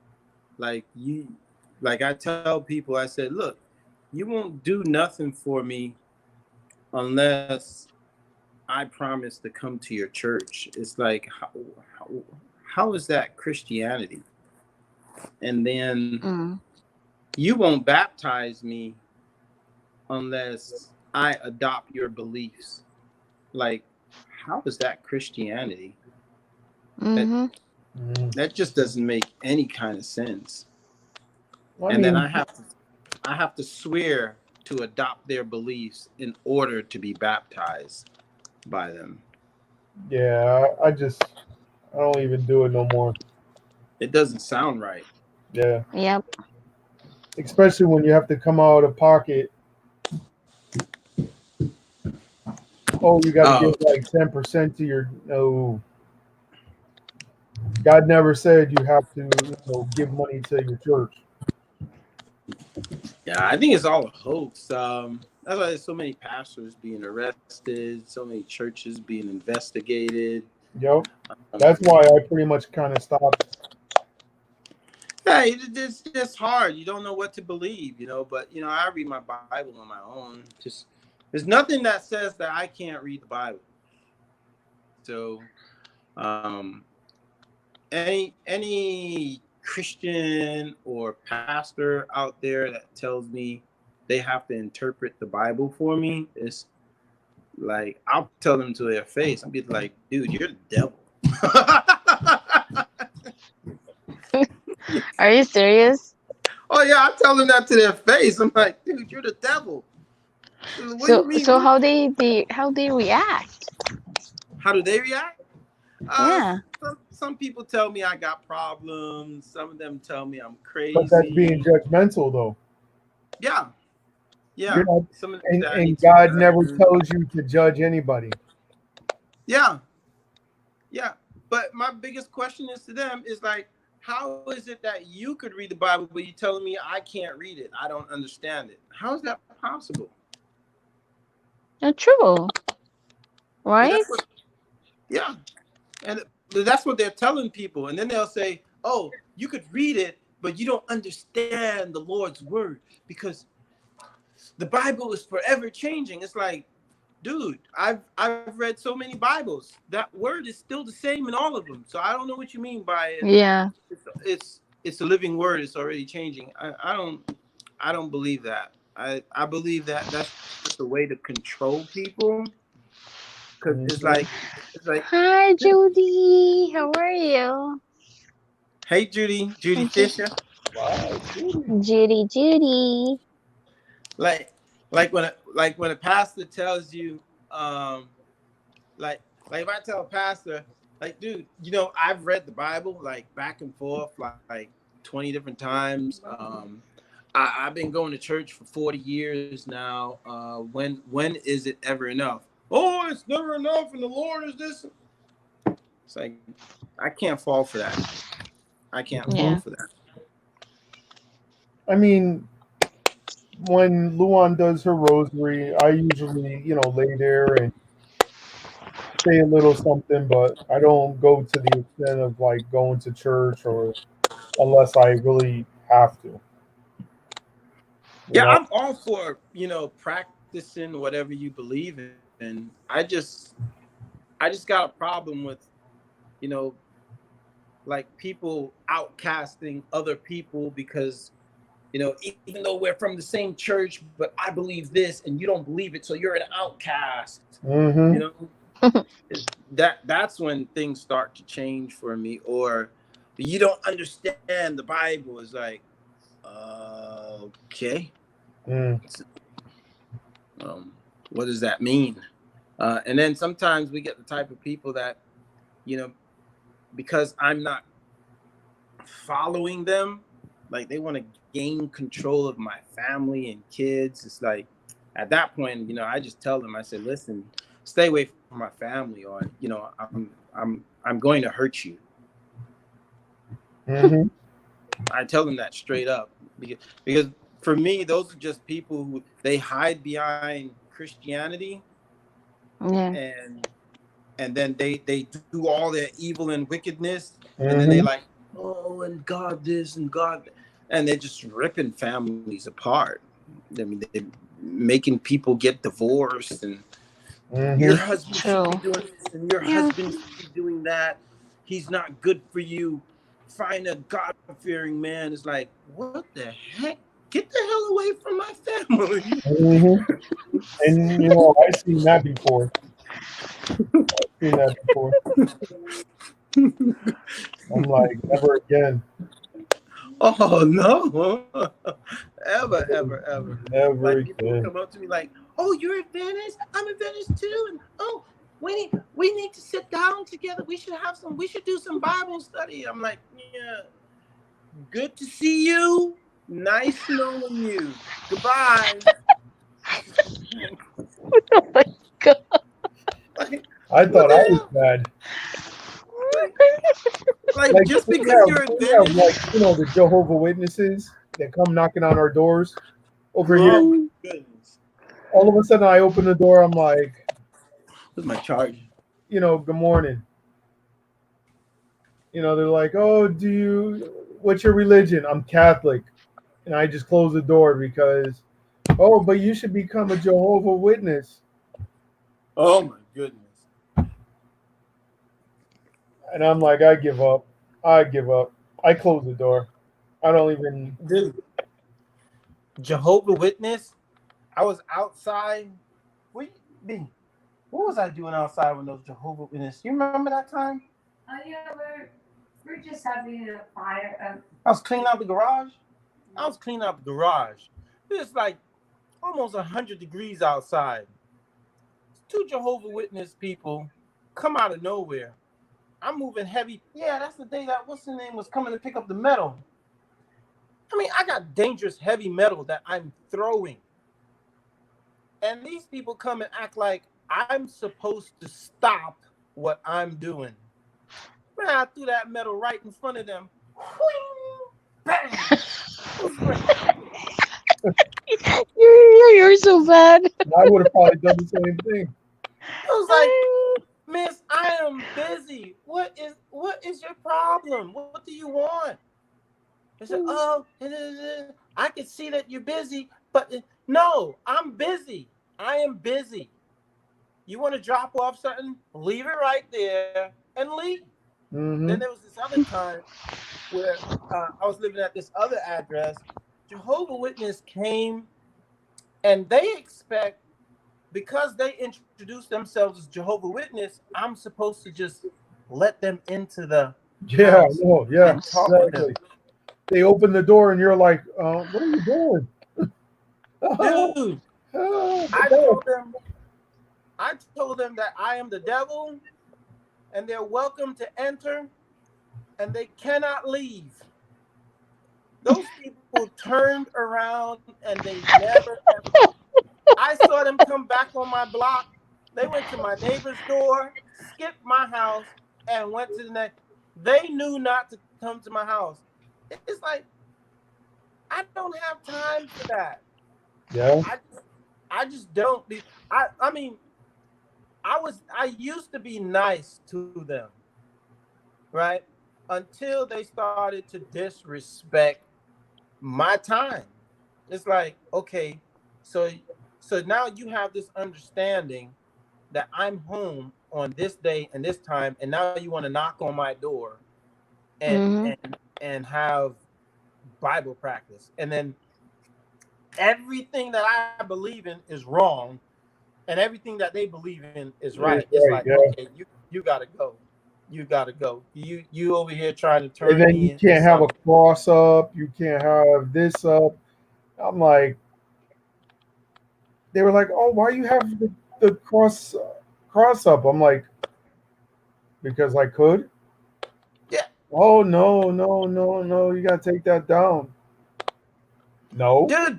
[SPEAKER 2] like I tell people, I said, look, you won't do nothing for me unless I promise to come to your church. It's like, how is that Christianity? And then you won't baptize me unless I adopt your beliefs. Like, how is that Christianity?
[SPEAKER 3] Mm-hmm.
[SPEAKER 2] That just doesn't make any kind of sense.
[SPEAKER 1] I mean,
[SPEAKER 2] Then I have to swear to adopt their beliefs in order to be baptized by them.
[SPEAKER 1] yeah, I don't even do it no more.
[SPEAKER 2] It doesn't sound right.
[SPEAKER 1] Yeah.
[SPEAKER 3] Yep.
[SPEAKER 1] Especially when you have to come out of pocket. Oh, you got to give like 10% to your. No. God never said you have to give money to your church.
[SPEAKER 2] Yeah, I think it's all a hoax. That's why there's so many pastors being arrested, so many churches being investigated.
[SPEAKER 1] Yep. That's why I pretty much kind of stopped.
[SPEAKER 2] Yeah, it's just hard. You don't know what to believe, But I read my Bible on my own. Just there's nothing that says that I can't read the Bible. So, any Christian or pastor out there that tells me they have to interpret the Bible for me, it's like, I'll tell them to their face. I'll be like, dude, you're the devil.
[SPEAKER 3] Are you serious?
[SPEAKER 2] Oh yeah, I tell them that to their face. I'm like, dude, you're the devil. What do you
[SPEAKER 3] So
[SPEAKER 2] mean?
[SPEAKER 3] so how they react?
[SPEAKER 2] How do they react?
[SPEAKER 3] Yeah.
[SPEAKER 2] Some people tell me I got problems. Some of them tell me I'm
[SPEAKER 1] But that's being
[SPEAKER 2] crazy.
[SPEAKER 1] judgmental, though.
[SPEAKER 2] Yeah, yeah.
[SPEAKER 1] You're not,
[SPEAKER 2] Some of them say I need
[SPEAKER 1] and
[SPEAKER 2] to
[SPEAKER 1] God never
[SPEAKER 2] learn.
[SPEAKER 1] tells you to judge anybody.
[SPEAKER 2] Yeah, yeah. But my biggest question is to them is like, how is it that you could read the Bible, but you're telling me I can't read it? I don't understand it. How is that possible?
[SPEAKER 3] True,
[SPEAKER 2] But
[SPEAKER 3] right?
[SPEAKER 2] that's what, yeah. And that's what they're telling people. And then they'll say, oh, you could read it, but you don't understand the Lord's word because the Bible is forever changing. It's like, dude, I've read so many Bibles. That word is still the same in all of them. So I don't know what you mean by it.
[SPEAKER 3] Yeah.
[SPEAKER 2] It's a living word. It's already changing. I don't believe that. I believe that that's just a way to control people. Because
[SPEAKER 1] Mhm.
[SPEAKER 2] it's like,
[SPEAKER 3] Hi, Judy. How are you?
[SPEAKER 2] hey Judy
[SPEAKER 3] Hi,
[SPEAKER 2] Fisher.
[SPEAKER 1] Wow, Judy.
[SPEAKER 3] Judy, Judy.
[SPEAKER 2] like like when a pastor tells you like if I tell a pastor like, dude, I've read the Bible like back and forth like 20 different times. I've been going to church for 40 years now. When is it ever enough? Oh, it's never enough, and the Lord is this. It's like, I can't fall for that. I can't fall
[SPEAKER 3] Yeah.
[SPEAKER 1] Mhm.
[SPEAKER 2] for that.
[SPEAKER 1] I mean, when Luan does her rosary, I usually, lay there and say a little something, but I don't go to the extent of like going to church or unless I really have to. You
[SPEAKER 2] Yeah,
[SPEAKER 1] know.
[SPEAKER 2] I'm all for, practicing whatever you believe in. And I just got a problem with, you know, like people outcasting other people because, even though we're from the same church, but I believe this and you don't believe it, so you're an outcast. You
[SPEAKER 1] Mm-hmm.
[SPEAKER 2] know, that's when things start to change for me. Or you don't understand the Bible is like, okay,
[SPEAKER 1] Mm.
[SPEAKER 2] what does that mean? And then sometimes we get the type of people that, you know, because I'm not following them, like they want to gain control of my family and kids. It's like at that point, I just tell them, I said, listen, stay away from my family, or I'm going to hurt you.
[SPEAKER 1] Mm-hmm.
[SPEAKER 2] I tell them that straight up because for me, those are just people who they hide behind Christianity
[SPEAKER 3] Yeah.
[SPEAKER 2] and then they do all their evil and wickedness, and then they
[SPEAKER 1] Mm-hmm.
[SPEAKER 2] like, oh, and God this and God, and they're just ripping families apart. I mean, they're making people get divorced, and your
[SPEAKER 1] Mm-hmm.
[SPEAKER 2] husband should be
[SPEAKER 3] True.
[SPEAKER 2] doing this, and your
[SPEAKER 3] Yeah.
[SPEAKER 2] husband should be doing that. He's not good for you. Find a God-fearing man. It's like, what the heck? Get the hell away from my family.
[SPEAKER 1] Mm-hmm. And I've seen that before. Seen that before. I'm like, never again.
[SPEAKER 2] Oh no, ever.
[SPEAKER 1] Never
[SPEAKER 2] Like people will
[SPEAKER 1] again.
[SPEAKER 2] come up to me like, "Oh, you're Adventist? I'm Adventist too." And oh, we need to sit down together. We should do some Bible study. I'm like, yeah, good to see you. Nice knowing you. Goodbye.
[SPEAKER 3] Oh my God.
[SPEAKER 2] Like,
[SPEAKER 1] I
[SPEAKER 2] what
[SPEAKER 1] thought I
[SPEAKER 2] the
[SPEAKER 1] was
[SPEAKER 2] hell?
[SPEAKER 1] bad.
[SPEAKER 2] Like, like
[SPEAKER 1] Like
[SPEAKER 2] just
[SPEAKER 1] we
[SPEAKER 2] because
[SPEAKER 1] have,
[SPEAKER 2] you're
[SPEAKER 1] we have
[SPEAKER 2] Adventist.
[SPEAKER 1] like the Jehovah Witnesses that come knocking on our doors over here.
[SPEAKER 2] Oh my
[SPEAKER 3] Mm.
[SPEAKER 2] goodness.
[SPEAKER 1] All of a sudden, I open the door. I'm like,
[SPEAKER 2] Where's my charger?
[SPEAKER 1] good morning. They're like, oh, what's your religion? I'm Catholic. And I just close the door because, oh, but you should become a Jehovah Witness.
[SPEAKER 2] Oh my goodness.
[SPEAKER 1] And I'm like, I give up. I give up. I close the door. I don't even.
[SPEAKER 2] Dude, Jehovah Witness. I was outside. What, what was I doing outside when those Jehovah Witnesses? You remember that time?
[SPEAKER 4] Oh yeah, we're just having a fire.
[SPEAKER 2] I was cleaning out the garage. I was cleaning out the garage. It's like, almost 100 degrees outside. 2 Jehovah Witness people come out of nowhere. I'm moving heavy. Yeah, that's the day that what's the name was coming to pick up the metal. I mean, I got dangerous heavy metal that I'm throwing. And these people come and act like I'm supposed to stop what I'm doing. Man, I threw that metal right in front of them. Whing! Bang!
[SPEAKER 3] You're so bad.
[SPEAKER 1] I would have probably done the same thing.
[SPEAKER 2] I was like, Miss, I am busy. What is your problem? What do you want? They said, oh, I can see that you're busy, but no, I'm busy. I am busy. You want to drop off something? Leave it right there and leave.
[SPEAKER 1] Mm-hmm.
[SPEAKER 2] Then there was this other time where I was living at this other address. Jehovah Witness came, and they expect, because they introduced themselves as Jehovah Witness, I'm supposed to just let them into the
[SPEAKER 1] Yeah,
[SPEAKER 2] house
[SPEAKER 1] no, yeah,
[SPEAKER 2] and talk to
[SPEAKER 1] exactly.
[SPEAKER 2] them.
[SPEAKER 1] They open the door and you're like, what are you doing?
[SPEAKER 2] Dude, I told them that I am the devil, and they're welcome to enter, and they cannot leave. Those people turned around and they never ever. I saw them come back on my block. They went to my neighbor's door, skipped my house, and went to the next. They knew not to come to my house. It's like, I don't have time for that.
[SPEAKER 1] Yeah.
[SPEAKER 2] I just don't. I mean, I used to be nice to them, right? Until they started to disrespect my time. It's like, okay, so now you have this understanding that I'm home on this day and this time, and now you want to knock on my door and have Bible practice, and then everything that I believe in is wrong, and everything that they believe in is right. It's like, okay, you gotta go. You gotta go. You over here trying to turn
[SPEAKER 1] And then
[SPEAKER 2] me
[SPEAKER 1] you
[SPEAKER 2] into
[SPEAKER 1] can't have a
[SPEAKER 2] something.
[SPEAKER 1] cross up. You can't have this up. I'm like, they were like, oh, why you have the cross up? I'm like, because I could.
[SPEAKER 2] Yeah.
[SPEAKER 1] Oh no! You gotta take that down. No.
[SPEAKER 2] Dude,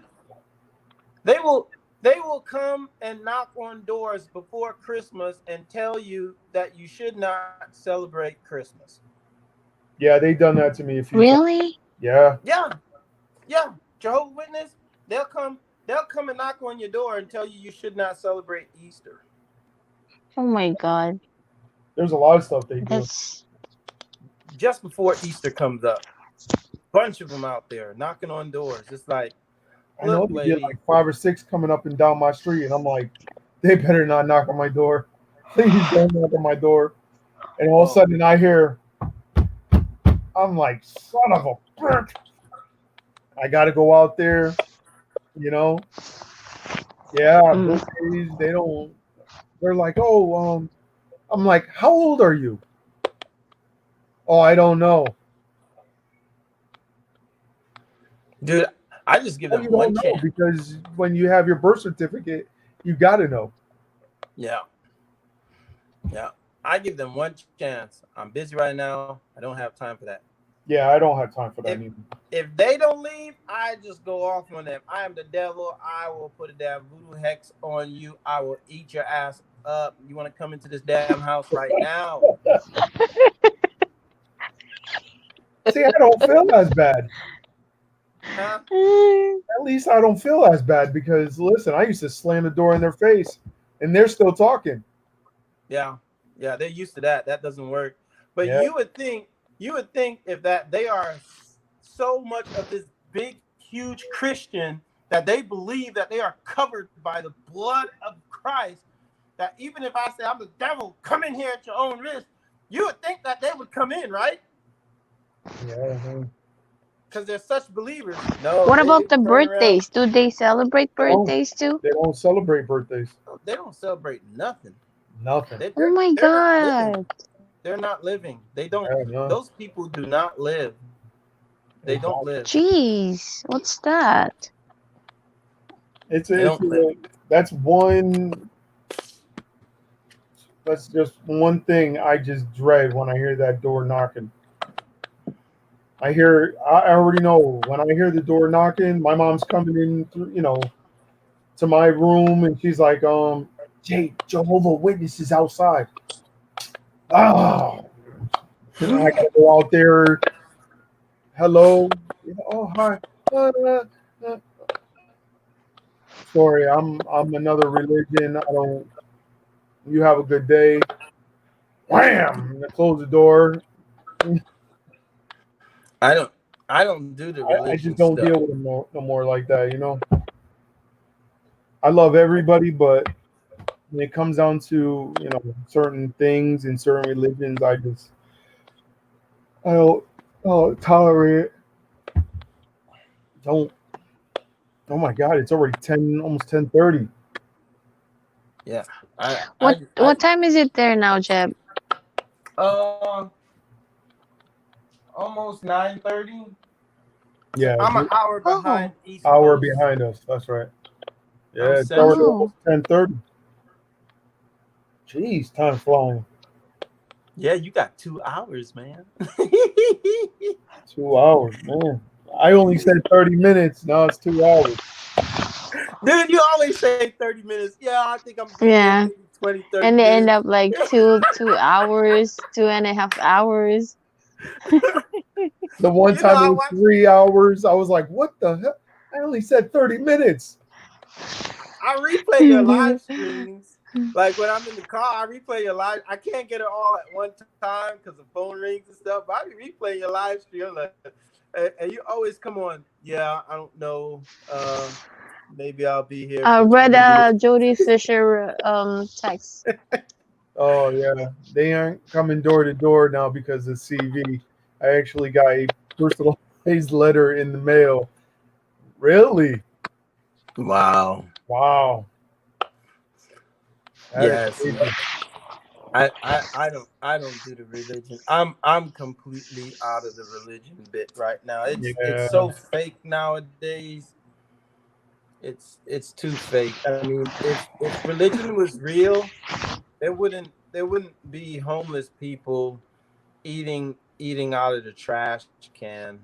[SPEAKER 2] they will come and knock on doors before Christmas and tell you that you should not celebrate Christmas.
[SPEAKER 1] Yeah, they done that to me a few times.
[SPEAKER 3] Really?
[SPEAKER 1] Yeah.
[SPEAKER 2] Yeah. Jehovah's Witness, they'll come and knock on your door and tell you should not celebrate Easter.
[SPEAKER 3] Oh my God.
[SPEAKER 1] There's a lot of stuff they do.
[SPEAKER 3] That's
[SPEAKER 2] Just before Easter comes up. Bunch of them out there knocking on doors. It's like,
[SPEAKER 1] I know
[SPEAKER 2] look,
[SPEAKER 1] they
[SPEAKER 2] lady.
[SPEAKER 1] get like 5 or 6 coming up and down my street, and I'm like, they better not knock on my door. Please don't knock on my door. And all of a sudden I hear, I'm like, son of a brick. I got to go out there, you know. Yeah, birthdays, they're like, oh, I'm like, how old are you? Oh, I don't know.
[SPEAKER 2] Dude, I just give them
[SPEAKER 1] You
[SPEAKER 2] one
[SPEAKER 1] don't know
[SPEAKER 2] chance.
[SPEAKER 1] because when you have your birth certificate, you got to know.
[SPEAKER 2] Yeah. I give them one chance. I'm busy right now. I don't have time for that.
[SPEAKER 1] Yeah, I don't have time for that either.
[SPEAKER 2] If they don't leave, I just go off on them. I am the devil. I will put a damn voodoo hex on you. I will eat your ass up. You want to come into this damn house right now?
[SPEAKER 1] See, I don't feel as bad.
[SPEAKER 2] Huh?
[SPEAKER 1] At least I don't feel as bad because, listen, I used to slam the door in their face, and they're still talking.
[SPEAKER 2] Yeah, they're used to that. That doesn't work. But you would think if that they are so much of this big, huge Christian that they believe that they are covered by the blood of Christ, that even if I say I'm the devil, come in here at your own risk, you would think that they would come in, right?
[SPEAKER 1] Yeah.
[SPEAKER 2] Because they're such believers. No.
[SPEAKER 3] What about the birthdays? Do they celebrate birthdays too?
[SPEAKER 1] They don't celebrate birthdays.
[SPEAKER 2] They don't celebrate nothing.
[SPEAKER 1] Nothing.
[SPEAKER 3] Oh my God.
[SPEAKER 2] They're not living. They don't. Those people do not live. They don't live.
[SPEAKER 3] Jeez, what's that?
[SPEAKER 1] It's
[SPEAKER 2] They
[SPEAKER 1] it's
[SPEAKER 2] don't let.
[SPEAKER 1] that's one. That's just one thing I just dread when I hear that door knocking. I already know when I hear the door knocking, my mom's coming in through, to my room and she's like, Jay, Jehovah Witnesses outside. Oh, I gotta go out there. Hello. Oh, hi. Uh. Sorry, I'm another religion. I don't. You have a good day. Wham! And I close the door.
[SPEAKER 2] I don't. I don't do the
[SPEAKER 1] I just
[SPEAKER 2] religion
[SPEAKER 1] don't
[SPEAKER 2] stuff.
[SPEAKER 1] deal with them no more like that. I love everybody, but when it comes down to certain things in certain religions, I don't tolerate it. Don't. Oh my God! It's already 10, almost 10:30.
[SPEAKER 2] Yeah.
[SPEAKER 3] What time is it there now, Jeb?
[SPEAKER 2] Uh, almost 9:30.
[SPEAKER 1] Yeah,
[SPEAKER 2] I'm an hour
[SPEAKER 3] Oh,
[SPEAKER 2] behind East
[SPEAKER 1] hour
[SPEAKER 2] Coast.
[SPEAKER 1] behind us. That's right.
[SPEAKER 2] I'm
[SPEAKER 1] Yeah, it's already
[SPEAKER 2] Central.
[SPEAKER 1] almost
[SPEAKER 3] oh,
[SPEAKER 1] 10:30. Jeez, time flying.
[SPEAKER 2] Yeah, you got 2 hours, man.
[SPEAKER 1] 2 hours, man. I only said 30 minutes. Now it's 2 hours.
[SPEAKER 2] Dude, you always say 30 minutes. Yeah, I think I'm be there
[SPEAKER 3] yeah.
[SPEAKER 2] maybe 20, 30
[SPEAKER 3] And they end
[SPEAKER 2] minutes.
[SPEAKER 3] up like 2 hours, 2.5 hours.
[SPEAKER 1] The one
[SPEAKER 2] You know,
[SPEAKER 1] time it
[SPEAKER 2] I
[SPEAKER 1] was
[SPEAKER 2] watch
[SPEAKER 1] 3 hours, I was like, what the hell? I only said 30 minutes.
[SPEAKER 2] I replay your live streams. Like when I'm in the car, I replay your live. I can't get it all at one time because the phone rings and stuff. But I be replaying your live stream. Like, and you always come on. Yeah, I don't know. Maybe I'll be here
[SPEAKER 3] I
[SPEAKER 2] for
[SPEAKER 3] read
[SPEAKER 2] 20 minutes.
[SPEAKER 3] Jody Fisher text.
[SPEAKER 1] Oh, yeah. They aren't coming door to door now because of CV. I actually got a personalized letter in the mail. Really?
[SPEAKER 2] Wow.
[SPEAKER 1] Wow. That is
[SPEAKER 2] Yes.
[SPEAKER 1] crazy.
[SPEAKER 2] I don't do the religion. I'm completely out of the religion bit right now. It's
[SPEAKER 1] Yeah.
[SPEAKER 2] so fake nowadays. It's too fake. I mean, if religion was real, there wouldn't be homeless people eating out of the trash can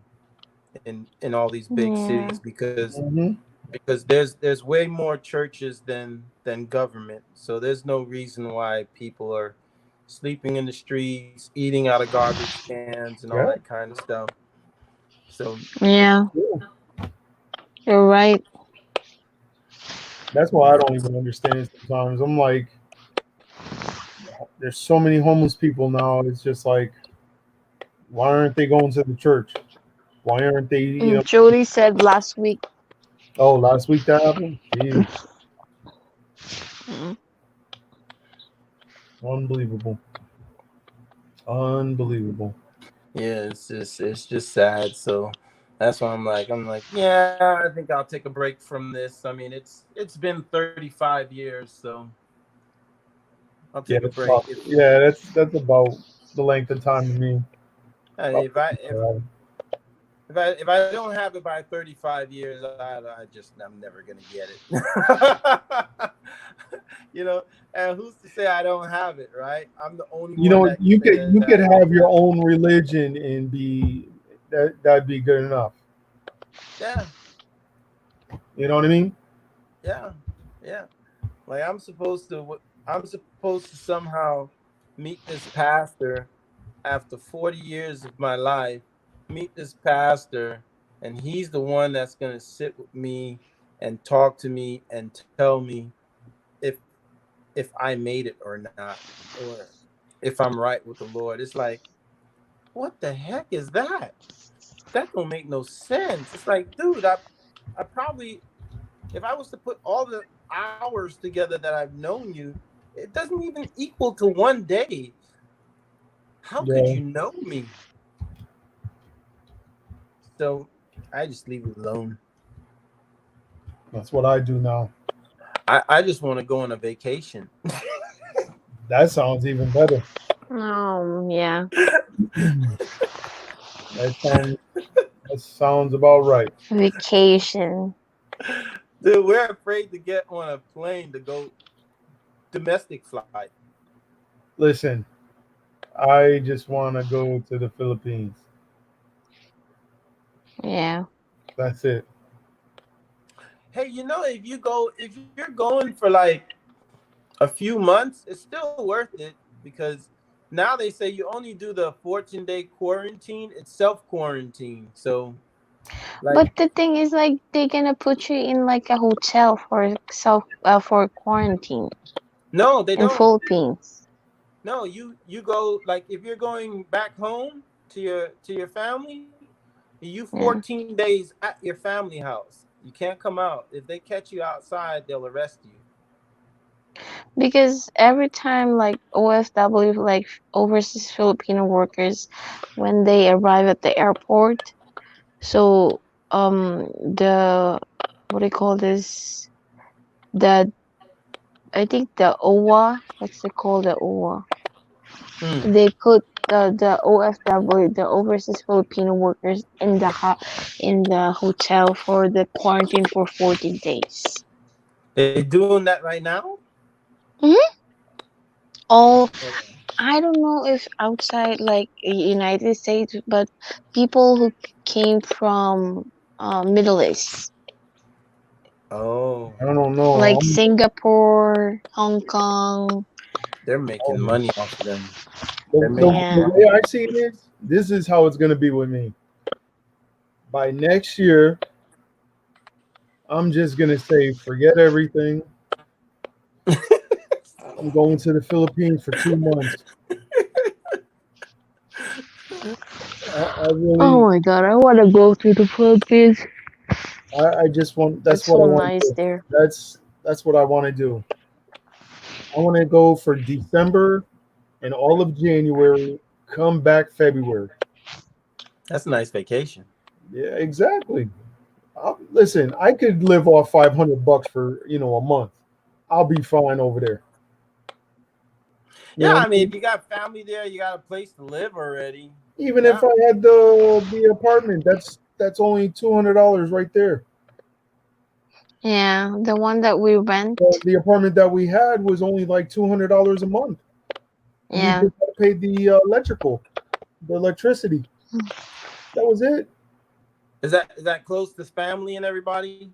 [SPEAKER 2] in all these big
[SPEAKER 3] Yeah.
[SPEAKER 2] cities
[SPEAKER 1] Hmm.
[SPEAKER 2] because there's way more churches than government. So there's no reason why people are sleeping in the streets, eating out of garbage cans and all
[SPEAKER 1] Yeah.
[SPEAKER 2] that kind of stuff. So
[SPEAKER 3] Yeah.
[SPEAKER 1] Cool.
[SPEAKER 3] You're right.
[SPEAKER 1] That's why I don't even understand sometimes. I'm like, there's so many homeless people now. It's just like, why aren't they going to the church? Why aren't they,
[SPEAKER 3] Jody said last week.
[SPEAKER 1] oh, last week that happened? Jeez,
[SPEAKER 3] Mm.
[SPEAKER 1] unbelievable. Unbelievable.
[SPEAKER 2] yeah, it's just sad. So that's why I'm like, yeah, I think I'll take a break from this. I mean, it's been 35 years, so I'll
[SPEAKER 1] Yeah,
[SPEAKER 2] take a break.
[SPEAKER 1] that's about the length of time to me. About
[SPEAKER 2] If I
[SPEAKER 1] 55.
[SPEAKER 2] if I don't have it by 35 years, I'm never gonna get it. You know, and who's to say I don't have it, right? I'm the only
[SPEAKER 1] You
[SPEAKER 2] one
[SPEAKER 1] know,
[SPEAKER 2] that can say
[SPEAKER 1] you
[SPEAKER 2] that
[SPEAKER 1] could
[SPEAKER 2] I don't
[SPEAKER 1] have your
[SPEAKER 2] have it.
[SPEAKER 1] own religion and be that'd be good enough.
[SPEAKER 2] Yeah,
[SPEAKER 1] You know what I mean?
[SPEAKER 2] yeah, yeah. Like I'm supposed to somehow meet this pastor after 40 years of my life, meet this pastor, and he's the one that's going to sit with me and talk to me and tell me if if I made it or not, or if I'm right with the Lord. It's like, what the heck is that? That don't make no sense. It's like, dude, I probably, if I was to put all the hours together that I've known you, it doesn't even equal to one day. How could
[SPEAKER 1] Yeah,
[SPEAKER 2] you know me? So I just leave it alone.
[SPEAKER 1] that's what I do now.
[SPEAKER 2] I just want to go on a vacation.
[SPEAKER 1] That sounds even better.
[SPEAKER 3] Oh, yeah.
[SPEAKER 1] That sounds that sounds about right.
[SPEAKER 3] Vacation.
[SPEAKER 2] Dude, we're afraid to get on a plane to go domestic flight.
[SPEAKER 1] Listen, I just want to go to the Philippines.
[SPEAKER 3] Yeah.
[SPEAKER 1] That's it.
[SPEAKER 2] Hey, if you're going for like a few months, it's still worth it because now they say you only do the 14-day quarantine. It's self-quarantine. So, like,
[SPEAKER 3] But the thing is, like, they're gonna put you in like a hotel for quarantine
[SPEAKER 2] no, they
[SPEAKER 3] in
[SPEAKER 2] don't.
[SPEAKER 3] Philippines.
[SPEAKER 2] No, you go like if you're going back home to your family, you
[SPEAKER 3] Yeah.
[SPEAKER 2] 14 days at your family house. You can't come out. If they catch you outside, they'll arrest you.
[SPEAKER 3] Because every time like OFW, like overseas Filipino workers, when they arrive at the airport, so the what do you call this? The I think the OWA, what's it called, the OWA?
[SPEAKER 2] Hmm.
[SPEAKER 3] They put the OFW, the overseas Filipino workers, in the hotel for the quarantine for 14 days.
[SPEAKER 2] They doing that right now?
[SPEAKER 3] Hmm. All
[SPEAKER 2] Oh.
[SPEAKER 3] I don't know if outside like United States, but people who came from Middle East,
[SPEAKER 2] Oh,
[SPEAKER 1] I don't know.
[SPEAKER 3] like Singapore, Hong Kong.
[SPEAKER 2] they're making money off of them. They're making
[SPEAKER 1] The
[SPEAKER 3] Yeah,
[SPEAKER 1] way
[SPEAKER 2] money.
[SPEAKER 1] I see it is, this is how it's going to be with me. By next year, I'm just going to say, forget everything. I'm going to the Philippines for 2 months. I
[SPEAKER 3] oh
[SPEAKER 1] really,
[SPEAKER 3] my God, I want to go to the Philippines.
[SPEAKER 1] I just want. That's
[SPEAKER 3] It's
[SPEAKER 1] what I
[SPEAKER 3] so
[SPEAKER 1] want to
[SPEAKER 3] nice
[SPEAKER 1] do.
[SPEAKER 3] there.
[SPEAKER 1] That's what I want to do. I want to go for December and all of January. Come back February.
[SPEAKER 2] That's a nice vacation.
[SPEAKER 1] Yeah, exactly. Listen, I could live off $500 for a month. I'll be fine over there. You
[SPEAKER 2] Yeah,
[SPEAKER 1] know what
[SPEAKER 2] I
[SPEAKER 1] I
[SPEAKER 2] mean,
[SPEAKER 1] mean?
[SPEAKER 2] if you got family there, you got a place to live already.
[SPEAKER 1] Even if
[SPEAKER 2] Yeah.
[SPEAKER 1] I had the apartment, that's only $200 right there.
[SPEAKER 3] Yeah, the one that we rent.
[SPEAKER 1] The apartment that we had was only like $200 a month. We
[SPEAKER 3] Yeah,
[SPEAKER 1] just had to pay the the electricity. That was it,
[SPEAKER 2] Is that close to family and everybody?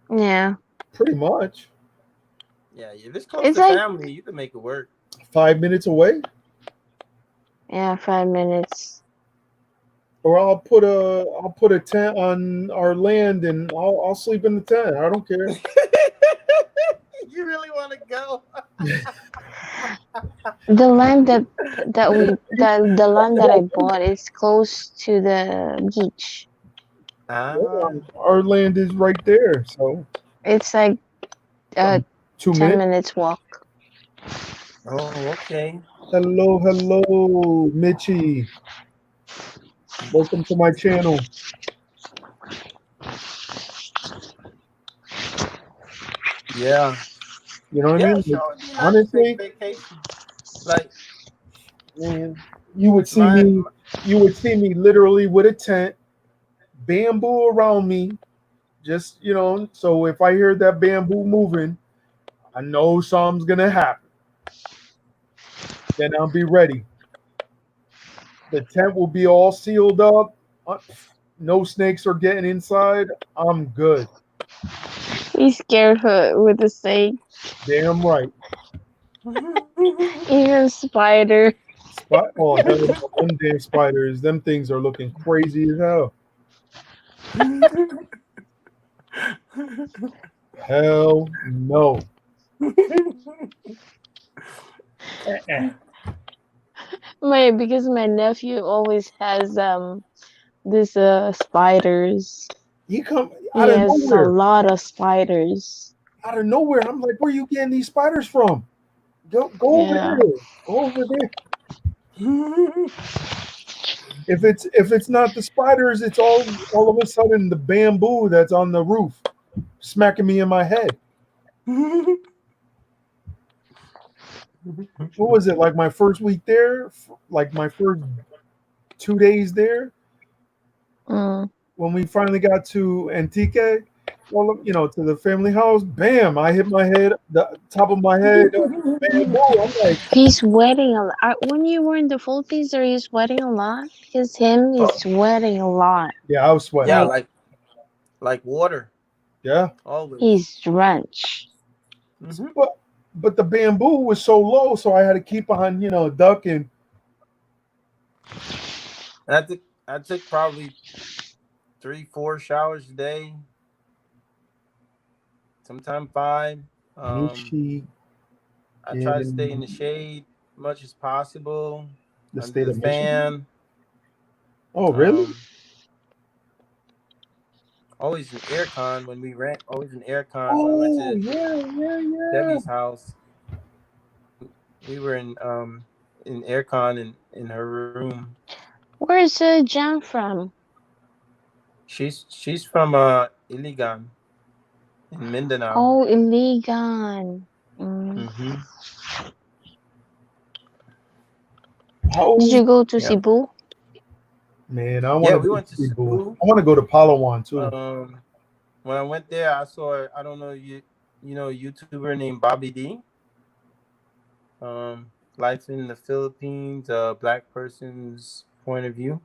[SPEAKER 3] yeah.
[SPEAKER 1] pretty much.
[SPEAKER 2] Yeah, if it's close
[SPEAKER 3] It's
[SPEAKER 2] to
[SPEAKER 3] like,
[SPEAKER 2] family, you can make it work.
[SPEAKER 1] 5 minutes away,
[SPEAKER 3] yeah, 5 minutes.
[SPEAKER 1] or I'll put a tent on our land and I'll sleep in the tent. I don't care.
[SPEAKER 2] You really want to go?
[SPEAKER 3] The land the land that I bought is close to the beach.
[SPEAKER 2] Ah,
[SPEAKER 1] Our land is right there, so
[SPEAKER 3] It's like a 10
[SPEAKER 1] 2 minutes.
[SPEAKER 3] minutes walk.
[SPEAKER 2] oh, okay.
[SPEAKER 1] Hello, hello, Mitchie. Welcome to my channel.
[SPEAKER 2] Yeah,
[SPEAKER 1] You know what I
[SPEAKER 2] yeah.
[SPEAKER 1] mean? Like,
[SPEAKER 2] Sure, it'd be nice to take a
[SPEAKER 1] honestly,
[SPEAKER 2] vacation. Like
[SPEAKER 1] man, you would see
[SPEAKER 2] my,
[SPEAKER 1] me. You would see me literally with a tent, bamboo around me. Just so if I hear that bamboo moving, I know something's gonna happen. Then I'll be ready. The tent will be all sealed up. No snakes are getting inside. I'm good.
[SPEAKER 3] He's scared her with the snake,
[SPEAKER 1] Damn right.
[SPEAKER 3] even spider.
[SPEAKER 1] Oh hell no, them damn spiders. Them things are looking crazy as hell. Hell no.
[SPEAKER 3] Because my nephew always has this spiders.
[SPEAKER 1] He come
[SPEAKER 3] He
[SPEAKER 1] out of
[SPEAKER 3] has a
[SPEAKER 1] nowhere.
[SPEAKER 3] lot of spiders.
[SPEAKER 1] Out of nowhere. I'm like, where you getting these spiders from? Go over
[SPEAKER 3] Yeah.
[SPEAKER 1] there. Go over there. If it's not the spiders, it's all of a sudden the bamboo that's on the roof smacking me in my head. What was it, like my first week there? Like my first 2 days there
[SPEAKER 3] Mm.
[SPEAKER 1] when we finally got to Antique? well, to the family house. Bam! I hit my head, the top of my head, bamboo. I'm like,
[SPEAKER 3] He's sweating a lot. When you were in the Philippines, are you sweating a lot? Because him is
[SPEAKER 2] Oh,
[SPEAKER 3] sweating a lot.
[SPEAKER 1] yeah, I was sweating.
[SPEAKER 2] yeah,
[SPEAKER 3] Like
[SPEAKER 2] like water,
[SPEAKER 1] Yeah,
[SPEAKER 2] always.
[SPEAKER 3] he's drenched.
[SPEAKER 2] Hmm.
[SPEAKER 1] but the bamboo was so low, so I had to keep on, ducking.
[SPEAKER 2] I took probably 3, 4 showers a day, sometimes 5. Um,
[SPEAKER 1] Nishi,
[SPEAKER 2] I try to stay in the
[SPEAKER 1] in
[SPEAKER 2] shade much as possible,
[SPEAKER 1] the
[SPEAKER 2] under
[SPEAKER 1] state
[SPEAKER 2] the
[SPEAKER 1] of Michigan.
[SPEAKER 2] fan.
[SPEAKER 1] Oh, really?
[SPEAKER 2] Um, always in aircon when we rent. Always in aircon. When I went
[SPEAKER 1] Oh,
[SPEAKER 2] to
[SPEAKER 1] yeah, yeah, yeah.
[SPEAKER 2] Debbie's house, we were in aircon in her room.
[SPEAKER 3] Where's Jan from?
[SPEAKER 2] She's from Iligan in Mindanao.
[SPEAKER 3] Oh, Iligan. Mm.
[SPEAKER 2] Hmm.
[SPEAKER 3] Did
[SPEAKER 1] How
[SPEAKER 3] you go to
[SPEAKER 2] Yeah,
[SPEAKER 3] Cebu?
[SPEAKER 1] Man, I want
[SPEAKER 2] yeah.
[SPEAKER 1] to
[SPEAKER 2] We
[SPEAKER 1] go to
[SPEAKER 2] went to
[SPEAKER 1] Cebu.
[SPEAKER 2] Cebu.
[SPEAKER 1] I want to go to Palawan too.
[SPEAKER 2] When I went there, I saw, I don't know, you know, a YouTuber named Bobby D. Life in the Philippines, black person's point of view,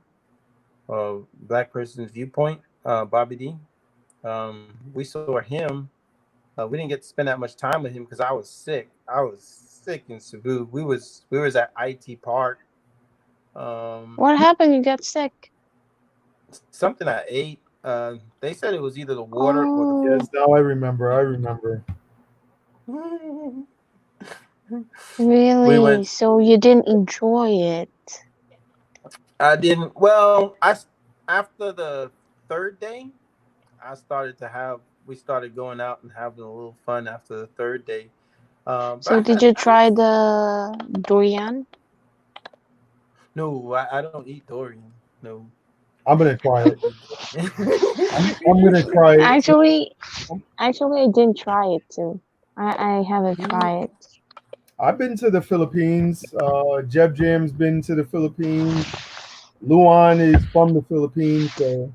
[SPEAKER 2] black person's viewpoint. Bobby D. We saw him. We didn't get to spend that much time with him because I was sick. I was sick in Cebu. We was at IT Park. Um,
[SPEAKER 3] What happened? You got sick?
[SPEAKER 2] Something I ate. They said it was either the water or the
[SPEAKER 3] Oh,
[SPEAKER 1] Yes, now I remember. I remember.
[SPEAKER 2] food. We
[SPEAKER 3] really?
[SPEAKER 2] went.
[SPEAKER 3] So you didn't enjoy it?
[SPEAKER 2] I didn't. Well, after the third day, I started to have. We started going out and having a little fun after the third day. But
[SPEAKER 3] So did you
[SPEAKER 2] I had
[SPEAKER 3] try the durian?
[SPEAKER 2] no. I don't eat Dorian. No.
[SPEAKER 1] I'm gonna try it. I'm gonna try it.
[SPEAKER 3] Actually, I didn't try it too. I haven't tried it.
[SPEAKER 1] I've been to the Philippines. Jeb Jam's been to the Philippines. Luan is from the Philippines, so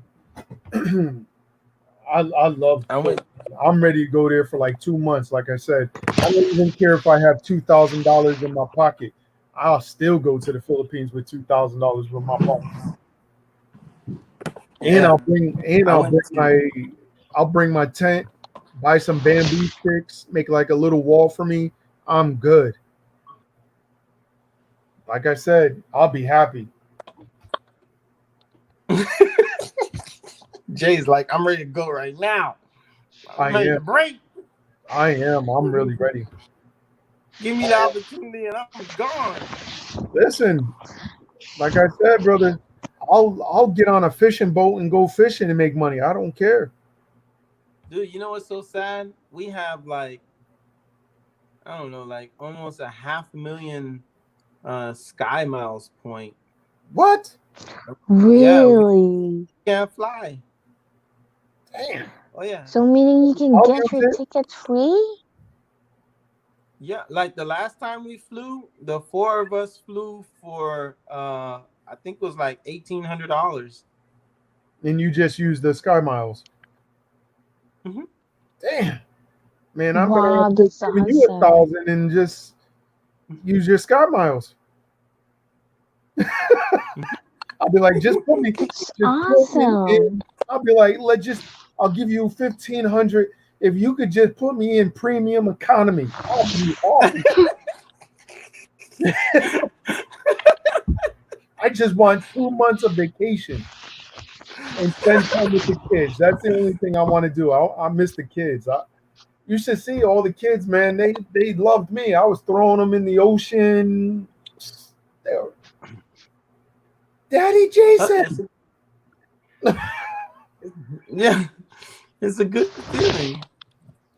[SPEAKER 1] I love
[SPEAKER 2] I
[SPEAKER 1] the
[SPEAKER 2] went.
[SPEAKER 1] Philippines. I'm ready to go there for like 2 months. Like I said, I don't even care if I have $2,000 in my pocket. I'll still go to the Philippines with $2,000 in my pocket, and
[SPEAKER 2] Yeah. I
[SPEAKER 1] I'll
[SPEAKER 2] went
[SPEAKER 1] bring
[SPEAKER 2] to.
[SPEAKER 1] my tent, buy some bamboo sticks, make like a little wall for me. I'm good. Like I said, I'll be happy.
[SPEAKER 2] Jay's like, I'm ready to go right now.
[SPEAKER 1] I
[SPEAKER 2] I'm ready
[SPEAKER 1] am.
[SPEAKER 2] to break.
[SPEAKER 1] I am. I'm really ready.
[SPEAKER 2] Give me the opportunity, and I'm gone.
[SPEAKER 1] Listen, like I said, brother, I'll get on a fishing boat and go fishing and make money. I don't care.
[SPEAKER 2] Dude, you know what's so sad? We have like, I don't know, like almost a 500,000 sky miles point.
[SPEAKER 1] What?
[SPEAKER 2] Yeah, we
[SPEAKER 3] Really?
[SPEAKER 2] can't fly.
[SPEAKER 1] Damn.
[SPEAKER 2] Oh yeah.
[SPEAKER 3] So meaning you can
[SPEAKER 1] I'll
[SPEAKER 3] get
[SPEAKER 1] use
[SPEAKER 3] your
[SPEAKER 1] it.
[SPEAKER 3] ticket free?
[SPEAKER 2] Yeah, like the last time we flew, the four of us flew for I think it was like $1,800.
[SPEAKER 1] And you just use the Sky Miles.
[SPEAKER 2] Mm-hmm.
[SPEAKER 1] Damn. Man, I'm better off
[SPEAKER 3] Wow,
[SPEAKER 1] just
[SPEAKER 3] that's
[SPEAKER 1] giving you a
[SPEAKER 3] awesome.
[SPEAKER 1] thousand and just use your Sky Miles. I'll be like,
[SPEAKER 3] That's
[SPEAKER 1] just put me in.
[SPEAKER 3] awesome.
[SPEAKER 1] I'll be like, I'll give you 1,500 if you could just put me in premium economy. I'll be awesome. I just want 2 months of vacation and spend time with the kids. That's the only thing I want to do. I miss the kids. You should see all the kids, man. They loved me. I was throwing them in the ocean. They were, Daddy
[SPEAKER 2] It's
[SPEAKER 1] Jason.
[SPEAKER 2] yeah, it's a good feeling.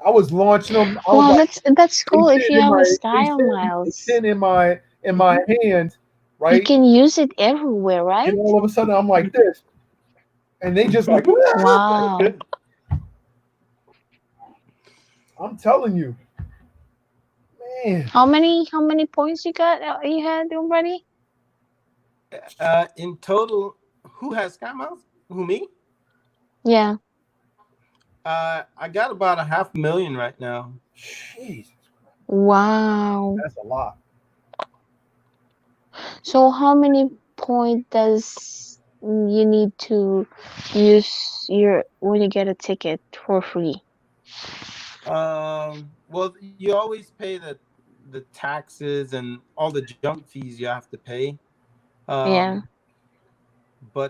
[SPEAKER 1] I was launching them. I was
[SPEAKER 3] Well,
[SPEAKER 1] like,
[SPEAKER 3] that's
[SPEAKER 1] they
[SPEAKER 3] cool if
[SPEAKER 1] sitting
[SPEAKER 3] you
[SPEAKER 1] in
[SPEAKER 3] have
[SPEAKER 1] my
[SPEAKER 3] a
[SPEAKER 1] they
[SPEAKER 3] style miles.
[SPEAKER 1] sitting in my
[SPEAKER 2] Mhm.
[SPEAKER 1] hand,
[SPEAKER 3] You
[SPEAKER 1] right?
[SPEAKER 3] can use it everywhere,
[SPEAKER 1] And
[SPEAKER 3] right?
[SPEAKER 1] all of a sudden I'm like this. And they just like
[SPEAKER 3] Wow.
[SPEAKER 1] I'm telling you, man.
[SPEAKER 3] How many points you got? You had already?
[SPEAKER 2] In total, who has Sky Miles? Who, me?
[SPEAKER 3] Yeah.
[SPEAKER 2] I got about a 500,000 right now.
[SPEAKER 1] Jeez,
[SPEAKER 3] Wow.
[SPEAKER 1] that's a lot.
[SPEAKER 3] So how many point does you need to use your when you get a ticket for free?
[SPEAKER 2] Well, you always pay the taxes and all the junk fees you have to pay.
[SPEAKER 3] Yeah.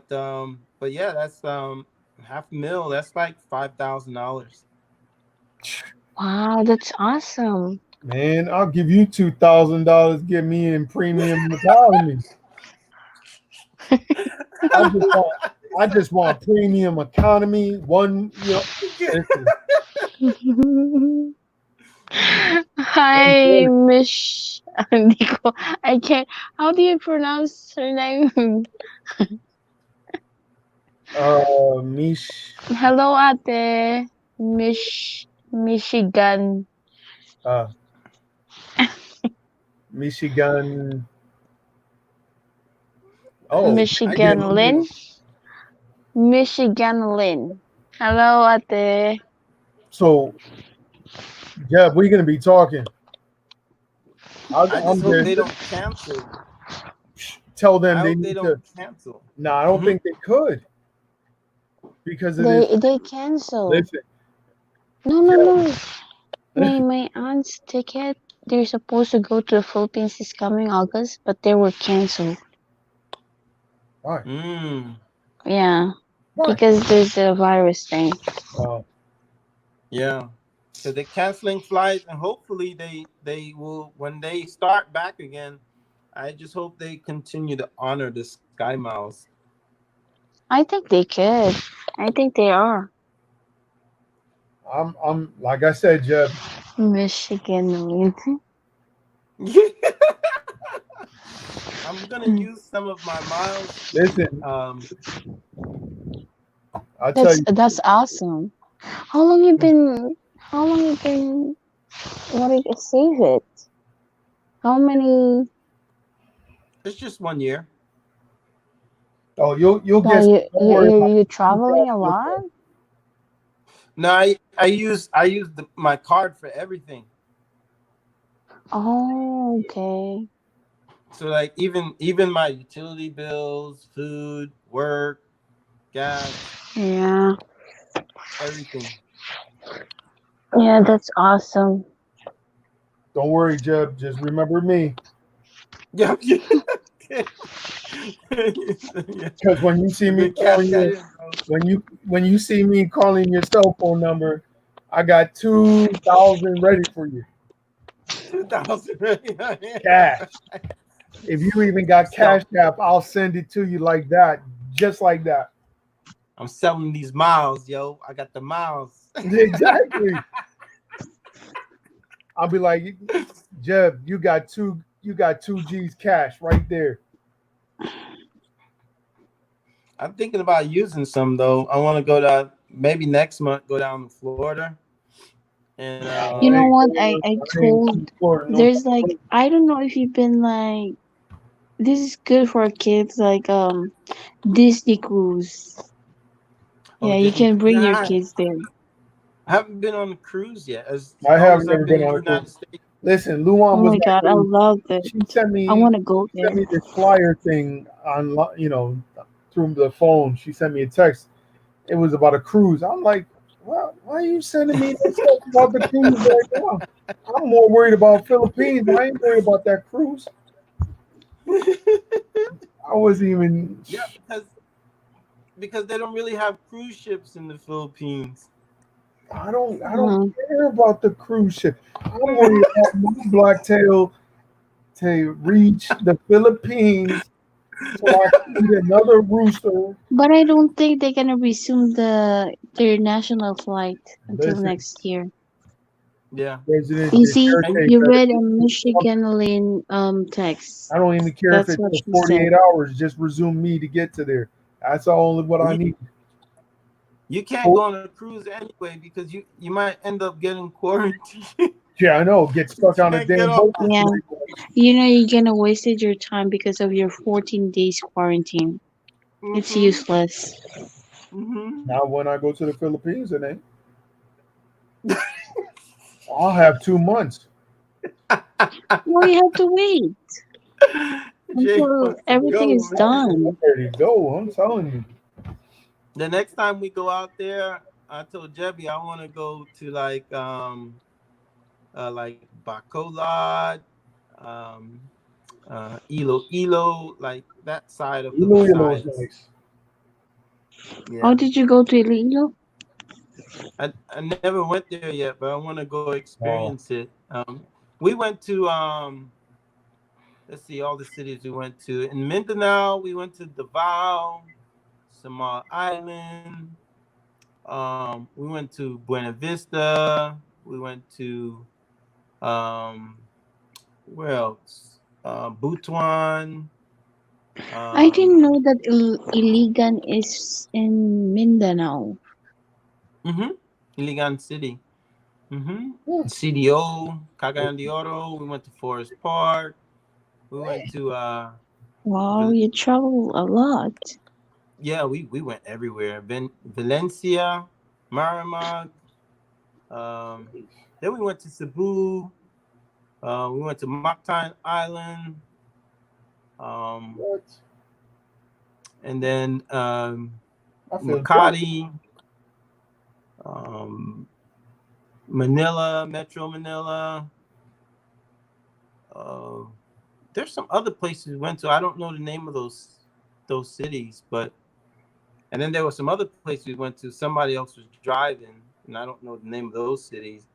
[SPEAKER 2] Um, but yeah, that's 500,000. That's like $5,000.
[SPEAKER 3] Wow, that's awesome.
[SPEAKER 1] Man, I'll give you $2,000. Get me in premium economy. I just want, I just want premium economy. One, listen, I'm
[SPEAKER 3] Hi,
[SPEAKER 1] good.
[SPEAKER 3] Miss Nico. I can't. How do you pronounce her name?
[SPEAKER 1] Mish,
[SPEAKER 3] Hello, Ate. Michigan.
[SPEAKER 1] uh, Michigan. Oh,
[SPEAKER 2] I get
[SPEAKER 3] Michigan
[SPEAKER 2] no
[SPEAKER 3] Lynn.
[SPEAKER 2] deal.
[SPEAKER 3] Michigan Lynn. Hello, Ate.
[SPEAKER 1] so Jeb, we're gonna be talking.
[SPEAKER 2] I just
[SPEAKER 1] I'm
[SPEAKER 2] hope
[SPEAKER 1] there.
[SPEAKER 2] they don't cancel.
[SPEAKER 1] Tell them
[SPEAKER 2] I
[SPEAKER 1] they
[SPEAKER 2] hope they
[SPEAKER 1] need to.
[SPEAKER 2] don't cancel.
[SPEAKER 1] No, I don't
[SPEAKER 2] Hmm.
[SPEAKER 1] think they could because of this.
[SPEAKER 3] They cancel.
[SPEAKER 1] Listen,
[SPEAKER 3] No, no,
[SPEAKER 1] Jeb,
[SPEAKER 3] no. My aunt's ticket. They're supposed to go to the Philippines this coming August, but they were canceled.
[SPEAKER 1] why?
[SPEAKER 2] Mm,
[SPEAKER 3] Yeah,
[SPEAKER 1] Why?
[SPEAKER 3] because there's a virus thing.
[SPEAKER 1] Uh,
[SPEAKER 2] yeah. Because they're canceling flights, and hopefully they will when they start back again. I just hope they continue to honor the Sky Miles.
[SPEAKER 3] I think they could. I think they are.
[SPEAKER 1] I'm like I said, Jeb.
[SPEAKER 3] Michigan.
[SPEAKER 2] I'm gonna use some of my miles.
[SPEAKER 1] Listen,
[SPEAKER 2] Um,
[SPEAKER 1] I tell you,
[SPEAKER 3] That's awesome. How long you been? How long you been? What did you save it? How many?
[SPEAKER 2] it's just 1 year.
[SPEAKER 1] oh, you'll
[SPEAKER 3] Well,
[SPEAKER 1] get. Don't worry about
[SPEAKER 3] you
[SPEAKER 1] it. Keep
[SPEAKER 3] traveling a
[SPEAKER 1] asking
[SPEAKER 3] lot?
[SPEAKER 1] yourself.
[SPEAKER 2] No, I use my card for everything.
[SPEAKER 3] Oh, okay.
[SPEAKER 2] So like even my utility bills, food, work, gas,
[SPEAKER 3] Yeah.
[SPEAKER 2] everything.
[SPEAKER 3] Yeah, that's awesome.
[SPEAKER 1] Don't worry, Jeb. Just remember me,
[SPEAKER 2] Yeah. Yeah. Yeah.
[SPEAKER 1] because when you see
[SPEAKER 2] You
[SPEAKER 1] me
[SPEAKER 2] can cash
[SPEAKER 1] calling
[SPEAKER 2] that
[SPEAKER 1] you,
[SPEAKER 2] in, bro.
[SPEAKER 1] when you see me calling your cell phone number, I got 2,000 ready for you.
[SPEAKER 2] 2,000.
[SPEAKER 1] Cash. If you even
[SPEAKER 2] I'm
[SPEAKER 1] got Cash
[SPEAKER 2] selling.
[SPEAKER 1] App, I'll send it to you like that, just like that.
[SPEAKER 2] I'm selling these miles, yo. I got the miles.
[SPEAKER 1] Exactly. I'll be like, Jeb, you got two G's cash right there.
[SPEAKER 2] I'm thinking about using some though. I want to go to maybe next month. Go down to Florida and
[SPEAKER 3] You
[SPEAKER 1] I
[SPEAKER 3] know
[SPEAKER 1] ain't
[SPEAKER 3] what?
[SPEAKER 1] going.
[SPEAKER 3] I
[SPEAKER 1] I ain't
[SPEAKER 3] told
[SPEAKER 1] going to Florida no
[SPEAKER 3] there's
[SPEAKER 1] time.
[SPEAKER 3] like I don't know if you've been like this is good for kids like Disney cruise.
[SPEAKER 2] oh,
[SPEAKER 3] Yeah, you
[SPEAKER 2] Disney
[SPEAKER 3] can
[SPEAKER 2] cruise.
[SPEAKER 3] bring your
[SPEAKER 2] Nah,
[SPEAKER 3] kids there.
[SPEAKER 2] I haven't been on a cruise yet. As
[SPEAKER 1] I
[SPEAKER 2] long
[SPEAKER 1] have
[SPEAKER 2] as I've
[SPEAKER 1] never
[SPEAKER 2] been
[SPEAKER 1] been
[SPEAKER 2] in the
[SPEAKER 1] on a cruise.
[SPEAKER 2] United States.
[SPEAKER 1] Listen, Luan
[SPEAKER 3] Oh
[SPEAKER 1] was
[SPEAKER 3] my
[SPEAKER 1] like,
[SPEAKER 3] God, I
[SPEAKER 1] hey,
[SPEAKER 3] love it.
[SPEAKER 1] she sent
[SPEAKER 3] I
[SPEAKER 1] me
[SPEAKER 3] want to go there.
[SPEAKER 1] this flyer thing on through the phone. She sent me a text. It was about a cruise. I'm like, well, why are you sending me this stuff about the cruise right now? I'm more worried about Philippines. I ain't worried about that cruise. I wasn't even.
[SPEAKER 2] Yeah, because they don't really have cruise ships in the Philippines.
[SPEAKER 1] I don't
[SPEAKER 3] Mhm.
[SPEAKER 1] care about the cruise ship. I'm worried about my blacktail to reach the Philippines so I can eat another rooster.
[SPEAKER 3] But I don't think they're gonna resume their national flight until
[SPEAKER 1] Listen,
[SPEAKER 3] next year.
[SPEAKER 2] Yeah,
[SPEAKER 1] President
[SPEAKER 3] You
[SPEAKER 1] is
[SPEAKER 3] see,
[SPEAKER 1] irritated.
[SPEAKER 3] you read a Michigan Lynn text.
[SPEAKER 1] I don't even care if
[SPEAKER 3] That's
[SPEAKER 1] it
[SPEAKER 3] what
[SPEAKER 1] took
[SPEAKER 3] she said.
[SPEAKER 1] 48 hours. Just resume me to get to there. That's all what I
[SPEAKER 2] you,
[SPEAKER 1] need.
[SPEAKER 2] you can't go
[SPEAKER 1] Oh,
[SPEAKER 2] on a cruise anyway because you might end up getting quarantined.
[SPEAKER 1] yeah, I know. Get
[SPEAKER 2] You
[SPEAKER 1] stuck on a
[SPEAKER 2] can't get
[SPEAKER 1] damn
[SPEAKER 2] off
[SPEAKER 1] boat for
[SPEAKER 2] the.
[SPEAKER 3] Yeah.
[SPEAKER 1] 48 hours.
[SPEAKER 3] You know you're gonna wasted your time because of your 14 days quarantine. It's
[SPEAKER 2] Mm-hmm.
[SPEAKER 3] useless.
[SPEAKER 2] Mm-hmm.
[SPEAKER 1] Now, when I go to the Philippines, it ain't. I'll have 2 months.
[SPEAKER 3] Well, you have to wait
[SPEAKER 2] Jay
[SPEAKER 3] until
[SPEAKER 2] wants to
[SPEAKER 3] everything
[SPEAKER 2] go,
[SPEAKER 3] is
[SPEAKER 2] man.
[SPEAKER 1] I'm
[SPEAKER 3] done.
[SPEAKER 1] ready to go. I'm telling you.
[SPEAKER 2] The next time we go out there, I told Jebby I want to go to like Bacolod, um, Ilo, like that side of the
[SPEAKER 1] Iloilo is
[SPEAKER 2] Visayas.
[SPEAKER 1] nice.
[SPEAKER 3] Oh,
[SPEAKER 2] Yeah,
[SPEAKER 3] did you go to Iloilo?
[SPEAKER 2] I never went there yet, but I want to go
[SPEAKER 1] Wow.
[SPEAKER 2] experience it. We went to let's see, all the cities we went to. In Mindanao, we went to Davao, Samal Island. We went to Buena Vista. We went to um, where else? Butuan.
[SPEAKER 3] I didn't
[SPEAKER 2] Um,
[SPEAKER 3] know that Iligan is in Mindanao.
[SPEAKER 2] mm-hmm, Iligan City. Mm-hmm.
[SPEAKER 1] Hmm.
[SPEAKER 2] CDO, Cagayan de Oro. We went to Forest Park. We went to
[SPEAKER 3] Wow,
[SPEAKER 2] Val-
[SPEAKER 3] you travel a lot.
[SPEAKER 2] yeah, we went everywhere. Valencia, Maramag. Then we went to Cebu. We went to Mactan Island. Um,
[SPEAKER 1] What?
[SPEAKER 2] and then
[SPEAKER 1] I feel jealous.
[SPEAKER 2] Makati, um, Manila, Metro Manila. Uh, there's some other places we went to. I don't know the name of those cities, but and then there were some other places we went to. Somebody else was driving, and I don't know the name of those cities.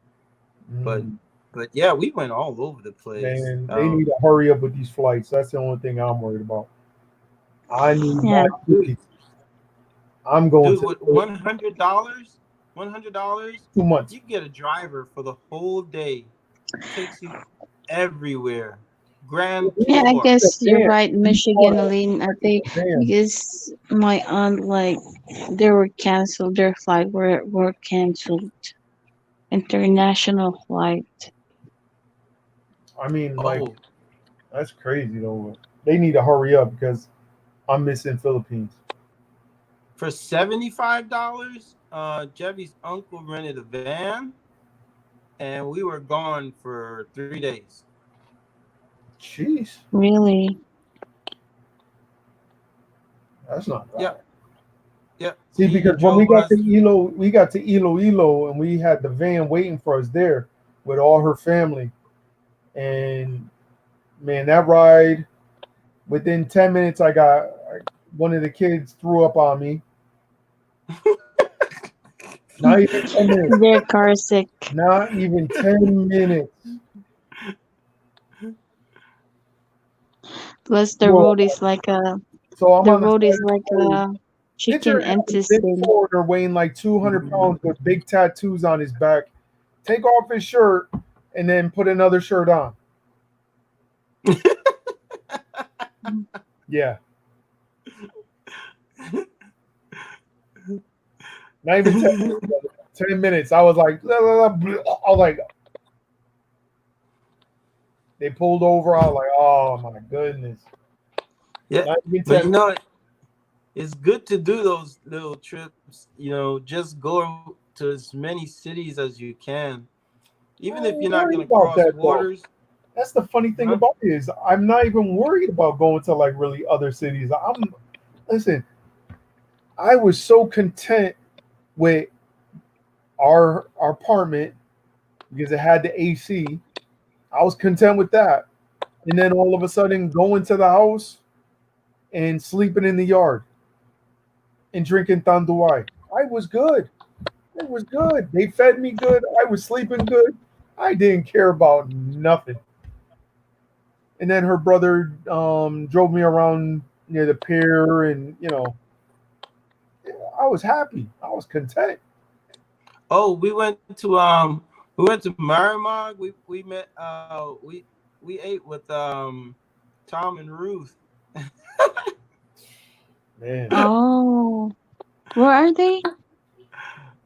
[SPEAKER 2] But
[SPEAKER 1] Mm.
[SPEAKER 2] but yeah, we went all over the place.
[SPEAKER 1] Man, they need to hurry up with these flights. That's the only thing I'm worried about. I need
[SPEAKER 3] Yeah.
[SPEAKER 1] my
[SPEAKER 2] Dude,
[SPEAKER 1] tickets. I'm going
[SPEAKER 2] dude,
[SPEAKER 1] to
[SPEAKER 2] with $100,
[SPEAKER 1] 2 months.
[SPEAKER 2] you get a driver for the whole day. Takes you everywhere. Grand
[SPEAKER 3] Yeah, I
[SPEAKER 2] tour.
[SPEAKER 3] guess you're
[SPEAKER 1] Van.
[SPEAKER 3] right, Michigan, Aline. I think
[SPEAKER 1] A van.
[SPEAKER 3] because my aunt, like, they were canceled. Their flight were canceled. International flight.
[SPEAKER 1] I mean, like,
[SPEAKER 2] Oh,
[SPEAKER 1] that's crazy though. They need to hurry up because I'm missing Philippines.
[SPEAKER 2] for $75, Jevy's uncle rented a van, and we were gone for 3 days.
[SPEAKER 1] Jeez,
[SPEAKER 3] Really?
[SPEAKER 1] that's not bad.
[SPEAKER 2] Yep, yep.
[SPEAKER 1] See,
[SPEAKER 2] He
[SPEAKER 1] because when
[SPEAKER 2] drove us.
[SPEAKER 1] We got to Iloilo, and we had the van waiting for us there with all her family. And man, that ride, within 10 minutes, one of the kids threw up on me. Not even 10 minutes.
[SPEAKER 3] They're car sick.
[SPEAKER 1] Not even 10 minutes.
[SPEAKER 3] Plus the
[SPEAKER 1] Bro,
[SPEAKER 3] road is like a
[SPEAKER 1] so I'm
[SPEAKER 3] the
[SPEAKER 1] on the
[SPEAKER 3] road is
[SPEAKER 1] side of
[SPEAKER 3] like
[SPEAKER 1] the road.
[SPEAKER 3] a
[SPEAKER 1] Picture
[SPEAKER 3] chicken
[SPEAKER 1] a big
[SPEAKER 3] intestine.
[SPEAKER 1] foreigner weighing like 200 pounds with big tattoos on his back. Take off his shirt and then put another shirt on. Yeah. Not even 10 minutes. 10 minutes. I was like, blah, blah, blah, blah. I was like, they pulled over. I was like, oh my goodness.
[SPEAKER 2] Yeah,
[SPEAKER 1] Not even
[SPEAKER 2] but
[SPEAKER 1] 10
[SPEAKER 2] you know, it's good to do those little trips. Just go to as many cities as you can, even
[SPEAKER 1] I'm
[SPEAKER 2] if you're
[SPEAKER 1] not
[SPEAKER 2] not
[SPEAKER 1] worried
[SPEAKER 2] going to
[SPEAKER 1] about
[SPEAKER 2] cross
[SPEAKER 1] that though.
[SPEAKER 2] borders.
[SPEAKER 1] That's the funny thing
[SPEAKER 2] Huh?
[SPEAKER 1] about it is I'm not even worried about going to like really other cities. Listen, I was so content with our apartment because it had the AC. I was content with that. And then all of a sudden going to the house and sleeping in the yard and drinking tanduay. I was good. It was good. They fed me good. I was sleeping good. I didn't care about nothing. And then her brother drove me around near the pier, and I was happy. I was content.
[SPEAKER 2] Oh, we went to Maramag. We met we ate with Tom and Ruth
[SPEAKER 1] Man,
[SPEAKER 3] Oh, where are they?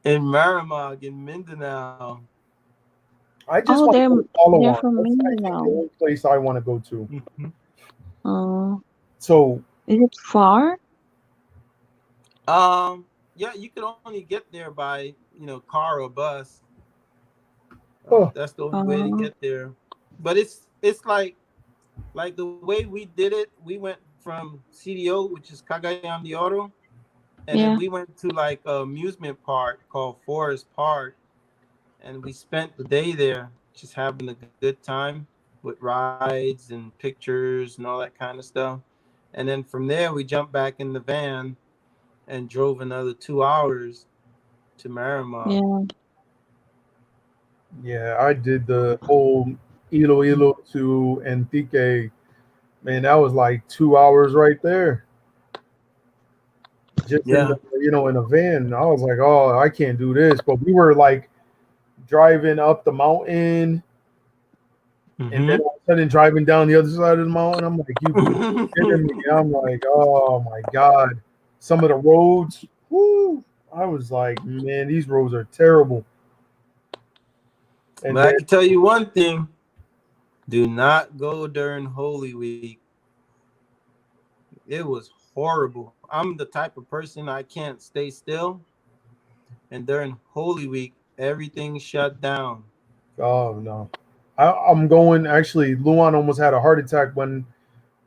[SPEAKER 2] in Maramag in Mindanao.
[SPEAKER 1] I just
[SPEAKER 3] Oh,
[SPEAKER 1] want to go to
[SPEAKER 3] they're
[SPEAKER 1] Palawan.
[SPEAKER 3] from
[SPEAKER 1] That's I think the
[SPEAKER 3] Mindanao.
[SPEAKER 1] only place I want to go to.
[SPEAKER 2] Mhm.
[SPEAKER 3] Oh,
[SPEAKER 1] So
[SPEAKER 3] is it far?
[SPEAKER 2] Um, yeah, you could only get there by car or bus.
[SPEAKER 1] Oh,
[SPEAKER 2] That's the only way to
[SPEAKER 3] Uh,
[SPEAKER 2] get there. But it's like the way we did it. We went from CDO, which is Cagayan de Oro, and then
[SPEAKER 3] yeah.
[SPEAKER 2] we went to like a amusement park called Forest Park, and we spent the day there, just having a good time with rides and pictures and all that kind of stuff. And then from there, we jumped back in the van and drove another 2 hours to Miramar.
[SPEAKER 3] Yeah.
[SPEAKER 1] yeah, I did the whole Iloilo to Antique. Man, that was like 2 hours right there. Just in
[SPEAKER 2] Yeah.
[SPEAKER 1] the, in a van. I was like, oh, I can't do this. But we were like driving up the mountain, and then
[SPEAKER 2] Mm-hmm.
[SPEAKER 1] all of a sudden driving down the other side of the mountain. I'm like, you gotta be kidding me. I'm like, oh my God. Some of the roads, whoo. I was like, man, these roads are terrible. And
[SPEAKER 2] But I
[SPEAKER 1] then
[SPEAKER 2] can tell you one thing: do not go during Holy Week. It was horrible. I'm the type of person I can't stay still, and during Holy Week, everything shut down.
[SPEAKER 1] oh no. I'm going actually Luan almost had a heart attack when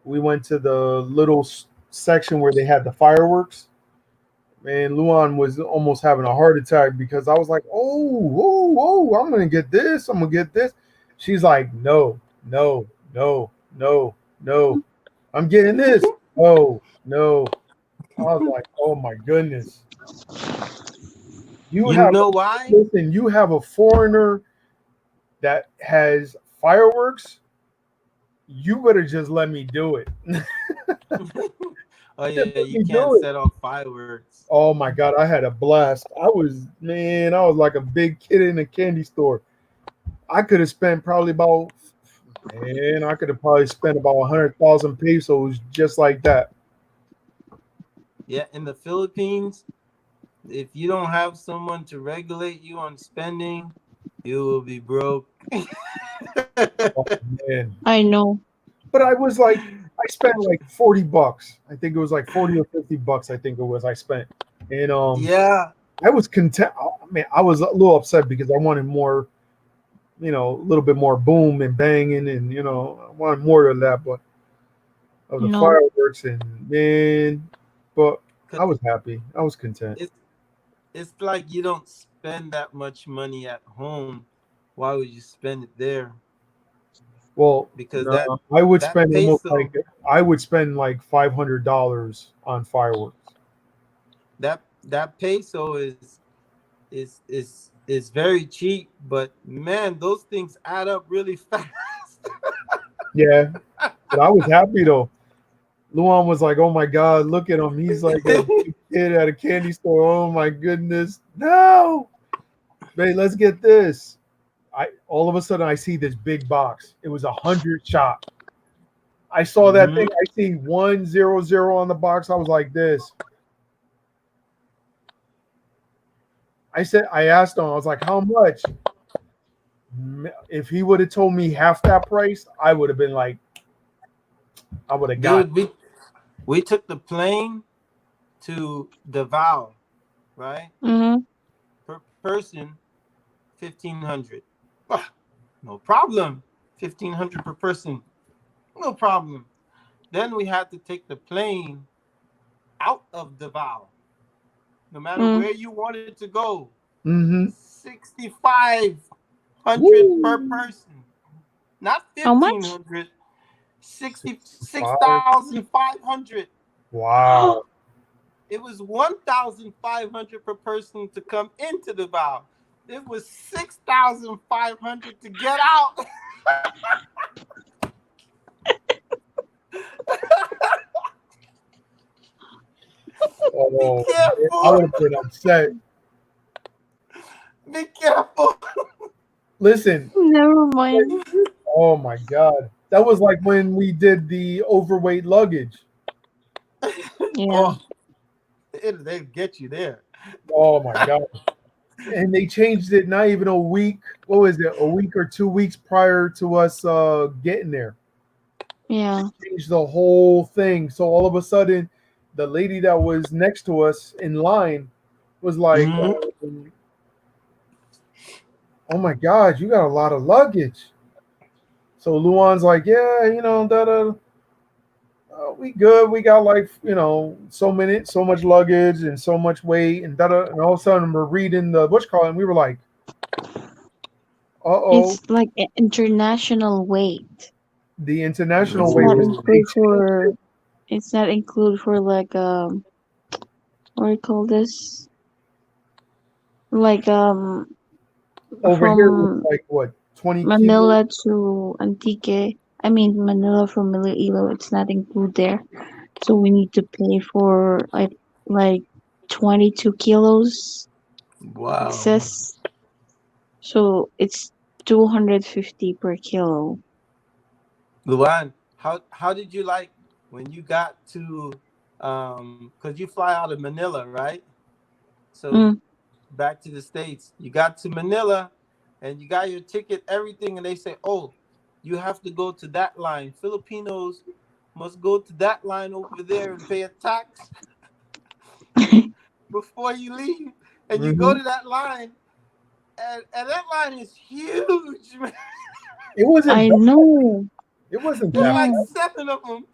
[SPEAKER 1] we went to the little section where they had the fireworks. Man, Luan was almost having a heart attack because I was like, I'm gonna get this, I'm gonna get this. She's like, no, no, no, no, no, I'm getting this. Oh, no. I was like, oh my goodness. You
[SPEAKER 2] You
[SPEAKER 1] have
[SPEAKER 2] know why?
[SPEAKER 1] listen, you have a foreigner that has fireworks. You better just let me do it.
[SPEAKER 2] Oh
[SPEAKER 1] Just
[SPEAKER 2] yeah,
[SPEAKER 1] let
[SPEAKER 2] you
[SPEAKER 1] me
[SPEAKER 2] can't
[SPEAKER 1] do it.
[SPEAKER 2] set off fireworks.
[SPEAKER 1] Oh my God, I had a blast. I was like a big kid in a candy store. I could have spent probably about, man, I could have probably spent about 100,000 pesos just like that.
[SPEAKER 2] Yeah, in the Philippines, if you don't have someone to regulate you on spending, you will be broke.
[SPEAKER 1] Oh man.
[SPEAKER 3] I know.
[SPEAKER 1] But I was like, I spent like 40 bucks. I think it was like 40 or 50 bucks, I think it was I spent. And
[SPEAKER 2] Yeah,
[SPEAKER 1] I was content. I mean, I was a little upset because I wanted more, a little bit more boom and banging, and I wanted more of that, but of the
[SPEAKER 3] No.
[SPEAKER 1] fireworks and man, but I
[SPEAKER 2] 'cause
[SPEAKER 1] was happy. I was content.
[SPEAKER 2] it's it's like you don't spend that much money at home. Why would you spend it there?
[SPEAKER 1] Well,
[SPEAKER 2] Because
[SPEAKER 1] no,
[SPEAKER 2] that
[SPEAKER 1] I would
[SPEAKER 2] that
[SPEAKER 1] spend almost like
[SPEAKER 2] peso
[SPEAKER 1] I would spend like $500 on fireworks.
[SPEAKER 2] that peso is very cheap, but man, those things add up really fast.
[SPEAKER 1] Yeah, but I was happy though. Luan was like, "Oh my God, look at him! He's like a big kid at a candy store. Oh my goodness, no, babe, let's get this." I all of a sudden I see this big box. It was 100 shot. I saw that
[SPEAKER 2] Mhm.
[SPEAKER 1] thing. I see 100 on the box. I was like this. I asked him. I was like, "How much?" If he would have told me half that price, I would have been like, I would have got.
[SPEAKER 2] Dude, we took the plane to Davao, right?
[SPEAKER 3] Mm-hmm.
[SPEAKER 2] Per person, 1,500. Ah, no problem. 1,500 per person, no problem. Then we had to take the plane out of Davao. No matter
[SPEAKER 3] Mm.
[SPEAKER 2] where you wanted to go,
[SPEAKER 1] Mm-hmm.
[SPEAKER 2] 6,500 per
[SPEAKER 1] Woo!
[SPEAKER 2] person, not
[SPEAKER 3] How much?
[SPEAKER 2] 1,500.
[SPEAKER 1] 65.
[SPEAKER 2] 66,500.
[SPEAKER 1] Wow.
[SPEAKER 2] It was 1,500 per person to come into the vow. It was 6,500 to get out. Be
[SPEAKER 1] Oh, I
[SPEAKER 2] careful.
[SPEAKER 1] would have been upset.
[SPEAKER 2] Be careful.
[SPEAKER 1] Listen,
[SPEAKER 3] Never mind.
[SPEAKER 1] oh my God. That was like when we did the overweight luggage.
[SPEAKER 3] Yeah.
[SPEAKER 2] Oh, they get you there.
[SPEAKER 1] Oh my God. And they changed it not even a week. What was it? A week or 2 weeks prior to us getting there.
[SPEAKER 3] Yeah.
[SPEAKER 1] Changed the whole thing. So all of a sudden, the lady that was next to us in line was like,
[SPEAKER 2] Mhm.
[SPEAKER 1] oh my God, you got a lot of luggage. So Luan's like, yeah, we good. We got like, so much luggage and so much weight and and all of a sudden we're reading the bush call and we were like, uh-oh,
[SPEAKER 3] It's like international weight.
[SPEAKER 1] the international
[SPEAKER 3] It's
[SPEAKER 1] weight
[SPEAKER 3] not
[SPEAKER 1] was,
[SPEAKER 2] Ooh.
[SPEAKER 1] they
[SPEAKER 3] include
[SPEAKER 1] changed
[SPEAKER 3] for.
[SPEAKER 1] it.
[SPEAKER 3] It's not include for like what do you call this? Like
[SPEAKER 1] Over here it was
[SPEAKER 3] from
[SPEAKER 1] like what, 20 kilos?
[SPEAKER 3] Manila to Antique. I mean Manila from Iloilo. It's not include there. So we need to pay for like 22 kilos
[SPEAKER 2] Wow.
[SPEAKER 3] excess. So it's 250 per kilo.
[SPEAKER 2] Luan, how did you like when you got to because you fly out of Manila, right? So
[SPEAKER 3] Mm.
[SPEAKER 2] back to the States. You got to Manila and you got your ticket, everything, and they say, oh, you have to go to that line. Filipinos must go to that line over there and pay a tax before you leave. And you go
[SPEAKER 1] Hmm.
[SPEAKER 2] to that line, and that line is huge, man.
[SPEAKER 1] It wasn't
[SPEAKER 3] I
[SPEAKER 1] bad.
[SPEAKER 3] know.
[SPEAKER 1] It wasn't
[SPEAKER 2] There's
[SPEAKER 1] that
[SPEAKER 2] like
[SPEAKER 3] Yeah.
[SPEAKER 1] bad.
[SPEAKER 2] 7 of them.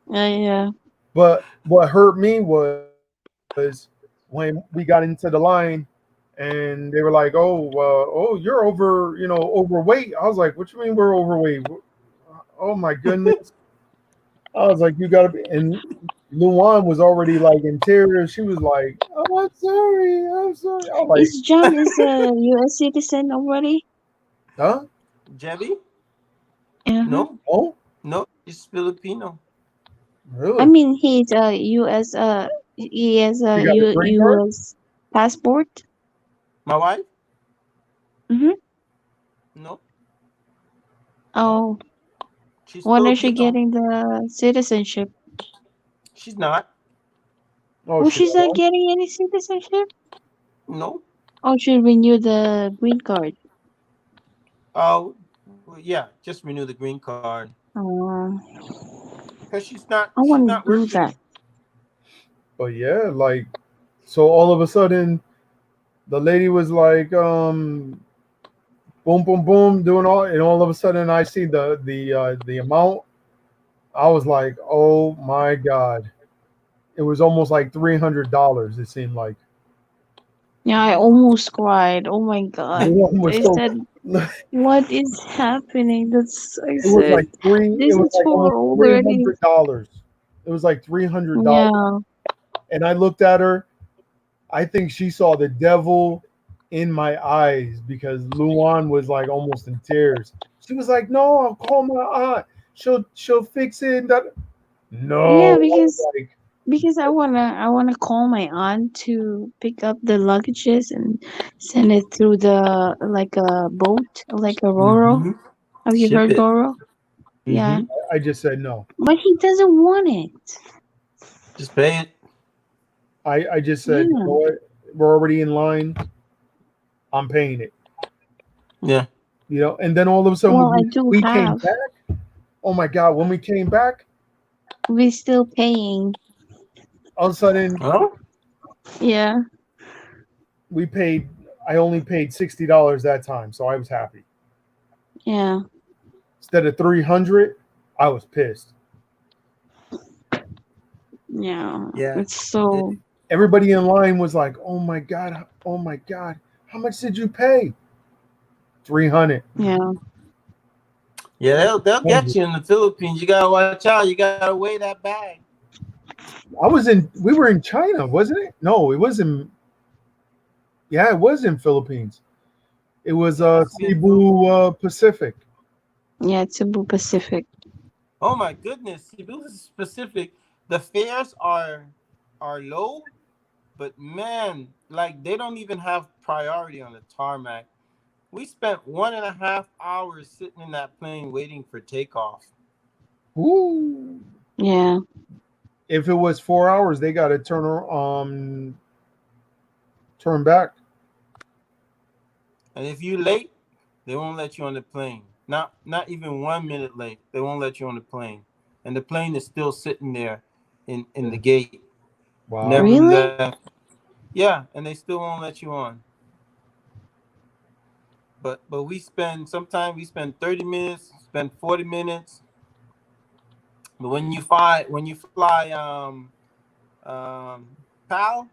[SPEAKER 3] Yeah.
[SPEAKER 1] But what hurt me was when we got into the line and they were like, "Oh, you're overweight." I was like, "What you mean we're overweight?" Oh my goodness! I was like, "You gotta be." And Luan was already like in tears. She was like, "Oh, I'm sorry, I'm sorry." I was like,
[SPEAKER 3] Is John is a U.S. citizen already?
[SPEAKER 1] "Huh?
[SPEAKER 2] Jebby?
[SPEAKER 3] Uh-huh.
[SPEAKER 2] No,
[SPEAKER 1] Oh,
[SPEAKER 2] no, he's Filipino.
[SPEAKER 3] I
[SPEAKER 1] really?
[SPEAKER 3] mean, he's a U.S. He has
[SPEAKER 1] She
[SPEAKER 3] a
[SPEAKER 1] got a green card?"
[SPEAKER 3] U.S. passport.
[SPEAKER 2] My wife?
[SPEAKER 3] Mm-hmm.
[SPEAKER 2] No, no,
[SPEAKER 3] Oh,
[SPEAKER 2] she's
[SPEAKER 3] when is she
[SPEAKER 2] Filipino.
[SPEAKER 3] getting the citizenship?
[SPEAKER 2] She's not.
[SPEAKER 1] Oh,
[SPEAKER 3] Oh,
[SPEAKER 1] she
[SPEAKER 3] she's
[SPEAKER 1] don't
[SPEAKER 3] not
[SPEAKER 1] want.
[SPEAKER 3] getting any citizenship.
[SPEAKER 2] No.
[SPEAKER 3] Oh, she renewed the green card.
[SPEAKER 2] Oh, well, yeah, just renew the green card
[SPEAKER 3] Oh,
[SPEAKER 2] because
[SPEAKER 3] I
[SPEAKER 2] she's
[SPEAKER 3] want
[SPEAKER 2] not
[SPEAKER 3] to do
[SPEAKER 2] working.
[SPEAKER 3] that.
[SPEAKER 1] But yeah, like, so all of a sudden the lady was like, boom, boom, boom, doing all, and all of a sudden I see the amount. I was like, oh my god! It was almost like $300. It seemed like
[SPEAKER 3] Yeah, I almost cried. Oh my
[SPEAKER 1] the
[SPEAKER 3] God.
[SPEAKER 1] one was
[SPEAKER 3] I
[SPEAKER 1] so.
[SPEAKER 3] said, what is happening? I
[SPEAKER 1] It was
[SPEAKER 3] said,
[SPEAKER 1] like three. It
[SPEAKER 3] this
[SPEAKER 1] was
[SPEAKER 3] is
[SPEAKER 1] like
[SPEAKER 3] for
[SPEAKER 1] almost three
[SPEAKER 3] already.
[SPEAKER 1] hundred dollars. It was like $300,
[SPEAKER 3] Yeah,
[SPEAKER 1] and I looked at her. I think she saw the devil in my eyes because Luan was like almost in tears. She was like, "No, I'll call my aunt. She'll fix it." No,
[SPEAKER 3] yeah,
[SPEAKER 1] I was like,
[SPEAKER 3] because I wanna call my aunt to pick up the luggages and send it through the like a boat, like a Roro.
[SPEAKER 2] Mm-hmm.
[SPEAKER 3] Have you
[SPEAKER 2] Ship
[SPEAKER 3] heard
[SPEAKER 2] it.
[SPEAKER 3] Roro? Yeah,
[SPEAKER 2] Mm-hmm.
[SPEAKER 1] I just said no.
[SPEAKER 3] but he doesn't want it.
[SPEAKER 2] Just pay it.
[SPEAKER 1] I just said, you know
[SPEAKER 3] Yeah.
[SPEAKER 1] what? We're already in line. I'm paying it.
[SPEAKER 2] Yeah.
[SPEAKER 1] And then all of a sudden
[SPEAKER 3] Well, I
[SPEAKER 1] when
[SPEAKER 3] do
[SPEAKER 1] we came
[SPEAKER 3] have.
[SPEAKER 1] back, oh my god, when we came back,
[SPEAKER 3] We still paying.
[SPEAKER 1] all of a sudden
[SPEAKER 2] Oh.
[SPEAKER 3] Yeah.
[SPEAKER 1] we paid. I only paid $60 that time, so I was happy.
[SPEAKER 3] Yeah.
[SPEAKER 1] Instead of 300, I was pissed.
[SPEAKER 3] Yeah.
[SPEAKER 2] Yeah.
[SPEAKER 3] It's so.
[SPEAKER 1] Everybody in line was like, oh my god, how much did you pay? 300.
[SPEAKER 3] Yeah.
[SPEAKER 2] Yeah, they'll get you in the Philippines. You gotta watch out. You gotta weigh that bag.
[SPEAKER 1] We were in China, wasn't it? No, it wasn't. Yeah, it was in Philippines. It was
[SPEAKER 2] It has to be in
[SPEAKER 1] Cebu
[SPEAKER 2] Philippines.
[SPEAKER 1] Pacific.
[SPEAKER 3] Yeah. Cebu Pacific.
[SPEAKER 2] Oh my goodness, Cebu is specific. The fares are low, but man, like they don't even have priority on the tarmac. We spent 1.5 hours sitting in that plane waiting for takeoff.
[SPEAKER 1] Ooh.
[SPEAKER 3] Yeah.
[SPEAKER 1] If it was 4 hours, they got to turn back.
[SPEAKER 2] And if you late, they won't let you on the plane. Not even 1 minute late. They won't let you on the plane. And the plane is still sitting there in the gate. Never
[SPEAKER 1] Wow.
[SPEAKER 3] Really?
[SPEAKER 2] left. Yeah, and they still won't let you on. but we spend sometimes we spend 30 minutes, spend 40 minutes. But when you fly PAL,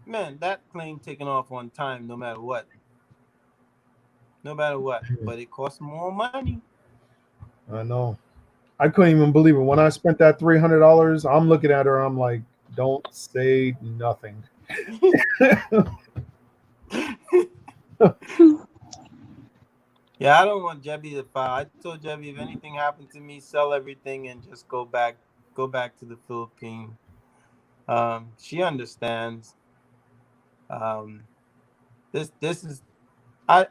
[SPEAKER 2] man, that plane taking off on time no matter what. No matter what. But it costs more money.
[SPEAKER 1] I know. I couldn't even believe it when I spent that $300. I'm looking at her. I'm like, don't say nothing.
[SPEAKER 2] Yeah, I don't want Jebby to file. I told Jebby if anything happened to me, sell everything and just go back to the Philippines. She understands. Um, this is I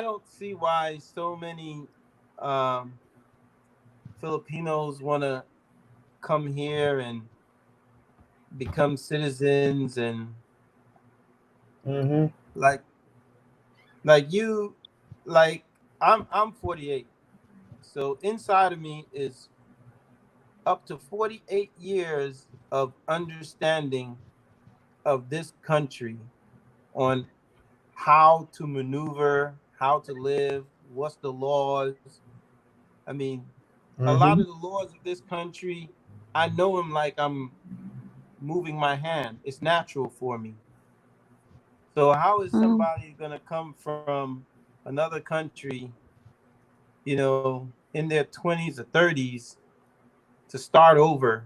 [SPEAKER 2] don't see why so many um, Filipinos want to come here and become citizens and
[SPEAKER 1] Mm-hmm.
[SPEAKER 2] like you like I'm 48. So inside of me is up to 48 years of understanding of this country on how to maneuver, how to live, what's the laws. I mean, a lot
[SPEAKER 1] Mm-hmm.
[SPEAKER 2] of the laws of this country, I know them like I'm moving my hand. It's natural for me. So how is
[SPEAKER 3] Mm,
[SPEAKER 2] somebody gonna come from another country, in their 20s or 30s to start over?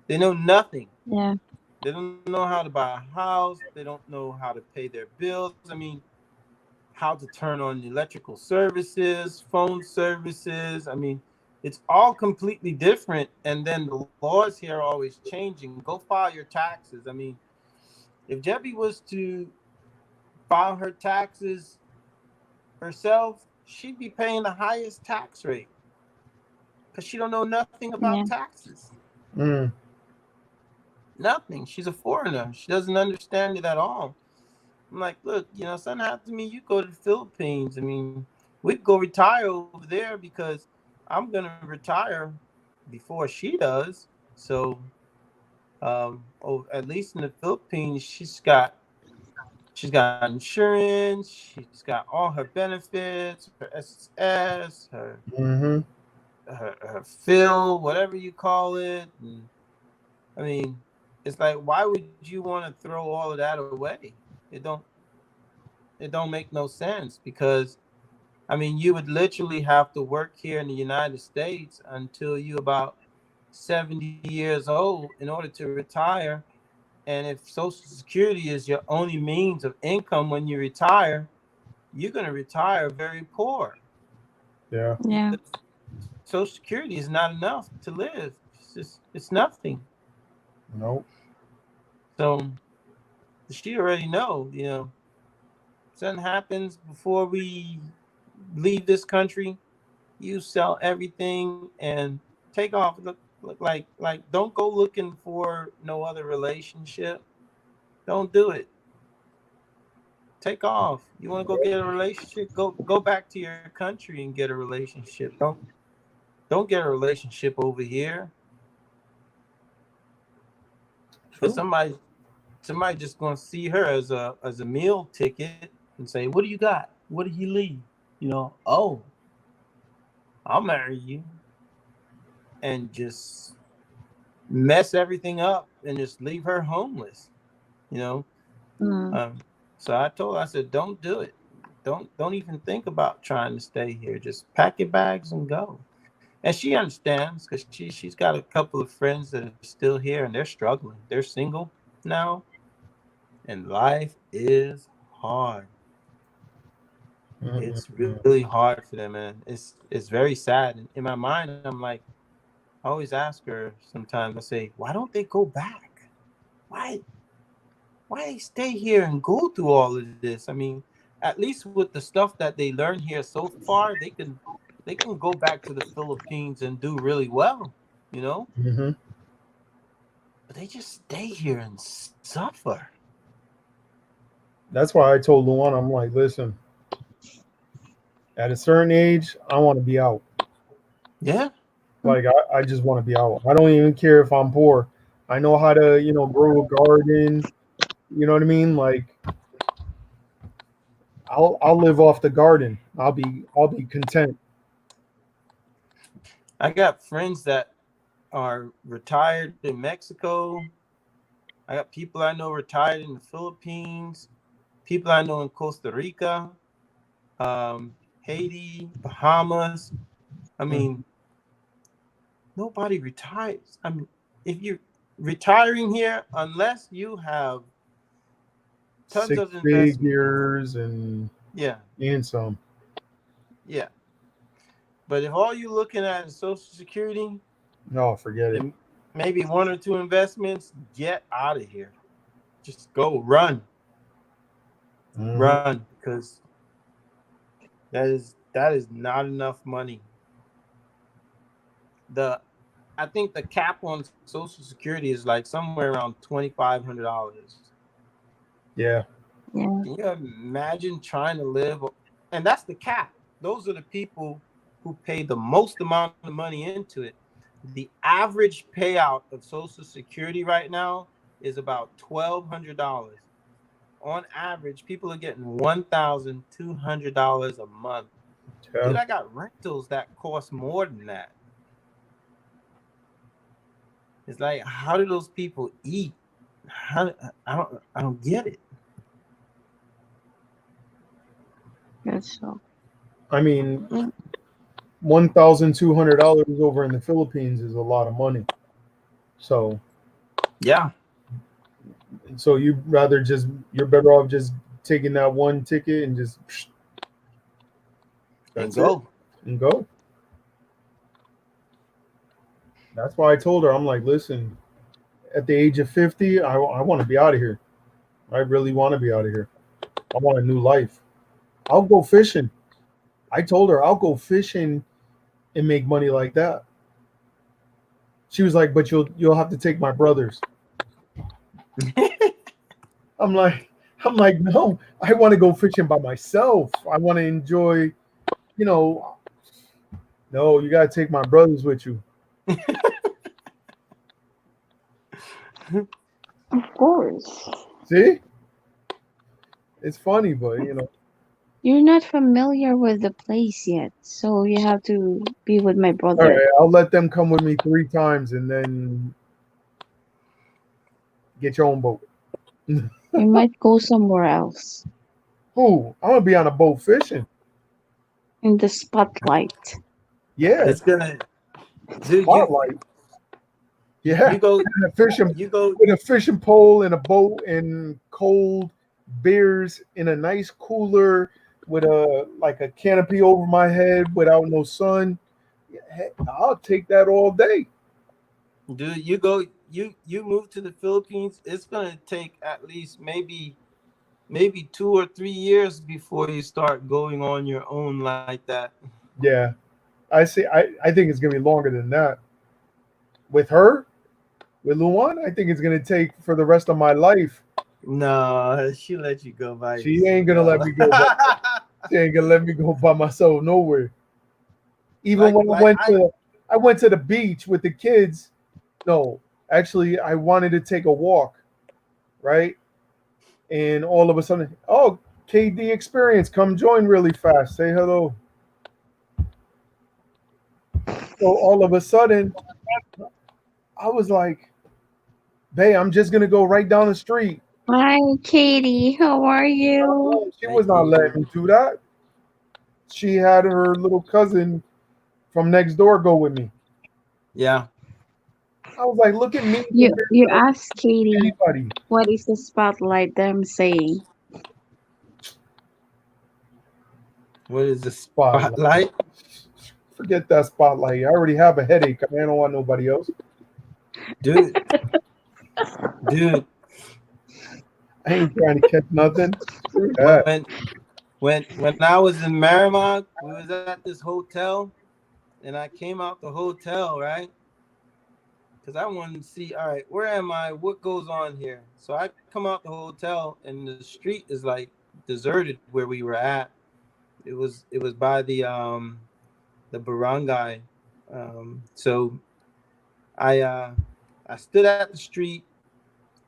[SPEAKER 2] They know nothing.
[SPEAKER 3] yeah.
[SPEAKER 2] They don't know how to buy a house. They don't know how to pay their bills. I mean, how to turn on electrical services, phone services. I mean, it's all completely different. And then the laws here are always changing. Go file your taxes. I mean, if Jebby was to file her taxes herself, she'd be paying the highest tax rate because she don't know nothing about
[SPEAKER 3] Yeah.
[SPEAKER 2] taxes.
[SPEAKER 1] Mm.
[SPEAKER 2] Nothing. She's a foreigner. She doesn't understand it at all. I'm like, look, something happened to me. You go to the Philippines. I mean, we could go retire over there because I'm gonna retire before she does. So, at least in the Philippines, she's got insurance. She's got all her benefits, her SSS,
[SPEAKER 1] Mm-hmm.
[SPEAKER 2] her Phil, whatever you call it. And, I mean, it's like, why would you want to throw all of that away? It don't it don't make no sense because I mean, you would literally have to work here in the United States until you about 70 years old in order to retire. And if Social Security is your only means of income when you retire, you're going to retire very poor
[SPEAKER 1] Yeah.
[SPEAKER 3] Yeah.
[SPEAKER 2] because Social Security is not enough to live. It's nothing.
[SPEAKER 1] Nope.
[SPEAKER 2] So she already know, something happens before we leave this country, you sell everything and take off. Look like don't go looking for no other relationship. Don't do it. Take off. You want to go get a relationship? Go back to your country and get a relationship. Don't get a relationship over here. Because
[SPEAKER 1] True.
[SPEAKER 2] somebody just gonna see her as a meal ticket and say, "What do you got? What did he leave?" Oh, I'll marry you, and just mess everything up and just leave her homeless. You know.
[SPEAKER 3] Mm,
[SPEAKER 2] So I told her, I said, don't do it. Don't even think about trying to stay here. Just pack your bags and go. And she understands because she's got a couple of friends that are still here and they're struggling. They're single now, and life is hard. It's
[SPEAKER 1] Mm-hmm.
[SPEAKER 2] really hard for them, man. It's very sad. And in my mind, I'm like, I always ask her sometimes. I say, why don't they go back? Why why they stay here and go through all of this? I mean, at least with the stuff that they learn here so far, they can go back to the Philippines and do really well, you know.
[SPEAKER 1] Mm-hmm.
[SPEAKER 2] But they just stay here and suffer.
[SPEAKER 1] That's why I told Luana, I'm like, listen, at a certain age, I want to be out.
[SPEAKER 2] Yeah,
[SPEAKER 1] Like, I just want to be out. I don't even care if I'm poor. I know how to, grow a garden. You know what I mean? Like, I'll live off the garden. I'll be content.
[SPEAKER 2] I got friends that are retired in Mexico. I got people I know retired in the Philippines, people I know in Costa Rica, Haiti, Bahamas. I mean, nobody retires. I mean, if you're retiring here, unless you have tons
[SPEAKER 1] Six
[SPEAKER 2] of investment,
[SPEAKER 1] figures and
[SPEAKER 2] yeah,
[SPEAKER 1] some.
[SPEAKER 2] yeah. But if all you're looking at is Social Security
[SPEAKER 1] No, forget it.
[SPEAKER 2] and maybe one or two investments, get out of here. Just go run, run, because that is not enough money. I think the cap on Social Security is like somewhere around $2,500.
[SPEAKER 1] Yeah.
[SPEAKER 3] Yeah.
[SPEAKER 2] Can you imagine trying to live? And that's the cap. Those are the people who pay the most amount of money into it. The average payout of Social Security right now is about $1,200. On average, people are getting $1,200 a month.
[SPEAKER 1] Yeah.
[SPEAKER 2] Dude, I got rentals that cost more than that. It's like, how do those people eat? I don't get it.
[SPEAKER 3] That's so.
[SPEAKER 1] I mean, $1,200 over in the Philippines is a lot of money. So
[SPEAKER 2] Yeah.
[SPEAKER 1] you're better off just taking that one ticket and just
[SPEAKER 2] And
[SPEAKER 1] that's
[SPEAKER 2] go.
[SPEAKER 1] it and go. That's why I told her, I'm like, listen, at the age of 50, I want to be out of here. I really want to be out of here. I want a new life. I'll go fishing. I told her I'll go fishing and make money like that. She was like, but you'll have to take my brothers. I'm like, no, I want to go fishing by myself. I want to enjoy, you know, no, you gotta take my brothers with you.
[SPEAKER 3] Of course.
[SPEAKER 1] See? It's funny, but
[SPEAKER 3] You're not familiar with the place yet, so you have to be with my
[SPEAKER 1] all
[SPEAKER 3] brother.
[SPEAKER 1] right, I'll let them come with me 3 times and then get your own boat.
[SPEAKER 3] You might go somewhere else
[SPEAKER 1] Who? I'm gonna be on a boat fishing.
[SPEAKER 3] in the spotlight.
[SPEAKER 1] Yeah,
[SPEAKER 2] It's gonna, dude.
[SPEAKER 1] spotlight. Yeah,
[SPEAKER 2] You go,
[SPEAKER 1] and a fishing
[SPEAKER 2] you go.
[SPEAKER 1] with a fishing pole and a boat and cold beers in a nice cooler with a canopy over my head without no sun. Yeah, heck, I'll take that all day.
[SPEAKER 2] Dude, you go, you move to the Philippines. It's gonna take at least maybe 2 or 3 years before you start going on your own like that.
[SPEAKER 1] Yeah, I see. I think it's gonna be longer than that. With her, with Luan, I think it's gonna take for the rest of my life.
[SPEAKER 2] No, she let you go by
[SPEAKER 1] She ain't gonna
[SPEAKER 2] yourself.
[SPEAKER 1] let me go. She ain't gonna let me go by myself nowhere. Even when
[SPEAKER 2] like
[SPEAKER 1] I went to the beach with the kids. No, actually, I wanted to take a walk, right? And all of a sudden, oh, KD Experience, come join really fast. Say hello. So all of a sudden, I was like, "Babe, I'm just gonna go right down the street."
[SPEAKER 3] Hi, Katie. How are you?
[SPEAKER 1] She was not letting me do that. She had her little cousin from next door go with me.
[SPEAKER 2] Yeah.
[SPEAKER 1] I was like, "Look at me
[SPEAKER 3] You
[SPEAKER 1] compared
[SPEAKER 3] ask
[SPEAKER 1] to
[SPEAKER 3] Katie
[SPEAKER 1] anybody."
[SPEAKER 3] what is the spotlight that I'm saying.
[SPEAKER 2] What is the
[SPEAKER 1] Spotlight.
[SPEAKER 2] spotlight?
[SPEAKER 1] Forget that spotlight. I already have a headache. I don't want nobody else.
[SPEAKER 2] Dude. Dude.
[SPEAKER 1] I ain't trying to catch nothing. Screw that.
[SPEAKER 2] When I was in Merrimack, we was at this hotel, and I came out the hotel, right? Because I wanted to see, all right, where am I? What goes on here? So I come out the hotel, and the street is like deserted where we were at. It was by the barangay. So I stood at the street,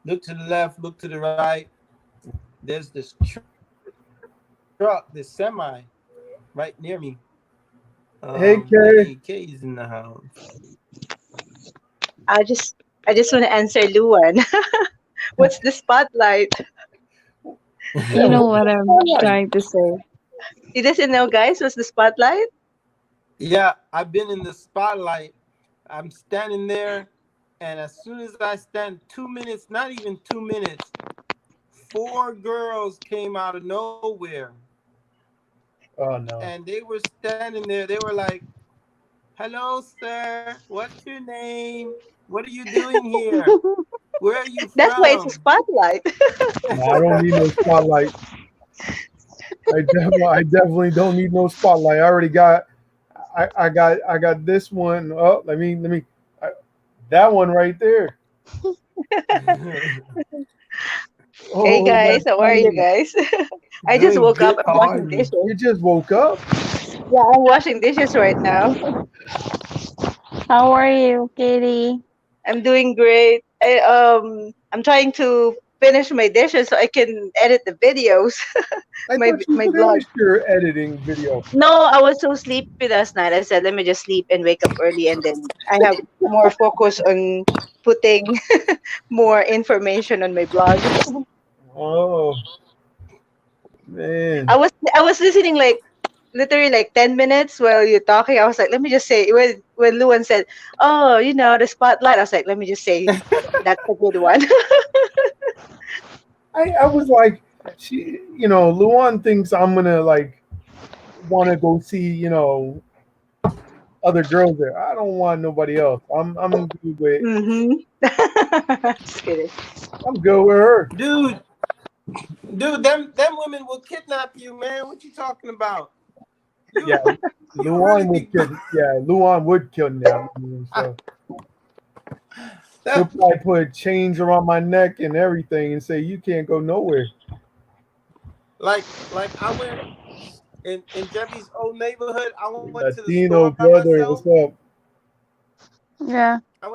[SPEAKER 2] looked to the left, looked to the right. There's this church truck, this semi, right near me.
[SPEAKER 1] Hey, Kay.
[SPEAKER 2] Hey, Kay's in the house.
[SPEAKER 6] I just want to answer Luan. What's the spotlight?
[SPEAKER 3] You know what I'm trying to say.
[SPEAKER 6] He doesn't know, guys. What's the spotlight?
[SPEAKER 2] Yeah, I've been in the spotlight. I'm standing there, and as soon as I stand, 2 minutes, not even 2 minutes, 4 girls came out of nowhere.
[SPEAKER 1] Oh no.
[SPEAKER 2] And they were standing there. They were like, "Hello, sir. What's your name? What are you doing here? Where are you
[SPEAKER 6] That's why it's a
[SPEAKER 2] from?"
[SPEAKER 6] spotlight.
[SPEAKER 1] No, I don't need no spotlight. I definitely don't need no spotlight. I already got. I got this one. Oh, let me. That one right there.
[SPEAKER 6] Hey
[SPEAKER 1] Oh,
[SPEAKER 6] guys,
[SPEAKER 1] that's
[SPEAKER 6] how are you
[SPEAKER 1] funny.
[SPEAKER 6] guys? I just
[SPEAKER 2] Doing
[SPEAKER 6] woke up.
[SPEAKER 2] good.
[SPEAKER 6] I'm
[SPEAKER 2] How are
[SPEAKER 6] washing
[SPEAKER 2] you?
[SPEAKER 6] dishes.
[SPEAKER 1] You just woke up.
[SPEAKER 6] Yeah, I'm washing dishes right now.
[SPEAKER 3] How are you, Katie?
[SPEAKER 6] I'm doing great. I'm trying to finish my dishes so I can edit the videos.
[SPEAKER 1] I
[SPEAKER 6] my
[SPEAKER 1] thought you
[SPEAKER 6] my blog.
[SPEAKER 1] finished your editing video.
[SPEAKER 6] No, I was so sleepy last night. I said, let me just sleep and wake up early, and then I have more focus on putting more information on my blog.
[SPEAKER 1] Oh man.
[SPEAKER 6] I was listening like literally like 10 minutes while you're talking. I was like, let me just say when Luan said, "Oh, the spotlight," I was like, let me just say that's a good one.
[SPEAKER 1] I was like, Luan thinks I'm gonna like want to go see, other girls there. I don't want nobody else. I'm good with
[SPEAKER 6] Just kidding.
[SPEAKER 1] I'm good with her.
[SPEAKER 2] Dude, them women will kidnap you, man. What you talking about?
[SPEAKER 1] Yeah,
[SPEAKER 2] You really think
[SPEAKER 1] Luan would kill me. So she'll
[SPEAKER 2] that,
[SPEAKER 1] probably put chains around my neck and everything and say you can't go nowhere.
[SPEAKER 2] like I went in Jeffy's old neighborhood. I went to the store
[SPEAKER 1] Latino
[SPEAKER 2] by
[SPEAKER 1] brother,
[SPEAKER 2] myself.
[SPEAKER 1] what's up?
[SPEAKER 3] Yeah.
[SPEAKER 2] I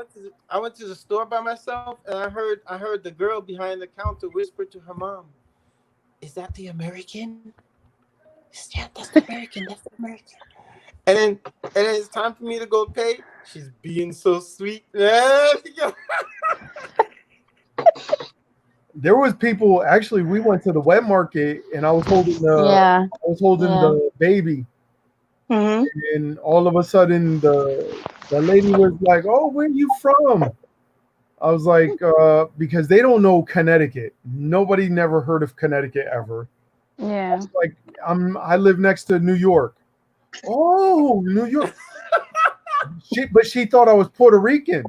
[SPEAKER 2] went to the store by myself, and I heard the girl behind the counter whisper to her mom, "Is that the American? Yeah, that's the American. That's the American." And then it's time for me to go pay. She's being so sweet.
[SPEAKER 1] There was people actually. We went to the wet market and I was holding
[SPEAKER 3] Yeah. Yeah.
[SPEAKER 1] the baby,
[SPEAKER 6] Hmm.
[SPEAKER 1] and all of a sudden the lady was like, "Oh, where you from?" I was like, because they don't know Connecticut. Nobody never heard of Connecticut ever.
[SPEAKER 3] Yeah.
[SPEAKER 1] Like I live next to New York. Oh, New York. But she thought I was Puerto Rican.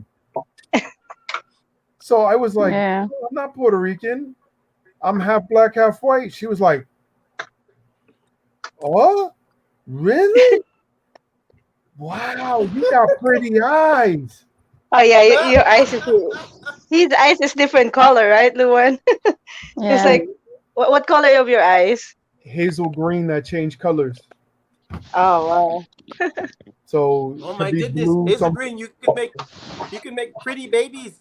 [SPEAKER 1] So I was like,
[SPEAKER 3] Yeah.
[SPEAKER 1] "No, I'm not Puerto Rican. I'm half black, half white." She was like, "Oh, really? Wow, you got pretty eyes."
[SPEAKER 6] Oh yeah, your eyes is his eyes is different color, right, Luan? It's
[SPEAKER 3] Yeah.
[SPEAKER 6] like what color of your eyes?
[SPEAKER 1] Hazel green that changed colors.
[SPEAKER 6] Oh wow.
[SPEAKER 1] So
[SPEAKER 2] Oh
[SPEAKER 1] could
[SPEAKER 2] my
[SPEAKER 1] be
[SPEAKER 2] goodness,
[SPEAKER 1] blue,
[SPEAKER 2] Hazel
[SPEAKER 1] some
[SPEAKER 2] Green, you could make pretty babies.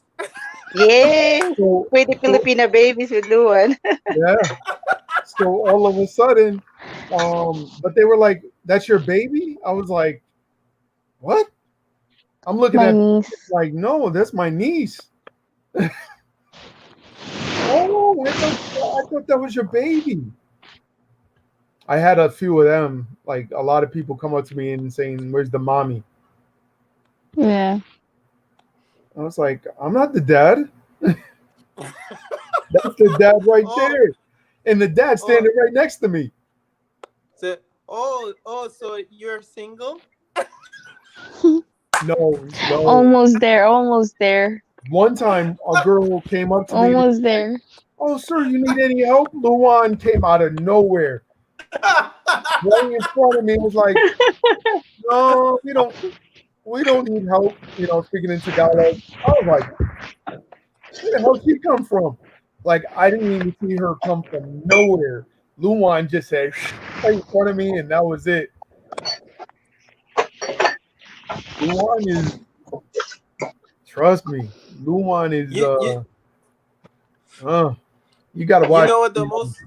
[SPEAKER 6] Yeah.
[SPEAKER 1] so,
[SPEAKER 6] Pretty
[SPEAKER 1] so
[SPEAKER 6] Filipino babies with Luan.
[SPEAKER 1] yeah. So all of a sudden, but they were like, "That's your baby?" I was like, "What?" I'm looking
[SPEAKER 3] My
[SPEAKER 1] at
[SPEAKER 3] niece.
[SPEAKER 1] like, "No, that's my niece." Oh, I thought that was your baby. I had a few of them. Like a lot of people come up to me and saying, "Where's the mommy?"
[SPEAKER 3] Yeah.
[SPEAKER 1] I was like, "I'm not the dad. That's the dad right
[SPEAKER 2] Oh,
[SPEAKER 1] there." And the dad
[SPEAKER 2] oh,
[SPEAKER 1] standing right next to me.
[SPEAKER 2] so you're single?
[SPEAKER 1] No.
[SPEAKER 3] Almost there. Almost there.
[SPEAKER 1] One time a girl came up to me,
[SPEAKER 3] Almost there.
[SPEAKER 1] "Oh, sir, you need any help?" Luan came out of nowhere, right in front of me, was like, "No, we don't need help," speaking in Tagalog. I was like, "Where the hell she come from?" Like I didn't even see her come from nowhere. Luan just said right in front of me, and that was it. Luan is, trust me, Luan is
[SPEAKER 2] you you
[SPEAKER 1] you gotta
[SPEAKER 2] you
[SPEAKER 1] watch.
[SPEAKER 2] know what the most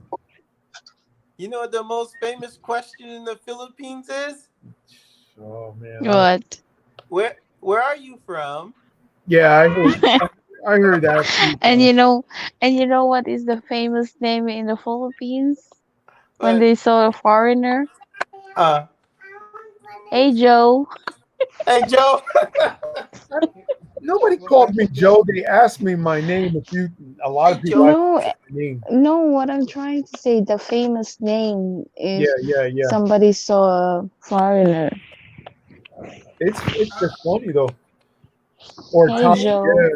[SPEAKER 2] You know what the most famous question in the Philippines is?
[SPEAKER 1] Oh man.
[SPEAKER 3] What?
[SPEAKER 2] Where are you from?
[SPEAKER 1] Yeah, I heard that.
[SPEAKER 3] And you know what is the famous name in the Philippines when
[SPEAKER 2] What?
[SPEAKER 3] they saw a foreigner?
[SPEAKER 2] Uh,
[SPEAKER 3] Hey Joe.
[SPEAKER 2] hey Joe.
[SPEAKER 1] Nobody called me Joe. They asked me my name. A lot of
[SPEAKER 2] Hey
[SPEAKER 1] people
[SPEAKER 2] Joe.
[SPEAKER 1] ask
[SPEAKER 3] No,
[SPEAKER 1] me my name.
[SPEAKER 3] no, what I'm trying to say, the famous name if
[SPEAKER 1] Yeah.
[SPEAKER 3] somebody saw a foreigner.
[SPEAKER 1] It's just funny though. Or
[SPEAKER 2] My
[SPEAKER 3] Hey
[SPEAKER 1] Tom.
[SPEAKER 2] name.
[SPEAKER 3] Joe.
[SPEAKER 1] Yeah.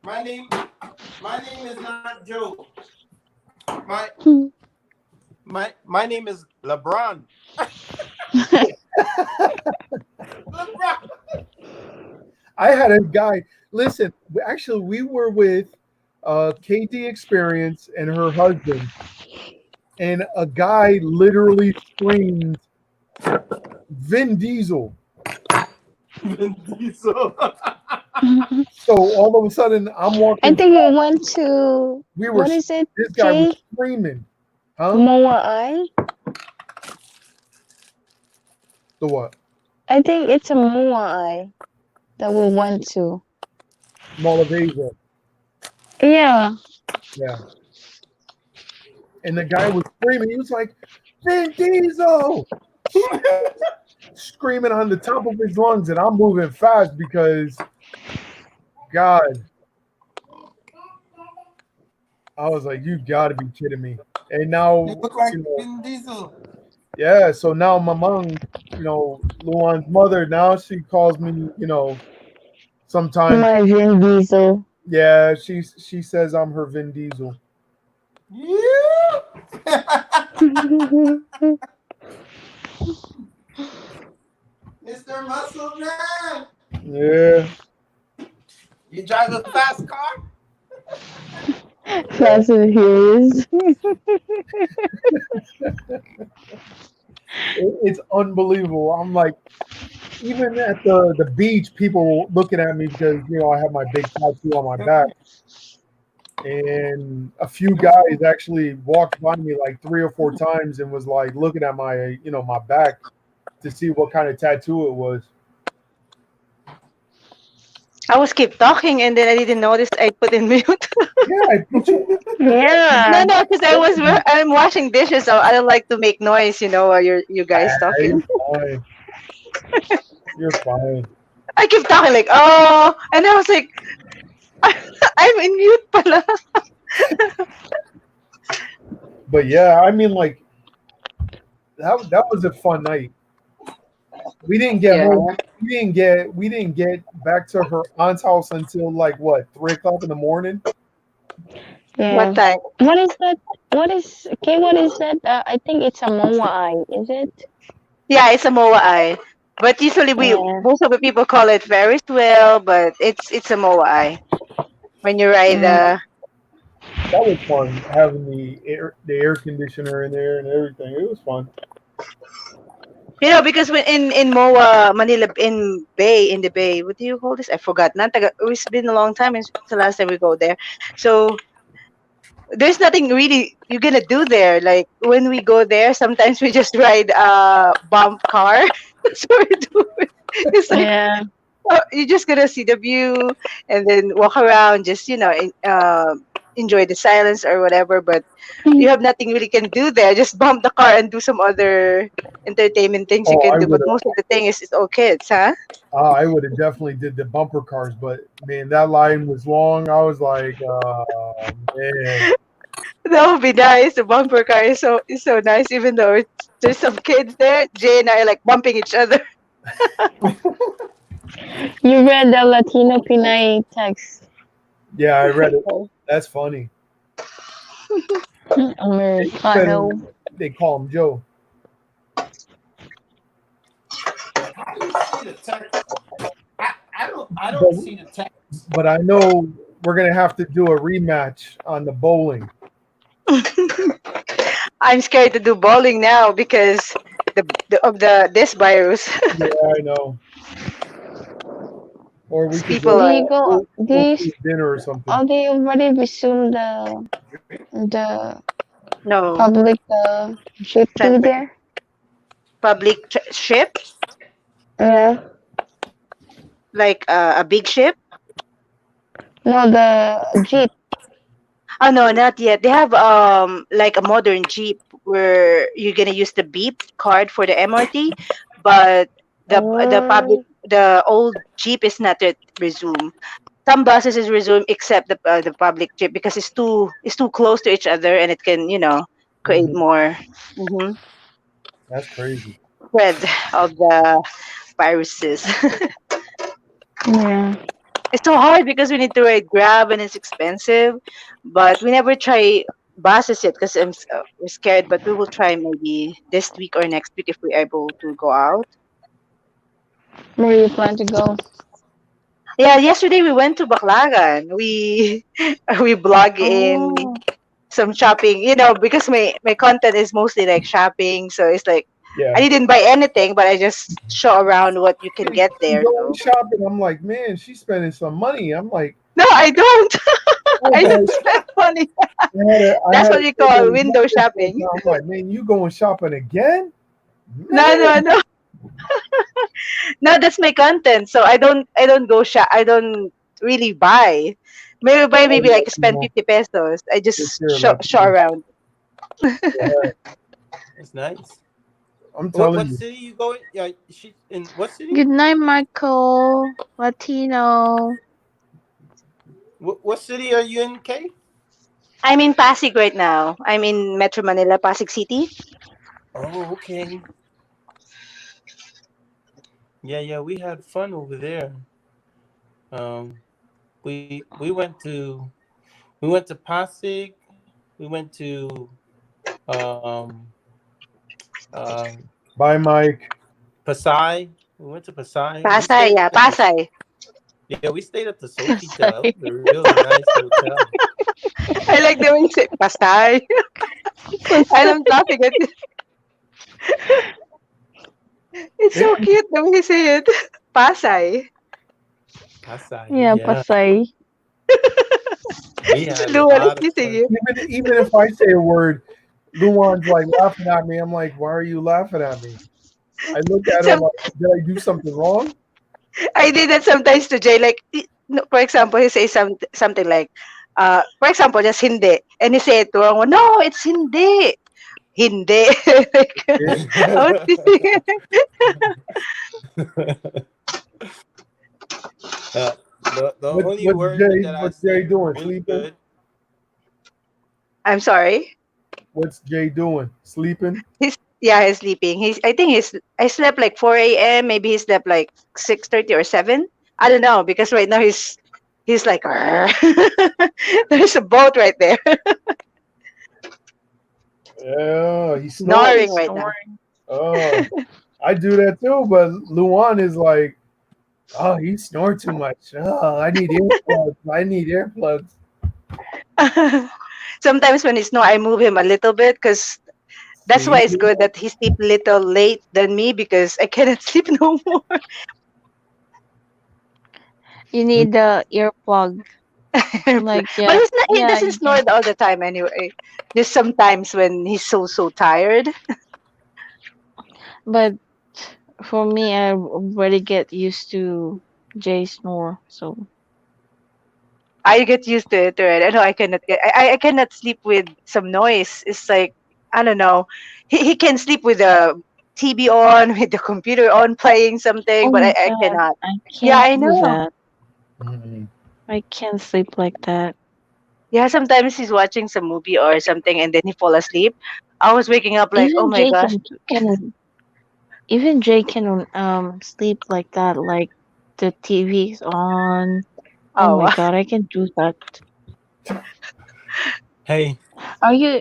[SPEAKER 2] My name. My name is not Joe. My my name is LeBron. LeBron.
[SPEAKER 1] I had a guy. Listen, actually, we were with KD Experience and her husband, and a guy literally screamed Vin Diesel.
[SPEAKER 2] Vin Diesel.
[SPEAKER 1] So all of a sudden, I'm
[SPEAKER 3] I
[SPEAKER 1] walking.
[SPEAKER 3] think we went to
[SPEAKER 1] We were.
[SPEAKER 3] what is it,
[SPEAKER 1] This guy was
[SPEAKER 3] Jay?
[SPEAKER 1] screaming, huh?
[SPEAKER 3] Moai?
[SPEAKER 1] The what?
[SPEAKER 3] I think it's a Moai that we went to.
[SPEAKER 1] Mall of Asia.
[SPEAKER 3] Yeah.
[SPEAKER 1] Yeah. And the guy was screaming. He was like, Vin Diesel! Screaming on the top of his lungs, and I'm moving fast because, God, I was like, you got to be kidding me. And now,
[SPEAKER 2] You look like
[SPEAKER 1] you know,
[SPEAKER 2] Vin Diesel.
[SPEAKER 1] yeah. So now my mom, Luan's mother, now she calls me, sometimes.
[SPEAKER 3] My Vin Diesel.
[SPEAKER 1] Yeah, she says I'm her Vin Diesel.
[SPEAKER 2] Yeah. Mr. Muscle Man.
[SPEAKER 1] Yeah.
[SPEAKER 2] You drive a fast car?
[SPEAKER 3] Fast and Furious.
[SPEAKER 1] It's unbelievable. I'm like, even at the beach, people looking at me because I have my big tattoo on my back, and a few guys actually walked by me like 3 or 4 times and was like looking at my my back to see what kind of tattoo it was.
[SPEAKER 6] I was keep talking and then I didn't notice I put in mute.
[SPEAKER 1] Yeah, I put you.
[SPEAKER 3] Yeah.
[SPEAKER 6] No, because I'm washing dishes, so I don't like to make noise. While you guys
[SPEAKER 1] You're
[SPEAKER 6] talking.
[SPEAKER 1] fine. You're fine.
[SPEAKER 6] I keep talking like, oh, and I was like, I'm in mute, pala.
[SPEAKER 1] But yeah, I mean, like that was a fun night. We didn't get
[SPEAKER 6] Yeah.
[SPEAKER 1] home. We didn't get back to her aunt's house until like what 3 o'clock in the morning.
[SPEAKER 3] Yeah.
[SPEAKER 6] What time?
[SPEAKER 3] What is that? What is that? I think it's a Moai, is it?
[SPEAKER 6] Yeah, it's a moai. But usually
[SPEAKER 3] Yeah.
[SPEAKER 6] most of the people call it Ferris wheel, but it's a moai. When you ride
[SPEAKER 1] That was fun having the air conditioner in there and everything. It was fun.
[SPEAKER 6] because when in MOA Manila in the bay, what do you call this? I forgot. It's been a long time since the last time we go there. So there's nothing really you're gonna do there. Like when we go there, sometimes we just ride a bump car. That's what we do. It's like
[SPEAKER 3] Yeah.
[SPEAKER 6] you're just gonna see the view and then walk around, just enjoy the silence or whatever. But you have nothing really can do there. Just bump the car and do some other entertainment things you
[SPEAKER 1] Oh,
[SPEAKER 6] can do. But most of the thing is it's all kids, huh?
[SPEAKER 1] I would have definitely did the bumper cars, but man, that line was long. I was like, man.
[SPEAKER 6] That would be nice. The bumper car is so nice, even though there's some kids there. Jay and I are like bumping each other.
[SPEAKER 3] You read the Latino Pinay text.
[SPEAKER 1] Yeah, I read it. That's funny.
[SPEAKER 3] Americano.
[SPEAKER 1] They call him Joe.
[SPEAKER 2] How do you see the text? I don't see the text.
[SPEAKER 1] But I know we're gonna have to do a rematch on the bowling.
[SPEAKER 6] I'm scared to do bowling now because of this virus.
[SPEAKER 1] Yeah, I know. Or we could
[SPEAKER 6] People
[SPEAKER 3] Do
[SPEAKER 6] are
[SPEAKER 3] you go? Do you?
[SPEAKER 1] do dinner or something.
[SPEAKER 3] Oh, they already resumed the
[SPEAKER 6] No,
[SPEAKER 3] Public ship through
[SPEAKER 6] transport,
[SPEAKER 3] there.
[SPEAKER 6] ship,
[SPEAKER 3] Yeah.
[SPEAKER 6] like a big ship.
[SPEAKER 3] No, the jeep.
[SPEAKER 6] Oh no, not yet. They have like a modern Jeep where you're gonna use the beep card for the MRT, but
[SPEAKER 3] Oh.
[SPEAKER 6] the old Jeep is not yet resumed. Some buses is resumed except the public Jeep because it's too close to each other and it can create
[SPEAKER 1] Mhm.
[SPEAKER 6] more hmm
[SPEAKER 1] That's crazy.
[SPEAKER 6] spread of the viruses.
[SPEAKER 3] Yeah.
[SPEAKER 6] It's so hard because we need to ride Grab and it's expensive, but we never try buses yet because we're scared. But we will try maybe this week or next week if we're able to go out.
[SPEAKER 3] Where you plan to go?
[SPEAKER 6] Yeah, yesterday we went to Baclaran. We we blog in
[SPEAKER 3] Oh.
[SPEAKER 6] some shopping, because my content is mostly like shopping, so it's like I
[SPEAKER 1] Yeah.
[SPEAKER 6] didn't buy anything, but I just show around what you can get
[SPEAKER 1] You
[SPEAKER 6] there.
[SPEAKER 1] going
[SPEAKER 6] So
[SPEAKER 1] shopping? I'm like, man, she's spending some money. I'm like,
[SPEAKER 6] no, I don't.
[SPEAKER 1] I
[SPEAKER 6] I
[SPEAKER 1] was
[SPEAKER 6] don't spend money.
[SPEAKER 1] I
[SPEAKER 6] That's
[SPEAKER 1] had
[SPEAKER 6] what
[SPEAKER 1] a
[SPEAKER 6] we call
[SPEAKER 1] figure in
[SPEAKER 6] window
[SPEAKER 1] my account.
[SPEAKER 6] shopping.
[SPEAKER 1] I'm like, man, you going shopping again?
[SPEAKER 6] No, no,
[SPEAKER 1] Man,
[SPEAKER 6] no. No, that's my content. So I don't go shop. I don't really buy. Maybe buy
[SPEAKER 1] I
[SPEAKER 6] maybe like
[SPEAKER 1] love
[SPEAKER 6] spend
[SPEAKER 1] you,
[SPEAKER 6] 50 pesos. I
[SPEAKER 1] for
[SPEAKER 6] just
[SPEAKER 1] sure,
[SPEAKER 6] show
[SPEAKER 1] Latino.
[SPEAKER 6] around.
[SPEAKER 1] Yeah,
[SPEAKER 2] That's nice.
[SPEAKER 1] I'm
[SPEAKER 2] What
[SPEAKER 1] telling you.
[SPEAKER 2] city you going? Yeah, she in what city?
[SPEAKER 3] Good night, Michael. Latino.
[SPEAKER 2] What city are you in, Kay?
[SPEAKER 6] I'm in Pasig right now. I'm in Metro Manila, Pasig City.
[SPEAKER 2] Oh, okay. Yeah. We had fun over there. Um, we went to Pasig. We went to um um
[SPEAKER 1] Bye, Mike.
[SPEAKER 2] Pasay. We went to Pasay. We
[SPEAKER 6] Pasay,
[SPEAKER 2] stayed
[SPEAKER 6] yeah,
[SPEAKER 2] at the
[SPEAKER 6] Pasay.
[SPEAKER 2] Yeah, we stayed at the Sofitel. It
[SPEAKER 3] Sorry.
[SPEAKER 2] was a really nice hotel.
[SPEAKER 6] I like the way you say Pasay. And I'm laughing at it. It's
[SPEAKER 1] Yeah,
[SPEAKER 6] so cute the way you say it. Pasay.
[SPEAKER 2] Pasay,
[SPEAKER 3] Yeah,
[SPEAKER 2] yeah.
[SPEAKER 3] Pasay.
[SPEAKER 2] We had a
[SPEAKER 6] Luan is
[SPEAKER 2] lot of
[SPEAKER 6] kissing
[SPEAKER 2] fun.
[SPEAKER 6] you.
[SPEAKER 1] even if I say a word, Luan's like laughing at me. I'm like, why are you laughing at me? I look at her. I'm
[SPEAKER 6] Some
[SPEAKER 1] like, did I do something wrong?
[SPEAKER 6] I did that sometimes to Jay. Like, no, for example, he says something like, for example, just hindi. And he say it wrong. No, it's hindi. Hindi. Like,
[SPEAKER 1] Yeah.
[SPEAKER 6] I was thinking,
[SPEAKER 2] The only
[SPEAKER 1] What's
[SPEAKER 2] word
[SPEAKER 1] Jay?
[SPEAKER 2] that I
[SPEAKER 1] What's Jay
[SPEAKER 2] say
[SPEAKER 1] doing?
[SPEAKER 2] really
[SPEAKER 1] Sleeping?
[SPEAKER 2] good.
[SPEAKER 6] I'm sorry.
[SPEAKER 1] What's Jay doing? Sleeping?
[SPEAKER 6] He's sleeping. I think I slept like 4 a.m. Maybe he slept like 6:30 or 7. I don't know because right now he's like, "Arr." There's a boat right there.
[SPEAKER 1] Yeah, he snores.
[SPEAKER 6] Snoring
[SPEAKER 3] He's
[SPEAKER 6] right now.
[SPEAKER 3] snoring.
[SPEAKER 1] Oh, I do that too, but Luan is like, oh, he snore too much. Oh, I need earplugs. I need earplugs.
[SPEAKER 6] Sometimes when he snore, I move him a little bit because that's why
[SPEAKER 1] See?
[SPEAKER 6] it's good that he sleep little late than me because I cannot sleep no more.
[SPEAKER 3] You need the earplug. Like,
[SPEAKER 6] But
[SPEAKER 3] yeah,
[SPEAKER 6] he
[SPEAKER 3] yeah,
[SPEAKER 6] doesn't
[SPEAKER 3] you
[SPEAKER 6] snore
[SPEAKER 3] can.
[SPEAKER 6] all the time anyway. Just sometimes when he's so tired.
[SPEAKER 3] But for me, I already get used to Jay snore. So
[SPEAKER 6] I get used to it already. I know I cannot I cannot sleep with some noise. It's like I don't know. He can sleep with the TV on, with the computer on, playing something,
[SPEAKER 3] oh
[SPEAKER 6] but
[SPEAKER 3] my
[SPEAKER 6] I
[SPEAKER 3] god,
[SPEAKER 6] cannot.
[SPEAKER 3] I
[SPEAKER 6] Yeah,
[SPEAKER 3] can't
[SPEAKER 6] I
[SPEAKER 3] do
[SPEAKER 6] know.
[SPEAKER 3] that.
[SPEAKER 1] Mhm.
[SPEAKER 3] I can't sleep like that.
[SPEAKER 6] Yeah, sometimes he's watching some movie or something and then he fall asleep. I was waking up like, oh
[SPEAKER 3] Even
[SPEAKER 6] my
[SPEAKER 3] Jay
[SPEAKER 6] gosh.
[SPEAKER 3] even Jay can sleep like that. Like the TV's on. Oh
[SPEAKER 6] Oh,
[SPEAKER 3] my god, I can do that.
[SPEAKER 2] Hey,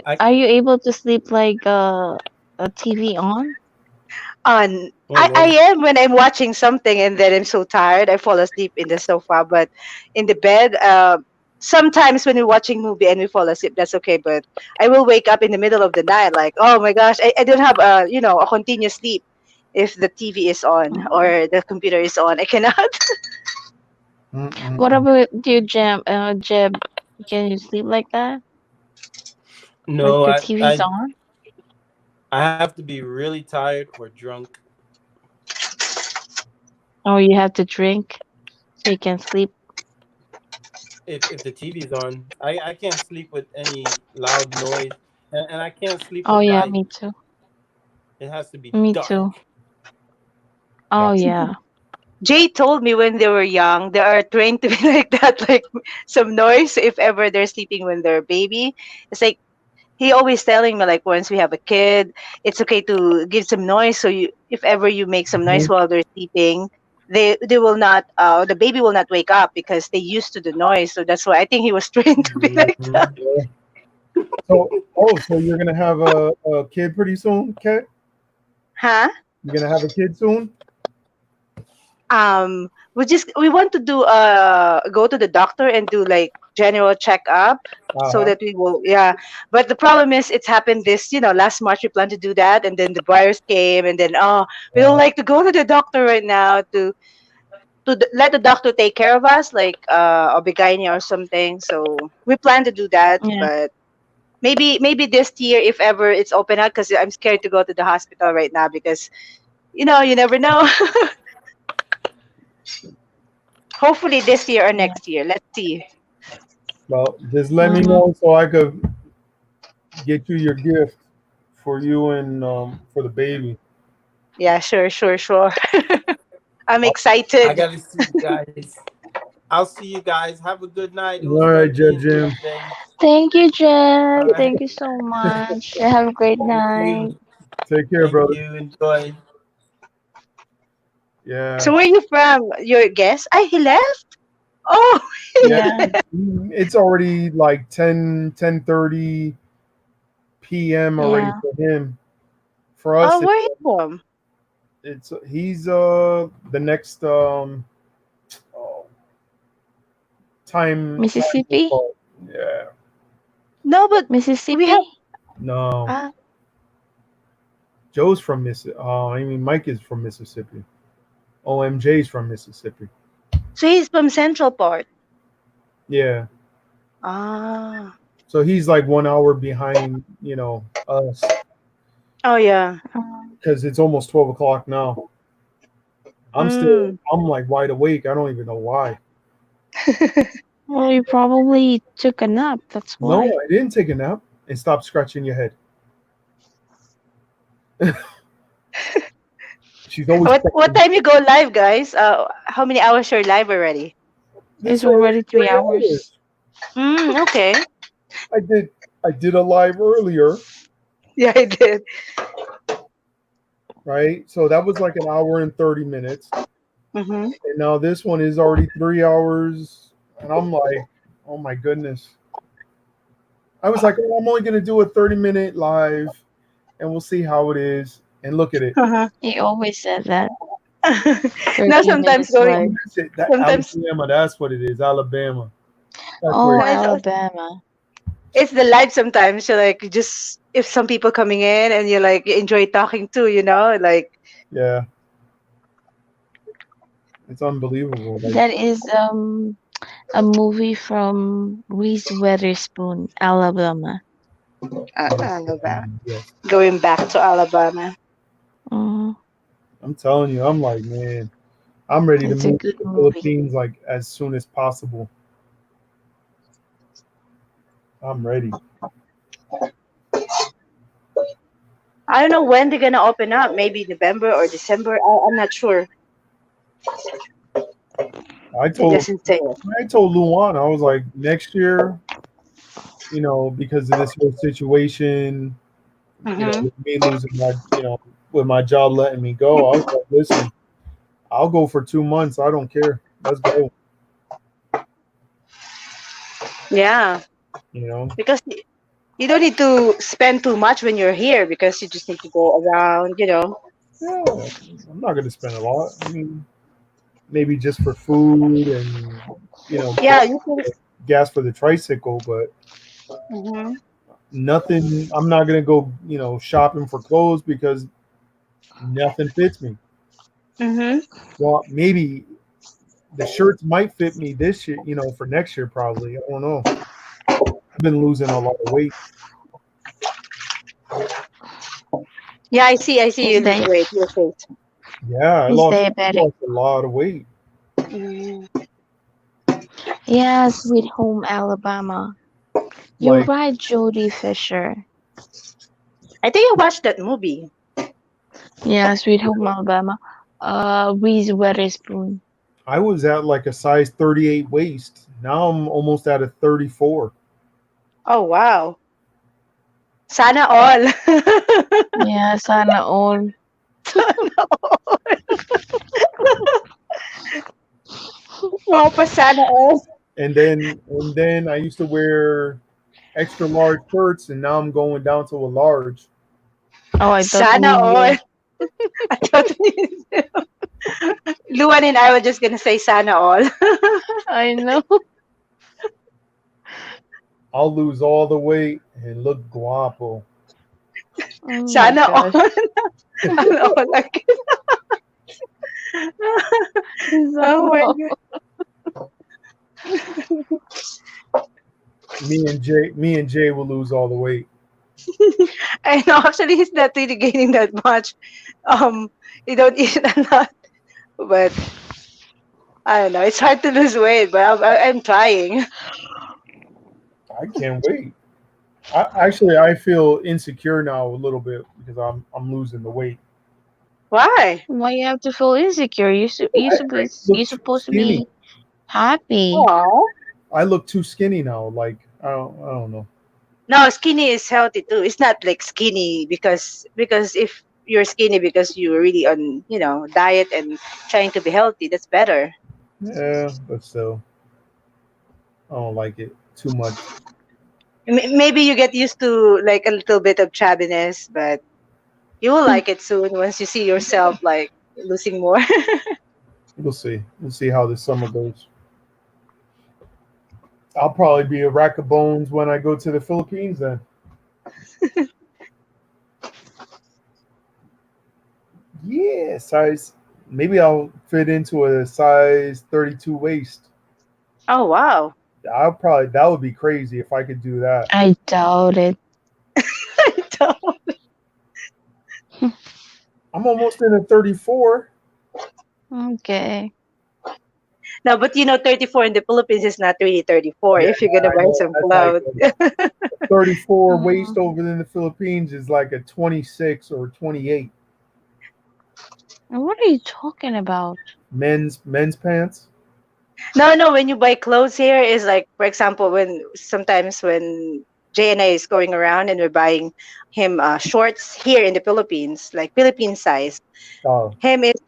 [SPEAKER 2] I
[SPEAKER 3] Are you able to sleep like a TV on?
[SPEAKER 6] on
[SPEAKER 2] oh
[SPEAKER 6] I
[SPEAKER 2] well.
[SPEAKER 6] am when I'm watching something and then I'm so tired, I fall asleep in the sofa. But in the bed, sometimes when we're watching movie and we fall asleep, that's okay. But I will wake up in the middle of the night, like, oh my gosh, I don't have a continuous sleep if the TV is on
[SPEAKER 3] Oh.
[SPEAKER 6] or the computer is on. I cannot.
[SPEAKER 3] What
[SPEAKER 1] Mm-mm-mm.
[SPEAKER 3] about you, Jeb? Can you sleep like that?
[SPEAKER 2] No,
[SPEAKER 3] Like the TV's on?
[SPEAKER 2] I have to be really tired or drunk.
[SPEAKER 3] Or you have to drink so you can sleep?
[SPEAKER 2] If the TV's on, I can't sleep with any loud noise, and I can't sleep
[SPEAKER 3] Oh
[SPEAKER 2] at
[SPEAKER 3] yeah,
[SPEAKER 2] night.
[SPEAKER 3] me too.
[SPEAKER 2] It has to be
[SPEAKER 3] Me
[SPEAKER 2] dark.
[SPEAKER 3] too. Oh yeah.
[SPEAKER 6] Jay told me when they were young, they are trained to be like that, like some noise if ever they're sleeping when they're a baby. It's like he always telling me like once we have a kid, it's okay to give some noise. So you, if ever you make some noise while they're sleeping, they will not the baby will not wake up because they used to the noise. So that's why I think he was trained to be like that.
[SPEAKER 2] Mhm.
[SPEAKER 1] Yeah. So you're gonna have a kid pretty soon, Kat?
[SPEAKER 6] Huh?
[SPEAKER 1] You're gonna have a kid soon?
[SPEAKER 6] We want to do go to the doctor and do like general checkup
[SPEAKER 1] Uh
[SPEAKER 6] so
[SPEAKER 1] huh.
[SPEAKER 6] that we will, yeah. But the problem is it's happened this, last March we planned to do that, and then the virus came, and then we don't like to go to the doctor right now to let the doctor take care of us, like OB/GYN or something. So we plan to do that,
[SPEAKER 3] Yeah.
[SPEAKER 6] but maybe this year if ever it's open up, because I'm scared to go to the hospital right now because you never know. Hopefully this year or
[SPEAKER 3] Yeah.
[SPEAKER 6] next year. Let's see.
[SPEAKER 1] Well, just let me
[SPEAKER 3] Mhm.
[SPEAKER 1] know so I could get you your gift for you and for the baby.
[SPEAKER 6] Yeah, sure. I'm
[SPEAKER 1] All
[SPEAKER 2] I
[SPEAKER 6] excited.
[SPEAKER 2] gotta see you guys. I'll see you guys. Have a good night. It was
[SPEAKER 1] right,
[SPEAKER 2] fun
[SPEAKER 1] Jeb
[SPEAKER 2] being here
[SPEAKER 1] Jim.
[SPEAKER 2] today.
[SPEAKER 3] Thank you,
[SPEAKER 2] All
[SPEAKER 3] Jeb.
[SPEAKER 2] right.
[SPEAKER 3] Thank you so much. Have a great
[SPEAKER 2] Thank
[SPEAKER 3] night.
[SPEAKER 2] you.
[SPEAKER 1] Take care,
[SPEAKER 2] Thank
[SPEAKER 1] brother.
[SPEAKER 2] you. Enjoy.
[SPEAKER 1] Yeah.
[SPEAKER 6] So where are you from? Your guest? He left? Oh,
[SPEAKER 1] Yeah.
[SPEAKER 3] Yeah.
[SPEAKER 1] It's already like 10:30 p.m. already
[SPEAKER 3] Yeah.
[SPEAKER 1] for him. For us,
[SPEAKER 6] oh, where are you from?
[SPEAKER 1] it's he's the next oh, time
[SPEAKER 3] Mississippi?
[SPEAKER 1] call. Yeah.
[SPEAKER 6] No, but we
[SPEAKER 3] Mississippi?
[SPEAKER 6] have.
[SPEAKER 1] No.
[SPEAKER 6] Uh,
[SPEAKER 1] Joe's from Mississippi. I mean Mike is from Mississippi. OMJ's from Mississippi.
[SPEAKER 6] so he's from Central Part.
[SPEAKER 1] Yeah.
[SPEAKER 6] Ah.
[SPEAKER 1] So he's like 1 hour behind, us
[SPEAKER 6] Oh yeah.
[SPEAKER 1] because it's almost 12 o'clock now.
[SPEAKER 6] Mm.
[SPEAKER 1] I'm like wide awake. I don't even know why.
[SPEAKER 3] Well, you probably took a nap. That's
[SPEAKER 1] No,
[SPEAKER 3] why.
[SPEAKER 1] I didn't take a nap and stop scratching your head. She's always
[SPEAKER 6] What
[SPEAKER 1] checking.
[SPEAKER 6] time you go live, guys? How many hours you're live already?
[SPEAKER 1] This
[SPEAKER 3] It's
[SPEAKER 1] already
[SPEAKER 3] already 3 hours.
[SPEAKER 1] 3 hours.
[SPEAKER 6] Okay.
[SPEAKER 1] I did I did a live earlier,
[SPEAKER 6] Yeah, I did.
[SPEAKER 1] right? So that was like an hour and 30 minutes.
[SPEAKER 6] Mm-hmm.
[SPEAKER 1] And now this one is already 3 hours. And I'm like, oh my goodness. I was like, oh, I'm only gonna do a 30-minute live and we'll see how it is. And look at it.
[SPEAKER 6] Uh-huh.
[SPEAKER 3] He always said that.
[SPEAKER 6] Now
[SPEAKER 3] 30
[SPEAKER 6] sometimes
[SPEAKER 3] minutes
[SPEAKER 6] going,
[SPEAKER 3] live.
[SPEAKER 1] That's it. That
[SPEAKER 6] sometimes
[SPEAKER 1] Alabama, that's what it is. Alabama. That's where
[SPEAKER 3] Oh,
[SPEAKER 6] no,
[SPEAKER 3] Alabama.
[SPEAKER 6] it's the live sometimes. You're like just if some people coming in and you're like you enjoy talking too, like
[SPEAKER 1] yeah. It's unbelievable. Like
[SPEAKER 3] That is a movie from Reese Witherspoon, Alabama.
[SPEAKER 6] Alabama.
[SPEAKER 1] yes.
[SPEAKER 6] Going back to Alabama.
[SPEAKER 3] Mhm.
[SPEAKER 1] I'm telling you, I'm like, man, I'm ready to
[SPEAKER 3] It's a
[SPEAKER 1] move to
[SPEAKER 3] good
[SPEAKER 1] the
[SPEAKER 3] movie.
[SPEAKER 1] Philippines like as soon as possible. I'm ready.
[SPEAKER 6] I don't know when they're gonna open up. Maybe November or December. I'm not sure.
[SPEAKER 1] I
[SPEAKER 6] It
[SPEAKER 1] told
[SPEAKER 6] doesn't say.
[SPEAKER 1] I told Luan, I was like, next year, because of this whole situation,
[SPEAKER 6] Mm-hmm.
[SPEAKER 1] with me losing my, with my job letting me go, I was like, listen, I'll go for 2 months. I don't care. Let's go.
[SPEAKER 6] Yeah,
[SPEAKER 1] You know.
[SPEAKER 6] because you don't need to spend too much when you're here because you just need to go around.
[SPEAKER 1] Yeah, I'm not gonna spend a lot. I mean, maybe just for food and
[SPEAKER 6] Yeah, you can.
[SPEAKER 1] gas for the tricycle, but
[SPEAKER 6] Mm-hmm.
[SPEAKER 1] nothing. I'm not gonna go, shopping for clothes because nothing fits me.
[SPEAKER 6] Mm-hmm.
[SPEAKER 1] Well, maybe the shirts might fit me this year, for next year probably. I don't know. I've been losing a lot of weight.
[SPEAKER 6] Yeah, I see. I see
[SPEAKER 3] He's
[SPEAKER 6] you lose
[SPEAKER 3] di-
[SPEAKER 6] weight. Your face.
[SPEAKER 1] Yeah,
[SPEAKER 3] he's diabetic.
[SPEAKER 1] lost a lot of weight.
[SPEAKER 6] Mm.
[SPEAKER 3] Yeah, Sweet Home Alabama. You're
[SPEAKER 1] Like
[SPEAKER 3] right, Jodie Fisher.
[SPEAKER 6] I think I watched that movie.
[SPEAKER 3] Yeah, Sweet Home Alabama. Reese Witherspoon.
[SPEAKER 1] I was at like a size 38 waist. Now I'm almost at a 34.
[SPEAKER 6] Oh wow. Sana all.
[SPEAKER 3] Yeah, sana all.
[SPEAKER 6] Sana all. Wow, pa sana all.
[SPEAKER 1] And then I used to wear extra large shirts, and now I'm going down to a large.
[SPEAKER 3] Oh, I thought
[SPEAKER 6] Sana
[SPEAKER 3] we
[SPEAKER 6] all.
[SPEAKER 3] were.
[SPEAKER 6] I thought Luan and I were just gonna say sana all.
[SPEAKER 3] I know.
[SPEAKER 1] I'll lose all the weight and look guapo.
[SPEAKER 3] Oh my
[SPEAKER 6] Sana all.
[SPEAKER 3] gosh.
[SPEAKER 6] Sana all. Like, oh my god.
[SPEAKER 1] Me and Jay will lose all the weight.
[SPEAKER 6] I know actually he's not really gaining that much. He don't eat a lot, but I don't know. It's hard to lose weight, but I'm trying.
[SPEAKER 1] I can't wait. I feel insecure now a little bit because I'm losing the weight.
[SPEAKER 6] Why?
[SPEAKER 3] Why you have to feel insecure?
[SPEAKER 1] I look
[SPEAKER 3] You're
[SPEAKER 1] too
[SPEAKER 3] supposed to
[SPEAKER 1] skinny.
[SPEAKER 3] be happy.
[SPEAKER 6] Oh.
[SPEAKER 1] I look too skinny now. Like I don't know.
[SPEAKER 6] No, skinny is healthy too. It's not like skinny because if you're skinny because you're really on diet and trying to be healthy, that's better.
[SPEAKER 1] Yeah, but still, I don't like it too much.
[SPEAKER 6] Maybe you get used to like a little bit of chabbiness, but you will like it soon once you see yourself like losing more.
[SPEAKER 1] We'll see. We'll see how this summer goes. I'll probably be a rack of bones when I go to the Philippines then. Yeah, size. Maybe I'll fit into a size 32 waist.
[SPEAKER 6] Oh wow.
[SPEAKER 1] That would be crazy if I could do that.
[SPEAKER 3] I doubt it.
[SPEAKER 1] I'm almost in a 34.
[SPEAKER 3] Okay.
[SPEAKER 6] No, but 34 in the Philippines is not really 34
[SPEAKER 1] Yeah,
[SPEAKER 6] if you're gonna
[SPEAKER 1] I
[SPEAKER 6] buy
[SPEAKER 1] know.
[SPEAKER 6] some
[SPEAKER 1] That's
[SPEAKER 6] clothes.
[SPEAKER 1] like a 34 waist
[SPEAKER 3] Mm.
[SPEAKER 1] over in the Philippines is like a 26 or 28.
[SPEAKER 3] What are you talking about?
[SPEAKER 1] Men's pants.
[SPEAKER 6] No, when you buy clothes here is like, for example, when Jay and I is going around and we're buying him shorts here in the Philippines, like Philippine size.
[SPEAKER 1] Oh,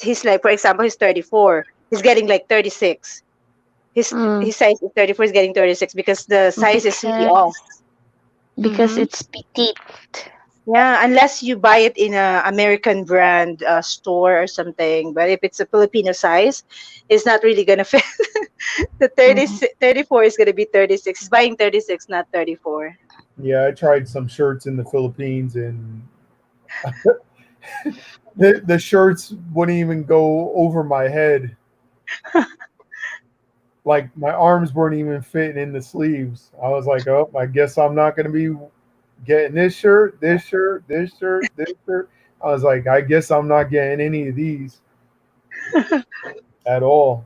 [SPEAKER 6] He's like, for example, he's 34. He's getting like 36.
[SPEAKER 3] Mm,
[SPEAKER 6] His size is 34. He's getting 36 because the size is really off.
[SPEAKER 3] because
[SPEAKER 6] Mhm.
[SPEAKER 3] it's petite.
[SPEAKER 6] Yeah, unless you buy it in a American brand store or something. But if it's a Filipino size, it's not really gonna fit. The
[SPEAKER 3] Mm.
[SPEAKER 6] 34 is gonna be 36. He's buying 36, not 34.
[SPEAKER 1] yeah. I tried some shirts in the Philippines, and the shirts wouldn't even go over my head. Like my arms weren't even fitting in the sleeves. I was like, oh, I guess I'm not gonna be getting this shirt, this shirt, this shirt, this shirt. I was like, I guess I'm not getting any of these at all.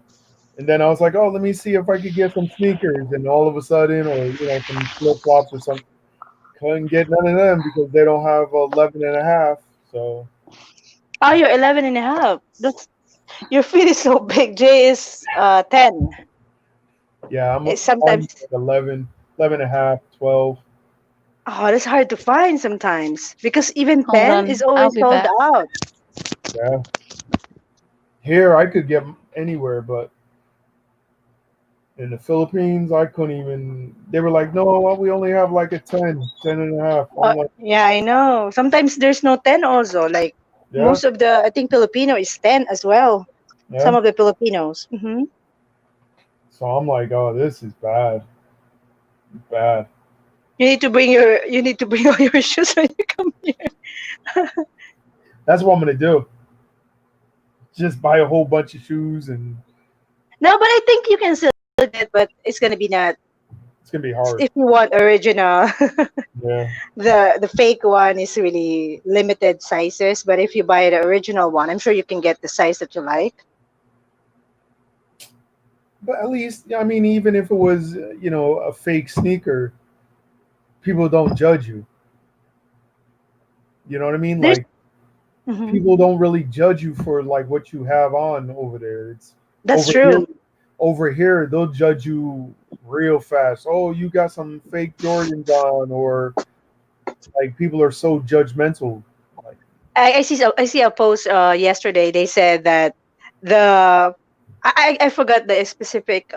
[SPEAKER 1] And then I was like, oh, let me see if I could get some sneakers. And all of a sudden, or some flip flops or something, couldn't get none of them because they don't have 11 and a half. So
[SPEAKER 6] Oh, you're 11 and a half. Your feet is so big. Jay is 10.
[SPEAKER 1] yeah,
[SPEAKER 6] It's
[SPEAKER 1] I'm
[SPEAKER 6] sometimes,
[SPEAKER 1] like 11, 11 and a half, 12.
[SPEAKER 6] oh, that's hard to find sometimes because even
[SPEAKER 3] Hold
[SPEAKER 6] 10 is
[SPEAKER 3] on, I'll
[SPEAKER 6] always
[SPEAKER 3] be
[SPEAKER 6] sold
[SPEAKER 3] back.
[SPEAKER 6] out.
[SPEAKER 1] Yeah, here I could get 'em anywhere, but in the Philippines, I couldn't even. They were like, no, well, we only have like a 10, 10 and a half. I'm like,
[SPEAKER 6] Yeah, I know. Sometimes there's no 10 also. Like
[SPEAKER 1] yeah,
[SPEAKER 6] most of I think Filipino is 10 as well. Some
[SPEAKER 1] yeah.
[SPEAKER 6] of the Filipinos.
[SPEAKER 1] So I'm like, oh, this is bad, bad.
[SPEAKER 6] You need to bring all your shoes when you come here.
[SPEAKER 1] That's what I'm gonna do. Just buy a whole bunch of shoes, and
[SPEAKER 6] No, but I think you can still get, but it's gonna be not
[SPEAKER 1] it's It's gonna be hard.
[SPEAKER 6] If you want original,
[SPEAKER 1] Yeah.
[SPEAKER 6] the fake one is really limited sizes. But if you buy the original one, I'm sure you can get the size that you like.
[SPEAKER 1] But at least, I mean, even if it was, a fake sneaker, people don't judge you. You know what I mean?
[SPEAKER 6] There's
[SPEAKER 1] Like
[SPEAKER 6] Mhm.
[SPEAKER 1] people don't really judge you for like what you have on over there. It's
[SPEAKER 6] That's
[SPEAKER 1] over here.
[SPEAKER 6] true.
[SPEAKER 1] Over here, they'll judge you real fast. Oh, you got some fake Jordans on, or like people are so judgmental. Like,
[SPEAKER 6] I see a post yesterday. They said that the I forgot the specific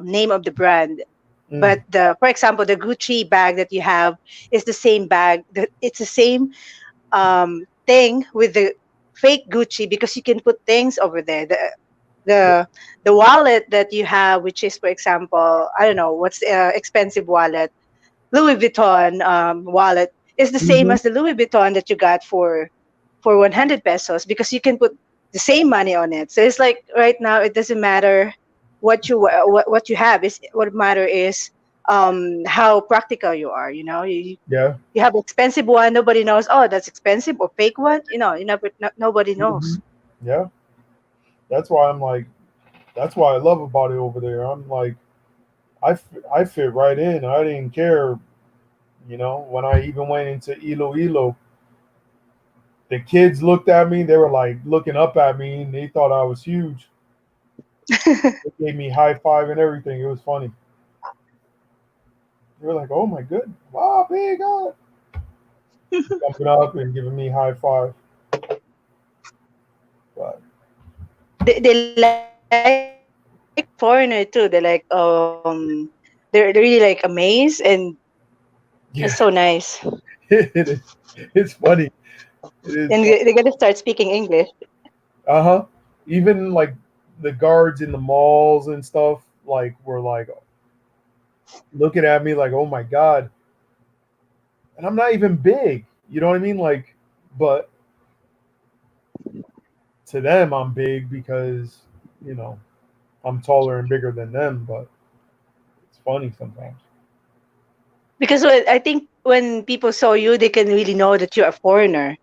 [SPEAKER 6] name of the brand,
[SPEAKER 1] mm,
[SPEAKER 6] but the for example the Gucci bag that you have is the same bag. It's the same thing with the fake Gucci because you can put things over there. The the wallet that you have, which is for example, I don't know what's the expensive wallet, Louis Vuitton wallet, is the same
[SPEAKER 1] mhm,
[SPEAKER 6] as the Louis Vuitton that you got for 100 pesos because you can put the same money on it. So it's like right now it doesn't matter what you have. Is what matter is how practical you are.
[SPEAKER 1] yeah,
[SPEAKER 6] You have expensive one, nobody knows. Oh, that's expensive or fake one. You never nobody knows.
[SPEAKER 1] mhm, yeah. That's why I'm like, that's why I love about it over there. I'm like, I fit right in. I didn't care, when I even went into Iloilo, the kids looked at me. They were like looking up at me, and they thought I was huge. They gave me high five and everything. It was funny. They were like, "Oh my good, wow, big up," jumping up and giving me high five. But
[SPEAKER 6] They like foreigner too. They're really like amazed and it's
[SPEAKER 1] yeah,
[SPEAKER 6] so nice.
[SPEAKER 1] it's funny. It is
[SPEAKER 6] And
[SPEAKER 1] funny.
[SPEAKER 6] they're gonna start speaking English.
[SPEAKER 1] Uh-huh. Even like the guards in the malls and stuff, like were like looking at me like, "Oh my god," and I'm not even big. You know what I mean? Like, but to them, I'm big because you know I'm taller and bigger than them. But it's funny sometimes.
[SPEAKER 6] Because I think when people saw you, they can really know that you're a foreigner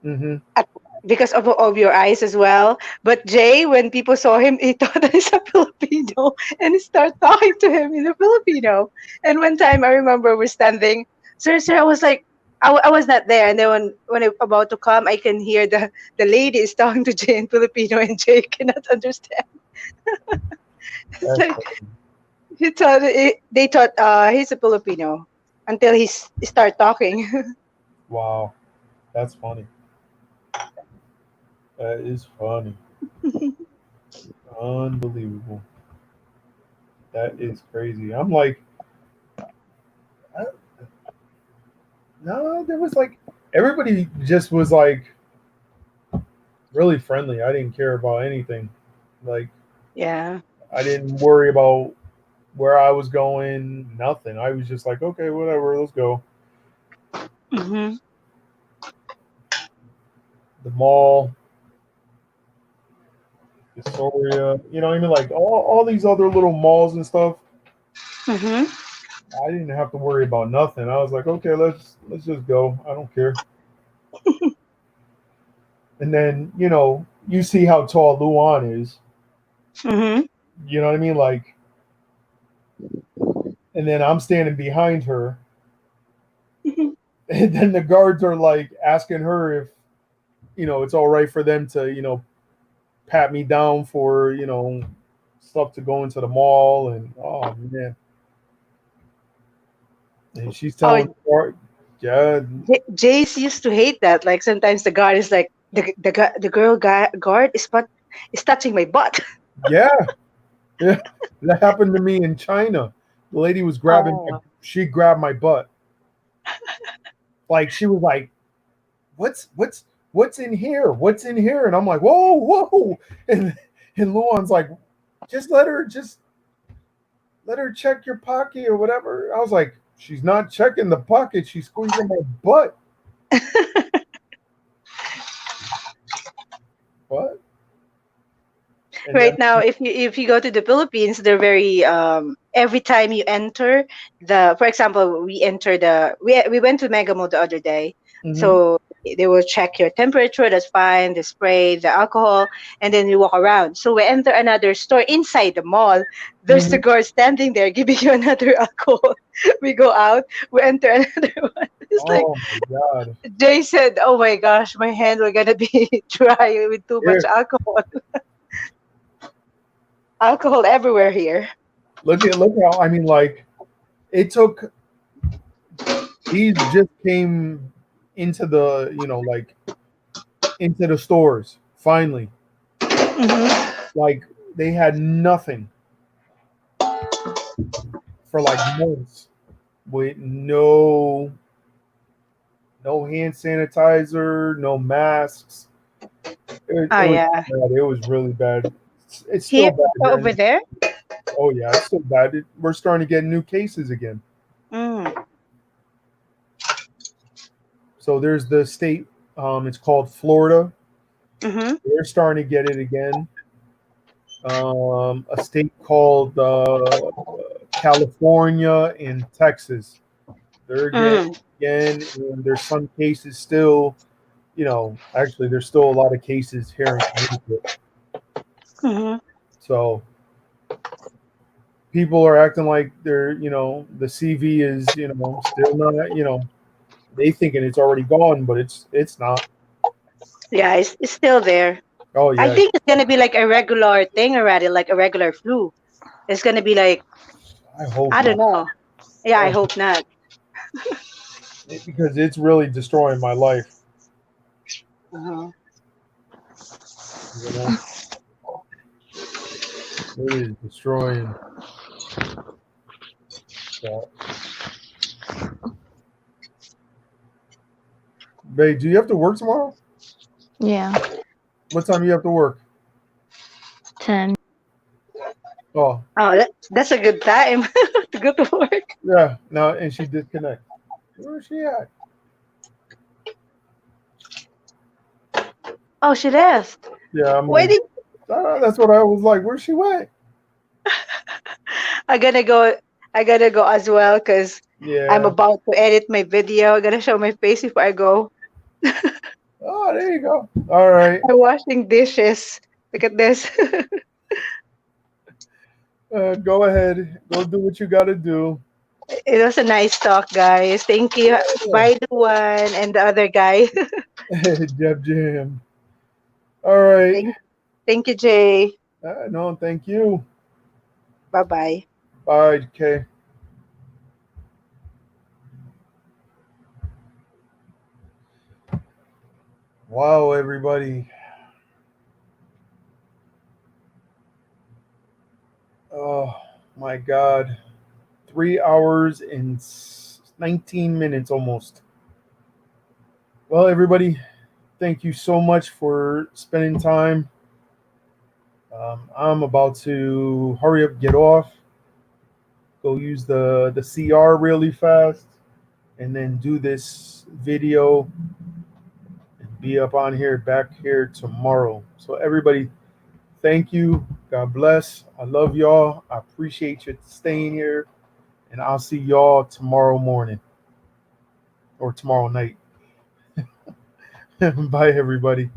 [SPEAKER 1] Hmm.
[SPEAKER 6] at, because of your eyes as well. But Jay, when people saw him, he thought that he's a Filipino and he started talking to him in a Filipino. And one time I remember we're standing, sir, I was like, I was not there. And then when I'm about to come, I can hear the lady is talking to Jay in Filipino and Jay cannot understand. It's
[SPEAKER 1] That's
[SPEAKER 6] like
[SPEAKER 1] funny.
[SPEAKER 6] they thought he's a Filipino until he start talking.
[SPEAKER 1] Wow, that's funny. That is funny. Unbelievable. That is crazy. I'm like, I, no, there was like everybody just was like really friendly. I didn't care about anything. Like
[SPEAKER 6] Yeah.
[SPEAKER 1] I didn't worry about where I was going, nothing. I was just like, okay, whatever, let's go.
[SPEAKER 6] Mm-hmm.
[SPEAKER 1] The mall, Astoria, you know what I mean? Like all these other little malls and stuff.
[SPEAKER 6] Mm-hmm.
[SPEAKER 1] I didn't have to worry about nothing. I was like, okay, let's just go. I don't care. And then, you see how tall Luan is.
[SPEAKER 6] Mm-hmm.
[SPEAKER 1] You know what I mean? Like, and then I'm standing behind her, and then the guards are like asking her if, it's all right for them to, pat me down for, stuff to go into the mall, and oh man, and she's telling
[SPEAKER 6] Oh,
[SPEAKER 1] the guard, yeah,
[SPEAKER 6] Jace used to hate that. Like sometimes the guard is like the girl guard is touching my butt.
[SPEAKER 1] yeah, yeah. That happened to me in China. The lady was
[SPEAKER 6] Oh.
[SPEAKER 1] she grabbed my butt. Like she was like, what's in here? What's in here? And I'm like, whoa. And Luan's like, just let her check your pocket or whatever. I was like, she's not checking the pocket, she's squeezing my butt. What? And
[SPEAKER 6] Right now,
[SPEAKER 1] then
[SPEAKER 6] if you go to the Philippines, they're very every time you enter for example, we went to Mega Mall the other day.
[SPEAKER 1] Mhm.
[SPEAKER 6] So they will check your temperature, that's fine, the spray, the alcohol, and then you walk around. So we enter another store inside the mall. There's the
[SPEAKER 1] Mhm.
[SPEAKER 6] guard standing there giving you another alcohol. We go out, we enter another one. It's like
[SPEAKER 1] Oh my God.
[SPEAKER 6] Jay said, "Oh my gosh, my hand will gonna be dry with too much
[SPEAKER 1] Here,
[SPEAKER 6] alcohol. Alcohol everywhere here."
[SPEAKER 1] look how, I mean, like, it took, these just came into the, like, into the stores finally.
[SPEAKER 6] Hmm.
[SPEAKER 1] Like, they had nothing for like months with no hand sanitizer, no masks.
[SPEAKER 6] Oh
[SPEAKER 1] It was
[SPEAKER 6] yeah,
[SPEAKER 1] bad. It was really bad. It's still
[SPEAKER 6] here
[SPEAKER 1] bad here.
[SPEAKER 6] over there.
[SPEAKER 1] Oh yeah, it's still bad. We're starting to get new cases again.
[SPEAKER 6] Mm.
[SPEAKER 1] So there's the state. It's called Florida.
[SPEAKER 6] Mm-hmm.
[SPEAKER 1] They're starting to get it again. A state called California and Texas. They're getting
[SPEAKER 6] Mm.
[SPEAKER 1] it again, and there's some cases still. Actually, there's still a lot of cases here in Connecticut.
[SPEAKER 6] Mm-hmm.
[SPEAKER 1] So people are acting like they're, the CV is, still not, they thinking it's already gone, but it's not.
[SPEAKER 6] Yeah, it's still there.
[SPEAKER 1] Oh
[SPEAKER 6] I
[SPEAKER 1] yeah,
[SPEAKER 6] think it's gonna be like a regular thing already, like a regular flu. It's gonna be like,
[SPEAKER 1] I hope
[SPEAKER 6] I don't
[SPEAKER 1] not.
[SPEAKER 6] know. Yeah, I
[SPEAKER 1] I
[SPEAKER 6] hope not.
[SPEAKER 1] because it's really destroying my life.
[SPEAKER 6] Uh-huh.
[SPEAKER 1] You know, it is destroying. So, babe, do you have to work tomorrow?
[SPEAKER 3] Yeah,
[SPEAKER 1] What time do you have to work?
[SPEAKER 3] 10.
[SPEAKER 1] Oh,
[SPEAKER 6] Oh, that's a good time to go to work.
[SPEAKER 1] yeah. Now, and she disconnect. Where's she at?
[SPEAKER 6] Oh, she left.
[SPEAKER 1] Yeah,
[SPEAKER 6] Why did
[SPEAKER 1] that's what I was like. Where she went?
[SPEAKER 6] I gotta go? I gotta go as well because I'm
[SPEAKER 1] Yeah.
[SPEAKER 6] about to edit my video. I gotta show my face before I go.
[SPEAKER 1] Oh, there you go. All right.
[SPEAKER 6] I'm washing dishes. Look at this.
[SPEAKER 1] Go ahead. Go do what you got to do.
[SPEAKER 6] It was a nice talk, guys. Thank you.
[SPEAKER 1] Yeah.
[SPEAKER 6] Bye, the one and the other guy.
[SPEAKER 1] Jeb Jam. All right.
[SPEAKER 6] thank, thank you, Jay.
[SPEAKER 1] No, thank you.
[SPEAKER 6] Bye bye.
[SPEAKER 1] Bye, okay. Wow, everybody. Oh, my God. 3 hours and 19 minutes almost. Well, everybody, thank you so much for spending time. I'm about to hurry up, get off, go use the CR really fast, and then do this video and be up on here, back here tomorrow. So, everybody, thank you. God bless. I love y'all. I appreciate you staying here. And I'll see y'all tomorrow morning or tomorrow night. Bye, everybody.